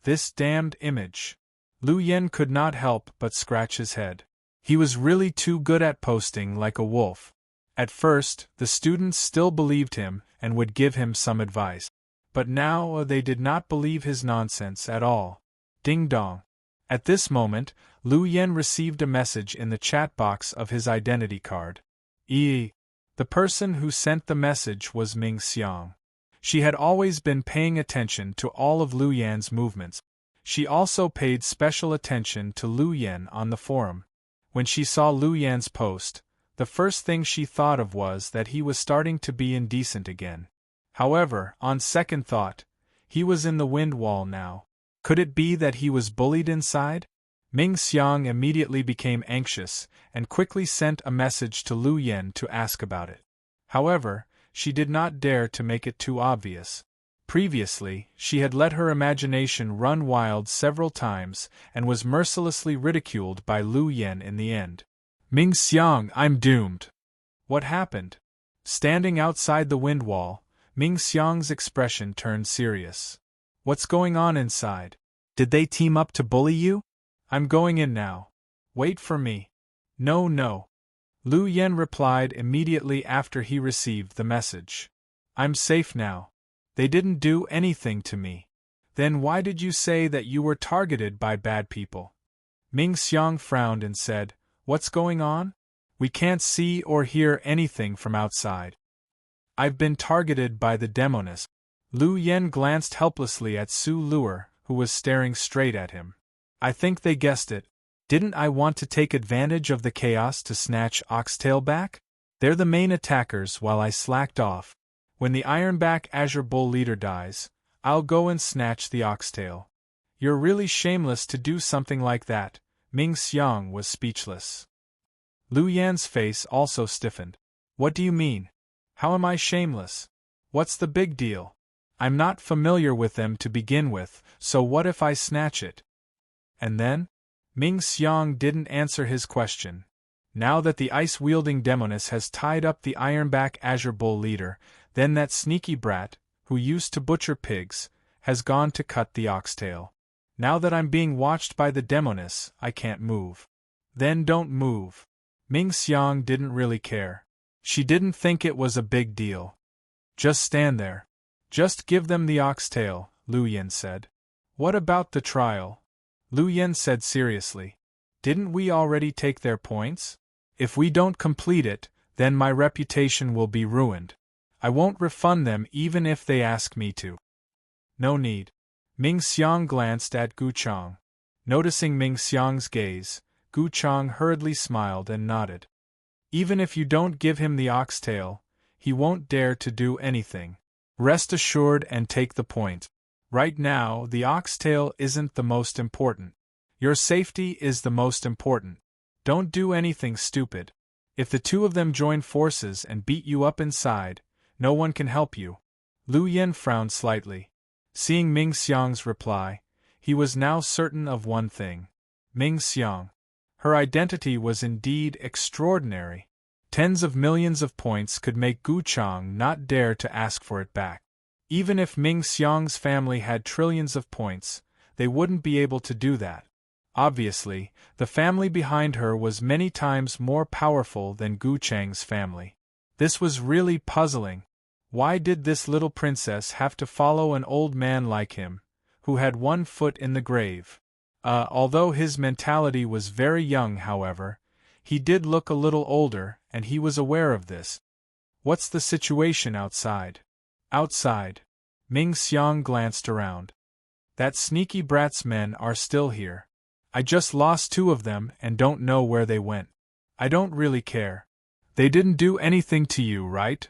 This damned image. Lu Yan could not help but scratch his head. He was really too good at posting like a wolf. At first, the students still believed him and would give him some advice. But now they did not believe his nonsense at all. Ding dong. At this moment, Lu Yan received a message in the chat box of his identity card. The person who sent the message was Ming Xiang. She had always been paying attention to all of Lu Yan's movements. She also paid special attention to Lu Yan on the forum. When she saw Lu Yan's post, the first thing she thought of was that he was starting to be indecent again. However, on second thought, he was in the wind wall now. Could it be that he was bullied inside? Ming Xiang immediately became anxious and quickly sent a message to Lu Yan to ask about it. However, she did not dare to make it too obvious. Previously, she had let her imagination run wild several times and was mercilessly ridiculed by Lu Yan in the end. Ming Xiang, I'm doomed. What happened? Standing outside the wind wall, Ming Xiang's expression turned serious. What's going on inside? Did they team up to bully you? I'm going in now. Wait for me. No. Lu Yan replied immediately after he received the message. I'm safe now. They didn't do anything to me. Then why did you say that you were targeted by bad people? Ming Xiang frowned and said, What's going on? We can't see or hear anything from outside. I've been targeted by the demoness. Lu Yan glanced helplessly at Su Luer, who was staring straight at him. I think they guessed it. Didn't I want to take advantage of the chaos to snatch Oxtail back? They're the main attackers while I slacked off. When the Ironback Azure Bull leader dies, I'll go and snatch the Oxtail. You're really shameless to do something like that. Ming Xiang was speechless. Lu Yan's face also stiffened. What do you mean? How am I shameless? What's the big deal? I'm not familiar with them to begin with, so what if I snatch it? And then? Ming Xiang didn't answer his question. Now that the ice-wielding demoness has tied up the Ironback Azure Bull leader, then that sneaky brat, who used to butcher pigs, has gone to cut the oxtail. Now that I'm being watched by the demoness, I can't move. Then don't move. Ming Xiang didn't really care. She didn't think it was a big deal. Just stand there. Just give them the oxtail, Lu Yen said. What about the trial? Lu Yen said seriously. Didn't we already take their points? If we don't complete it, then my reputation will be ruined. I won't refund them even if they ask me to. No need. Ming Xiang glanced at Gu Chang. Noticing Ming Xiang's gaze, Gu Chang hurriedly smiled and nodded. Even if you don't give him the oxtail, he won't dare to do anything. Rest assured and take the point. Right now, the oxtail isn't the most important. Your safety is the most important. Don't do anything stupid. If the two of them join forces and beat you up inside, no one can help you. Lu Yen frowned slightly. Seeing Ming Xiang's reply, he was now certain of one thing. Ming Xiang. Her identity was indeed extraordinary. Tens of millions of points could make Gu Chang not dare to ask for it back. Even if Ming Xiang's family had trillions of points, they wouldn't be able to do that. Obviously, the family behind her was many times more powerful than Gu Chang's family. This was really puzzling. Why did this little princess have to follow an old man like him, who had one foot in the grave? Although his mentality was very young, however, he did look a little older, and he was aware of this. What's the situation outside? Outside. Ming Xiang glanced around. That sneaky brat's men are still here. I just lost 2 of them and don't know where they went. I don't really care. They didn't do anything to you, right?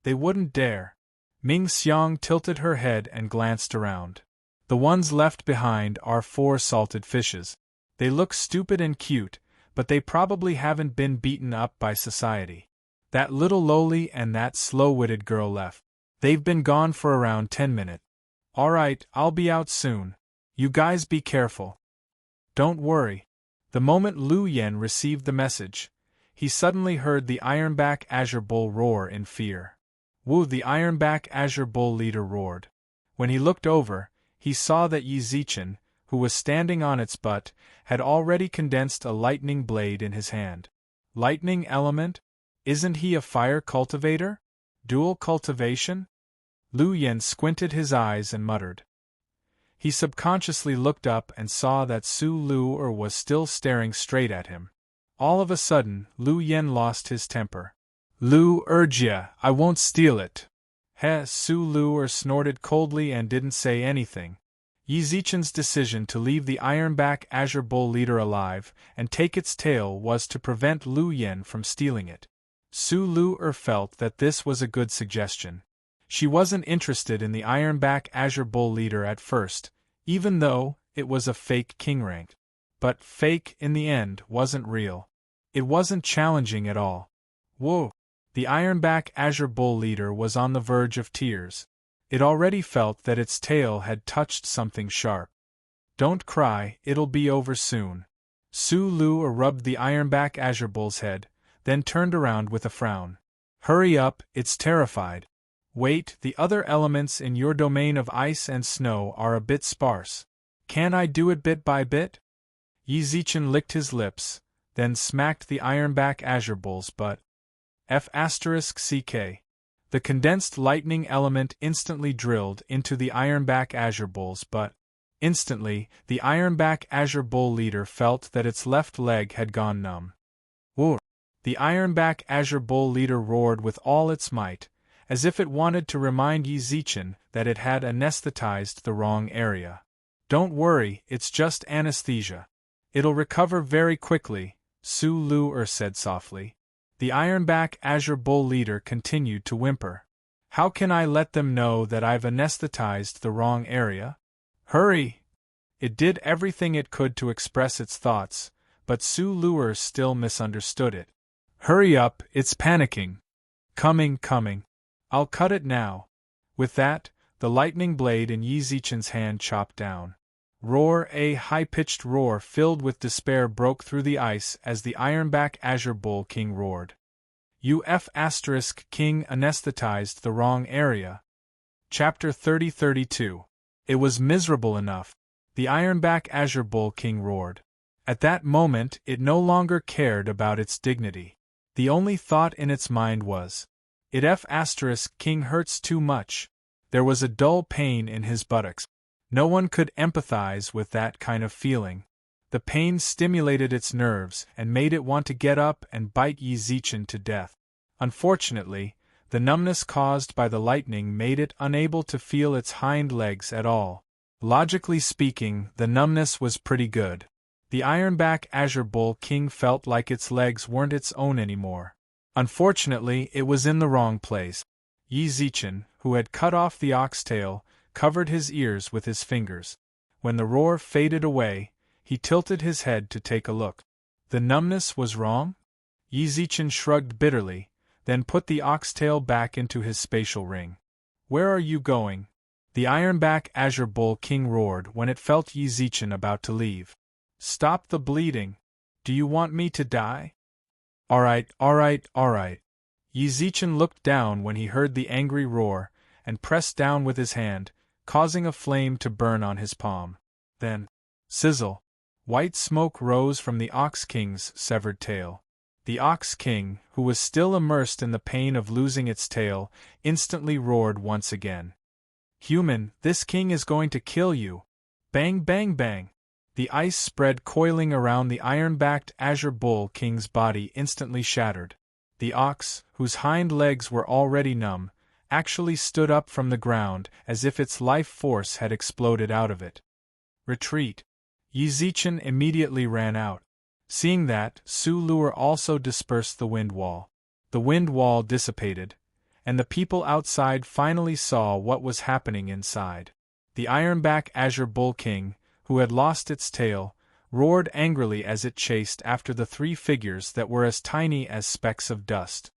They wouldn't dare. Ming Xiang tilted her head and glanced around. The ones left behind are 4 salted fishes. They look stupid and cute, but they probably haven't been beaten up by society. That little lowly and that slow-witted girl left. They've been gone for around 10 minutes. Alright, I'll be out soon. You guys be careful. Don't worry. The moment Lu Yen received the message, he suddenly heard the Ironback Azure Bull roar in fear. Wu, the Ironback Azure Bull leader, roared. When he looked over, he saw that Yi Zichen, who was standing on its butt, had already condensed a lightning blade in his hand. Lightning element? Isn't he a fire cultivator? Dual cultivation? Lu Yen squinted his eyes and muttered. He subconsciously looked up and saw that Su Lu was still staring straight at him. All of a sudden, Lu Yen lost his temper. Lu Erjia, I won't steal it. Su Lu snorted coldly and didn't say anything. Yi Zichen's decision to leave the Ironback Azure Bull leader alive and take its tail was to prevent Lu Yen from stealing it. Su Lu felt that this was a good suggestion. She wasn't interested in the Ironback Azure Bull leader at first, even though it was a fake king rank. But fake in the end wasn't real. It wasn't challenging at all. Whoa! The Ironback Azure Bull leader was on the verge of tears. It already felt that its tail had touched something sharp. Don't cry, it'll be over soon. Su Lu rubbed the Ironback Azure Bull's head, then turned around with a frown. Hurry up, it's terrified. Wait, the other elements in your domain of ice and snow are a bit sparse. Can I do it bit by bit? Yi Zichen licked his lips, then smacked the Ironback Azure Bull's butt. F***CK. The condensed lightning element instantly drilled into the Ironback Azure Bull's butt. Instantly, the Ironback Azure Bull leader felt that its left leg had gone numb. Whoa! The Ironback Azure Bull leader roared with all its might, as if it wanted to remind Yi Zichen that it had anesthetized the wrong area. Don't worry, it's just anesthesia. It'll recover very quickly, Su Lu said softly. The Ironback Azure Bull leader continued to whimper. How can I let them know that I've anesthetized the wrong area? Hurry! It did everything it could to express its thoughts, but Su Lu still misunderstood it. Hurry up, it's panicking. Coming. I'll cut it now. With that, the lightning blade in Yi Zichen's hand chopped down. Roar! A high-pitched roar filled with despair broke through the ice as the Ironback Azure Bull King roared. King anesthetized the wrong area. Chapter 30-32. It was miserable enough. the Ironback Azure Bull King roared. At that moment it no longer cared about its dignity. The only thought in its mind was, "It F*** King hurts too much." There was a dull pain in his buttocks. No one could empathize with that kind of feeling. The pain stimulated its nerves and made it want to get up and bite Yi Zichen to death. Unfortunately, the numbness caused by the lightning made it unable to feel its hind legs at all. Logically speaking, the numbness was pretty good. The Ironback Azure Bull King felt like its legs weren't its own anymore. Unfortunately, it was in the wrong place. Yi Zichen, who had cut off the oxtail, covered his ears with his fingers. When the roar faded away, he tilted his head to take a look. The numbness was wrong? Yi Zichen shrugged bitterly, then put the oxtail back into his spatial ring. "Where are you going?" the Ironback Azure Bull King roared when it felt Yi Zichen about to leave. "Stop the bleeding. Do you want me to die?" Alright. Yi Zichen looked down when he heard the angry roar, and pressed down with his hand, causing a flame to burn on his palm. Then, sizzle! White smoke rose from the Ox King's severed tail. The Ox King, who was still immersed in the pain of losing its tail, instantly roared once again. "Human, this king is going to kill you!" Bang bang bang! The ice spread coiling around the iron-backed Azure Bull King's body instantly shattered. The ox, whose hind legs were already numb, actually stood up from the ground as if its life force had exploded out of it. "Retreat!" Yi Zichen immediately ran out. Seeing that, Su Luer also dispersed the wind wall. The wind wall dissipated, and the people outside finally saw what was happening inside. The Ironback Azure Bull King, who had lost its tail, roared angrily as it chased after the three figures that were as tiny as specks of dust.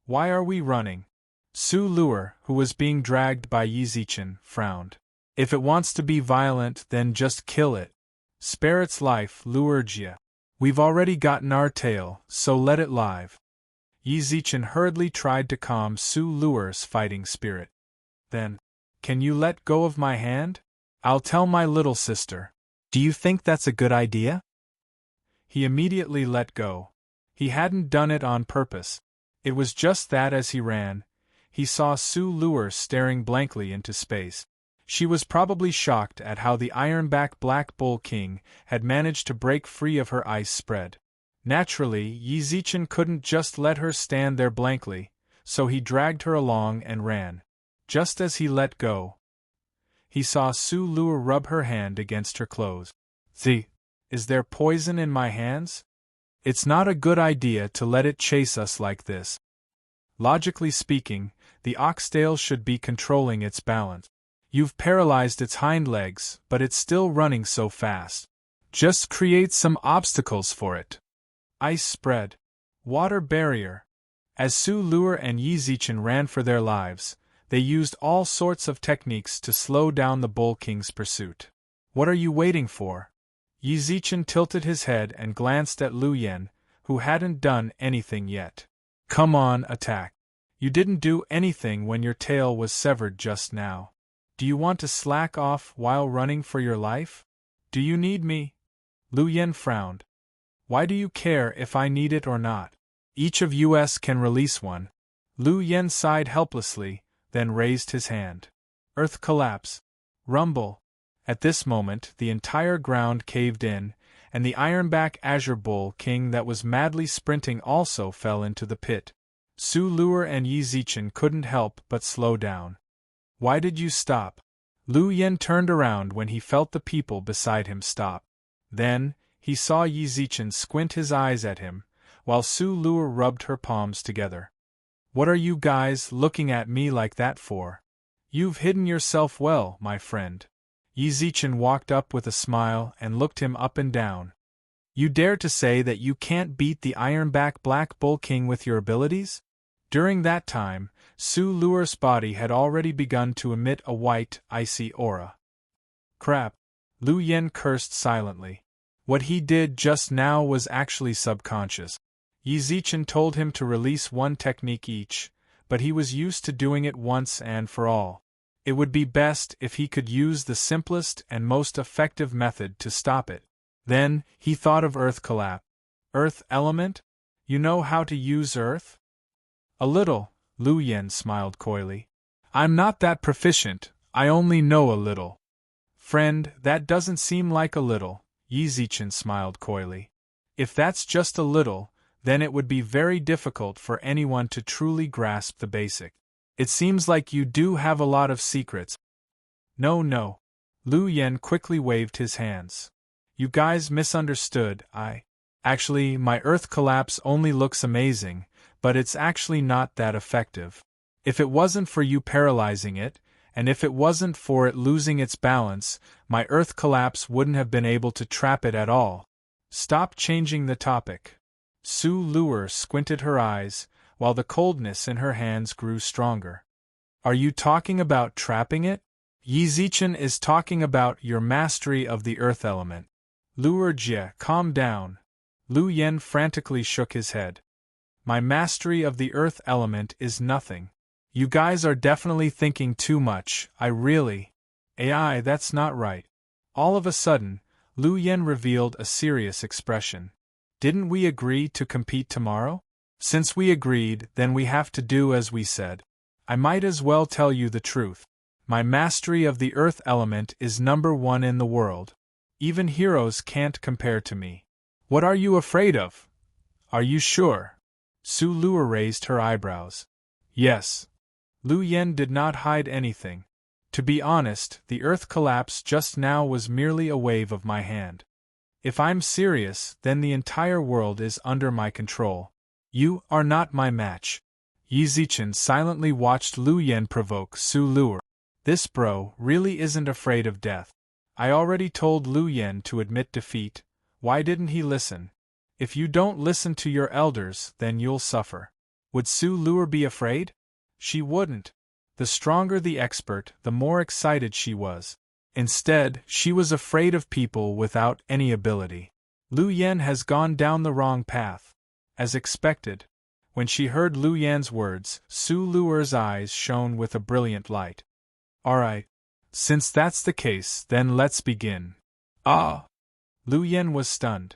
"Why are we running?" Su Luer, who was being dragged by Yi Zichen, frowned. "If it wants to be violent, then just kill it. Spare its life, Luergia. We've already gotten our tail, so let it live." Yi Zichen hurriedly tried to calm Su Luer's fighting spirit. Then, "Can you let go of my hand? I'll tell my little sister." "Do you think that's a good idea?" He immediately let go. He hadn't done it on purpose. It was just that as he ran, he saw Su Luer staring blankly into space. She was probably shocked at how the Ironback Black Bull King had managed to break free of her ice spread. Naturally, Yi Zichen couldn't just let her stand there blankly, so he dragged her along and ran. Just as he let go, he saw Su Luer rub her hand against her clothes. Is there poison in my hands? It's not a good idea to let it chase us like this. Logically speaking, the oxtail should be controlling its balance. You've paralyzed its hind legs, but it's still running so fast. Just create some obstacles for it. Ice spread. Water barrier. As Su Luer and Yi Zichen ran for their lives, they used all sorts of techniques to slow down the Bull King's pursuit. "What are you waiting for?" Yi Zichen tilted his head and glanced at Lu Yen, who hadn't done anything yet. "Come on, attack. You didn't do anything when your tail was severed just now. Do you want to slack off while running for your life? Do you need me?" Lu Yen frowned. "Why do you care if I need it or not? Each of us can release one." Lu Yen sighed helplessly, then raised his hand. Earth collapse. Rumble. At this moment the entire ground caved in, and the Ironback Azure Bull King that was madly sprinting also fell into the pit. Su Luer and Yi Zichen couldn't help but slow down. "Why did you stop?" Lu Yen turned around when he felt the people beside him stop. Then, he saw Yi Zichen squint his eyes at him, while Su Luer rubbed her palms together. "What are you guys looking at me like that for? You've hidden yourself well, my friend." Yi Zichen walked up with a smile and looked him up and down. "You dare to say that you can't beat the Ironback Black Bull King with your abilities?" During that time, Su Luer's body had already begun to emit a white, icy aura. Crap! Lu Yen cursed silently. What he did just now was actually subconscious. Yi Zichen told him to release one technique each, but he was used to doing it once and for all. It would be best if he could use the simplest and most effective method to stop it. Then, he thought of earth collapse. Earth element? You know how to use earth? A little, Lu Yen smiled coyly. I'm not that proficient, I only know a little. Friend, that doesn't seem like a little, Yi Zichen smiled coyly. If that's just a little, then it would be very difficult for anyone to truly grasp the basic. It seems like you do have a lot of secrets. No. Lu Yen quickly waved his hands. You guys misunderstood, Actually, my earth collapse only looks amazing, but it's actually not that effective. If it wasn't for you paralyzing it, and if it wasn't for it losing its balance, my earth collapse wouldn't have been able to trap it at all. Stop changing the topic. Su Luer squinted her eyes, while the coldness in her hands grew stronger. Are you talking about trapping it? Yi Zichen is talking about your mastery of the earth element. Luer Jie, calm down. Lu Yen frantically shook his head. My mastery of the earth element is nothing. You guys are definitely thinking too much, AI, that's not right. All of a sudden, Lu Yen revealed a serious expression. Didn't we agree to compete tomorrow? Since we agreed, then we have to do as we said. I might as well tell you the truth. My mastery of the earth element is #1 in the world. Even heroes can't compare to me. What are you afraid of? Are you sure? Su Luer raised her eyebrows. Yes. Lu Yen did not hide anything. To be honest, the earth collapse just now was merely a wave of my hand. If I'm serious, then the entire world is under my control. You are not my match. Yi Zichen silently watched Lu Yen provoke Su Luer. This bro really isn't afraid of death. I already told Lu Yen to admit defeat. Why didn't he listen? If you don't listen to your elders, then you'll suffer. Would Su Luer be afraid? She wouldn't. The stronger the expert, the more excited she was. Instead, she was afraid of people without any ability. Lu Yen has gone down the wrong path. As expected. When she heard Lu Yen's words, Su Luer's eyes shone with a brilliant light. Alright. Since that's the case, then let's begin. Lu Yen was stunned.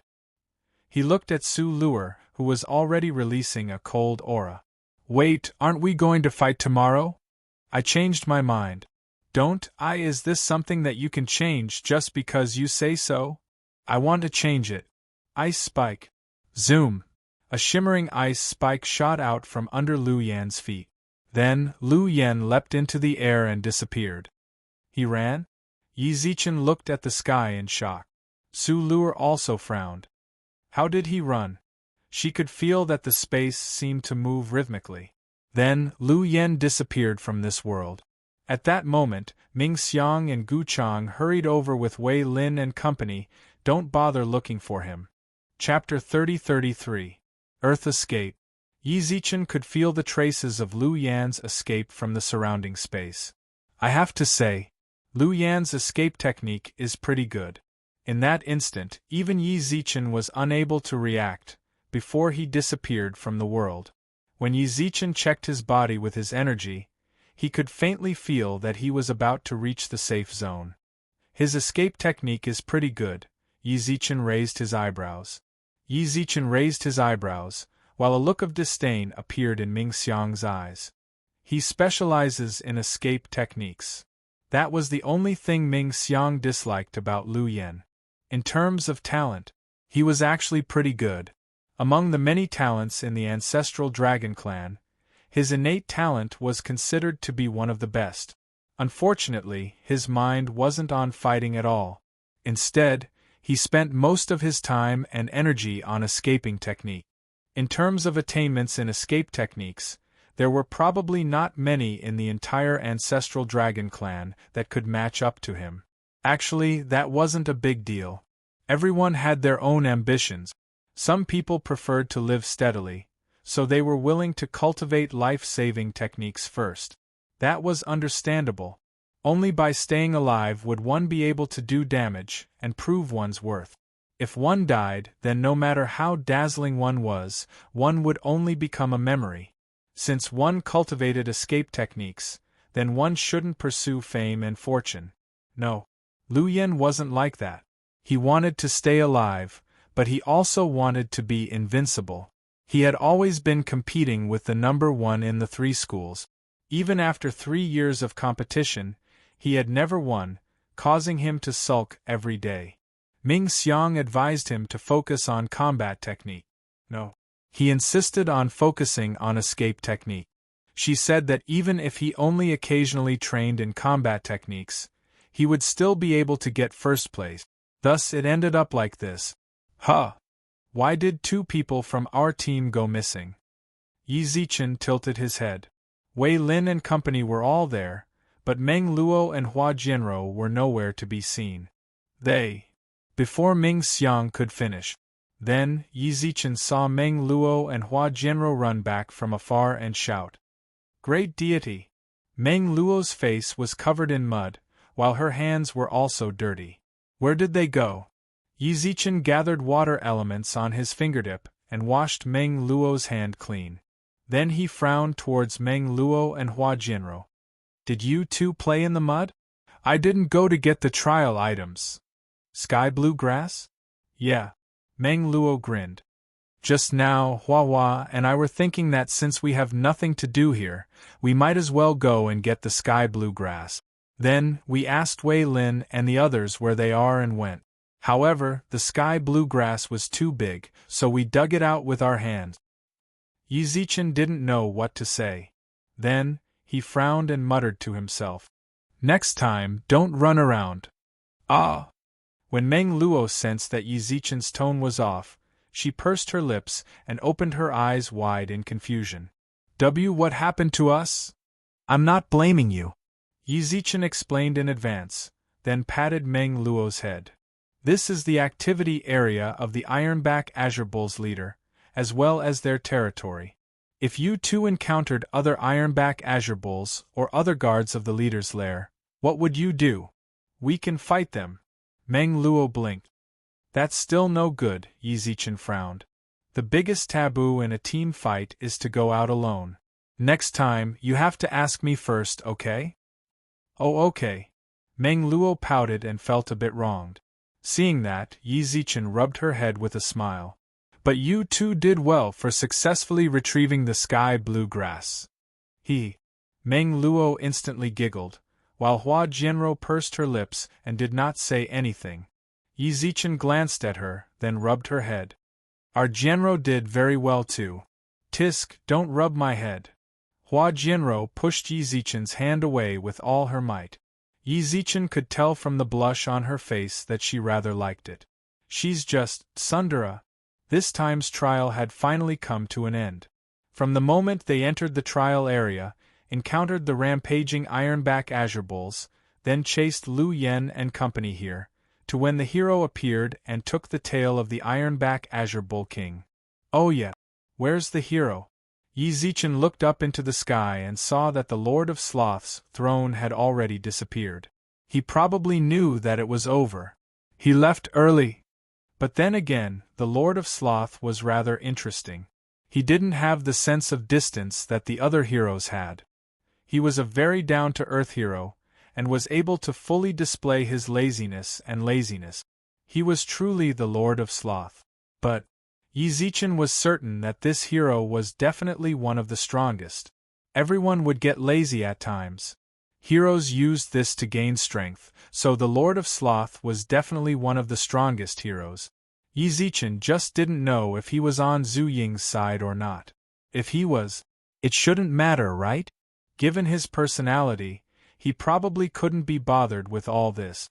He looked at Su Luer, who was already releasing a cold aura. Wait, aren't we going to fight tomorrow? I changed my mind. Is this something that you can change just because you say so? I want to change it. Ice spike. Zoom. A shimmering ice spike shot out from under Lu Yan's feet. Then, Lu Yen leapt into the air and disappeared. He ran? Yi Zichen looked at the sky in shock. Su Luer also frowned. How did he run? She could feel that the space seemed to move rhythmically. Then, Lu Yen disappeared from this world. At that moment, Ming Xiang and Gu Chang hurried over with Wei Lin and company. Don't bother looking for him. Chapter 30-33. Earth Escape. Yi Zichen could feel the traces of Lu Yan's escape from the surrounding space. I have to say, Lu Yan's escape technique is pretty good. In that instant, even Yi Zichen was unable to react, before he disappeared from the world. When Yi Zichen checked his body with his energy, he could faintly feel that he was about to reach the safe zone. His escape technique is pretty good. Yi Zichen raised his eyebrows. While a look of disdain appeared in Ming Xiang's eyes. He specializes in escape techniques. That was the only thing Ming Xiang disliked about Lu Yen. In terms of talent, he was actually pretty good. Among the many talents in the ancestral dragon clan, his innate talent was considered to be one of the best. Unfortunately, his mind wasn't on fighting at all. Instead, he spent most of his time and energy on escaping technique. In terms of attainments in escape techniques, there were probably not many in the entire ancestral dragon clan that could match up to him. Actually, that wasn't a big deal. Everyone had their own ambitions. Some people preferred to live steadily, so they were willing to cultivate life-saving techniques first. That was understandable. Only by staying alive would one be able to do damage and prove one's worth. If one died, then no matter how dazzling one would only become a memory. Since one cultivated escape techniques, then one shouldn't pursue fame and fortune. No. Lu Yen wasn't like that. He wanted to stay alive, but he also wanted to be invincible. He had always been competing with the number one in the 3 schools. Even after 3 years of competition, he had never won, causing him to sulk every day. Ming Xiang advised him to focus on combat technique. No. He insisted on focusing on escape technique. She said that even if he only occasionally trained in combat techniques, he would still be able to get first place. Thus it ended up like this. Huh! Why did 2 people from our team go missing? Yi Zichen tilted his head. Wei Lin and company were all there, but Meng Luo and Hua Jianrou were nowhere to be seen. Before Ming Xiang could finish. Then, Yi Zichen saw Meng Luo and Hua Jianrou run back from afar and shout. Great deity! Meng Luo's face was covered in mud, while her hands were also dirty. Where did they go? Yi Zichen gathered water elements on his fingertip and washed Meng Luo's hand clean. Then he frowned towards Meng Luo and Hua Jianrou. Did you 2 play in the mud? I didn't go to get the trial items. Sky blue grass? Yeah. Meng Luo grinned. Just now, Hua and I were thinking that since we have nothing to do here, we might as well go and get the sky blue grass. Then, we asked Wei Lin and the others where they are and went. However, the sky blue grass was too big, so we dug it out with our hands. Yi Zichen didn't know what to say. Then, he frowned and muttered to himself. Next time, don't run around. Ah! When Meng Luo sensed that Yi Zichen's tone was off, she pursed her lips and opened her eyes wide in confusion. What happened to us? I'm not blaming you. Yi Zichen explained in advance, then patted Meng Luo's head. This is the activity area of the Ironback Azure Bulls leader, as well as their territory. If you 2 encountered other Ironback Azure Bulls or other guards of the leader's lair, what would you do? We can fight them. Meng Luo blinked. That's still no good, Yi Zichen frowned. The biggest taboo in a team fight is to go out alone. Next time, you have to ask me first, okay? Oh, okay. Meng Luo pouted and felt a bit wronged. Seeing that, Yi Zichen rubbed her head with a smile. But you 2 did well for successfully retrieving the sky blue grass. Meng Luo instantly giggled, while Hua Jianrou pursed her lips and did not say anything. Yi Zichen glanced at her, then rubbed her head. Our Jianrou did very well too. Tisk, don't rub my head. Hua Jianrou pushed Yi Zichen's hand away with all her might. Yi Zichen could tell from the blush on her face that she rather liked it. She's just, Sundara. This time's trial had finally come to an end. From the moment they entered the trial area, encountered the rampaging Ironback Azure Bulls, then chased Lu Yen and company here, to when the hero appeared and took the tail of the Ironback Azure Bull King. Oh yeah. Where's the hero? Yi Zichen looked up into the sky and saw that the Lord of Sloth's throne had already disappeared. He probably knew that it was over. He left early. But then again, the Lord of Sloth was rather interesting. He didn't have the sense of distance that the other heroes had. He was a very down-to-earth hero, and was able to fully display his laziness. He was truly the Lord of Sloth. But Yi Zichen was certain that this hero was definitely one of the strongest. Everyone would get lazy at times. Heroes used this to gain strength, so the Lord of Sloth was definitely one of the strongest heroes. Yi Zichen just didn't know if he was on Zhu Ying's side or not. If he was, it shouldn't matter, right? Given his personality, he probably couldn't be bothered with all this.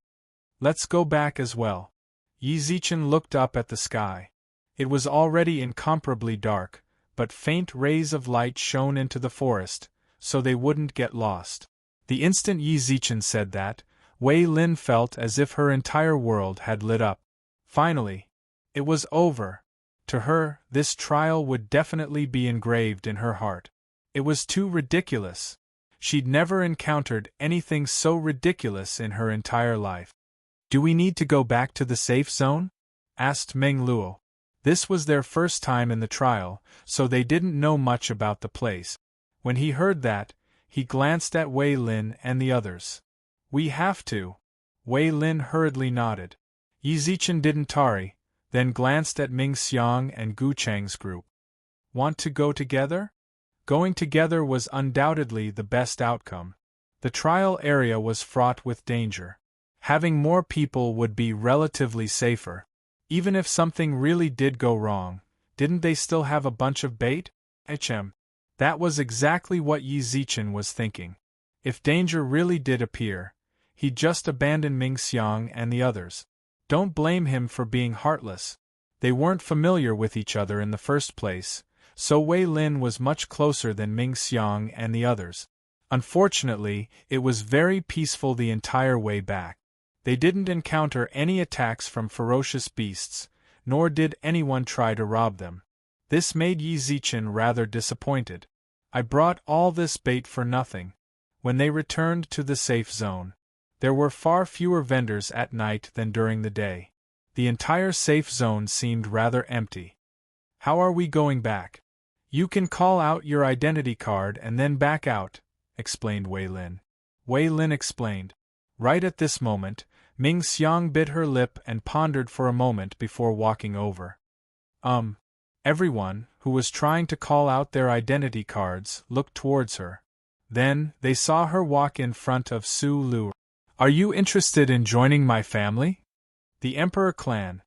Let's go back as well. Yi Zichen looked up at the sky. It was already incomparably dark, but faint rays of light shone into the forest, so they wouldn't get lost. The instant Yi Zichen said that, Wei Lin felt as if her entire world had lit up. Finally, it was over. To her, this trial would definitely be engraved in her heart. It was too ridiculous. She'd never encountered anything so ridiculous in her entire life. Do we need to go back to the safe zone? Asked Meng Luo. This was their first time in the trial, so they didn't know much about the place. When he heard that, He glanced at Wei Lin and the others. We have to. Wei Lin hurriedly nodded. Yi Zichen didn't tarry, then glanced at Ming Xiang and Gu Cheng's group. Want to go together? Going together was undoubtedly the best outcome. The trial area was fraught with danger. Having more people would be relatively safer. Even if something really did go wrong, didn't they still have a bunch of bait? That was exactly what Yi Zichen was thinking. If danger really did appear, he'd just abandon Ming Xiang and the others. Don't blame him for being heartless. They weren't familiar with each other in the first place, so Wei Lin was much closer than Ming Xiang and the others. Unfortunately, it was very peaceful the entire way back. They didn't encounter any attacks from ferocious beasts, nor did anyone try to rob them. This made Yi Zichen rather disappointed. I brought all this bait for nothing. When they returned to the safe zone, there were far fewer vendors at night than during the day. The entire safe zone seemed rather empty. How are we going back? You can call out your identity card and then back out, explained Wei Lin. Wei Lin explained. Right at this moment, Ming Xiang bit her lip and pondered for a moment before walking over. Everyone, who was trying to call out their identity cards, looked towards her. Then, they saw her walk in front of Su Lu. Are you interested in joining my family? The Emperor clan,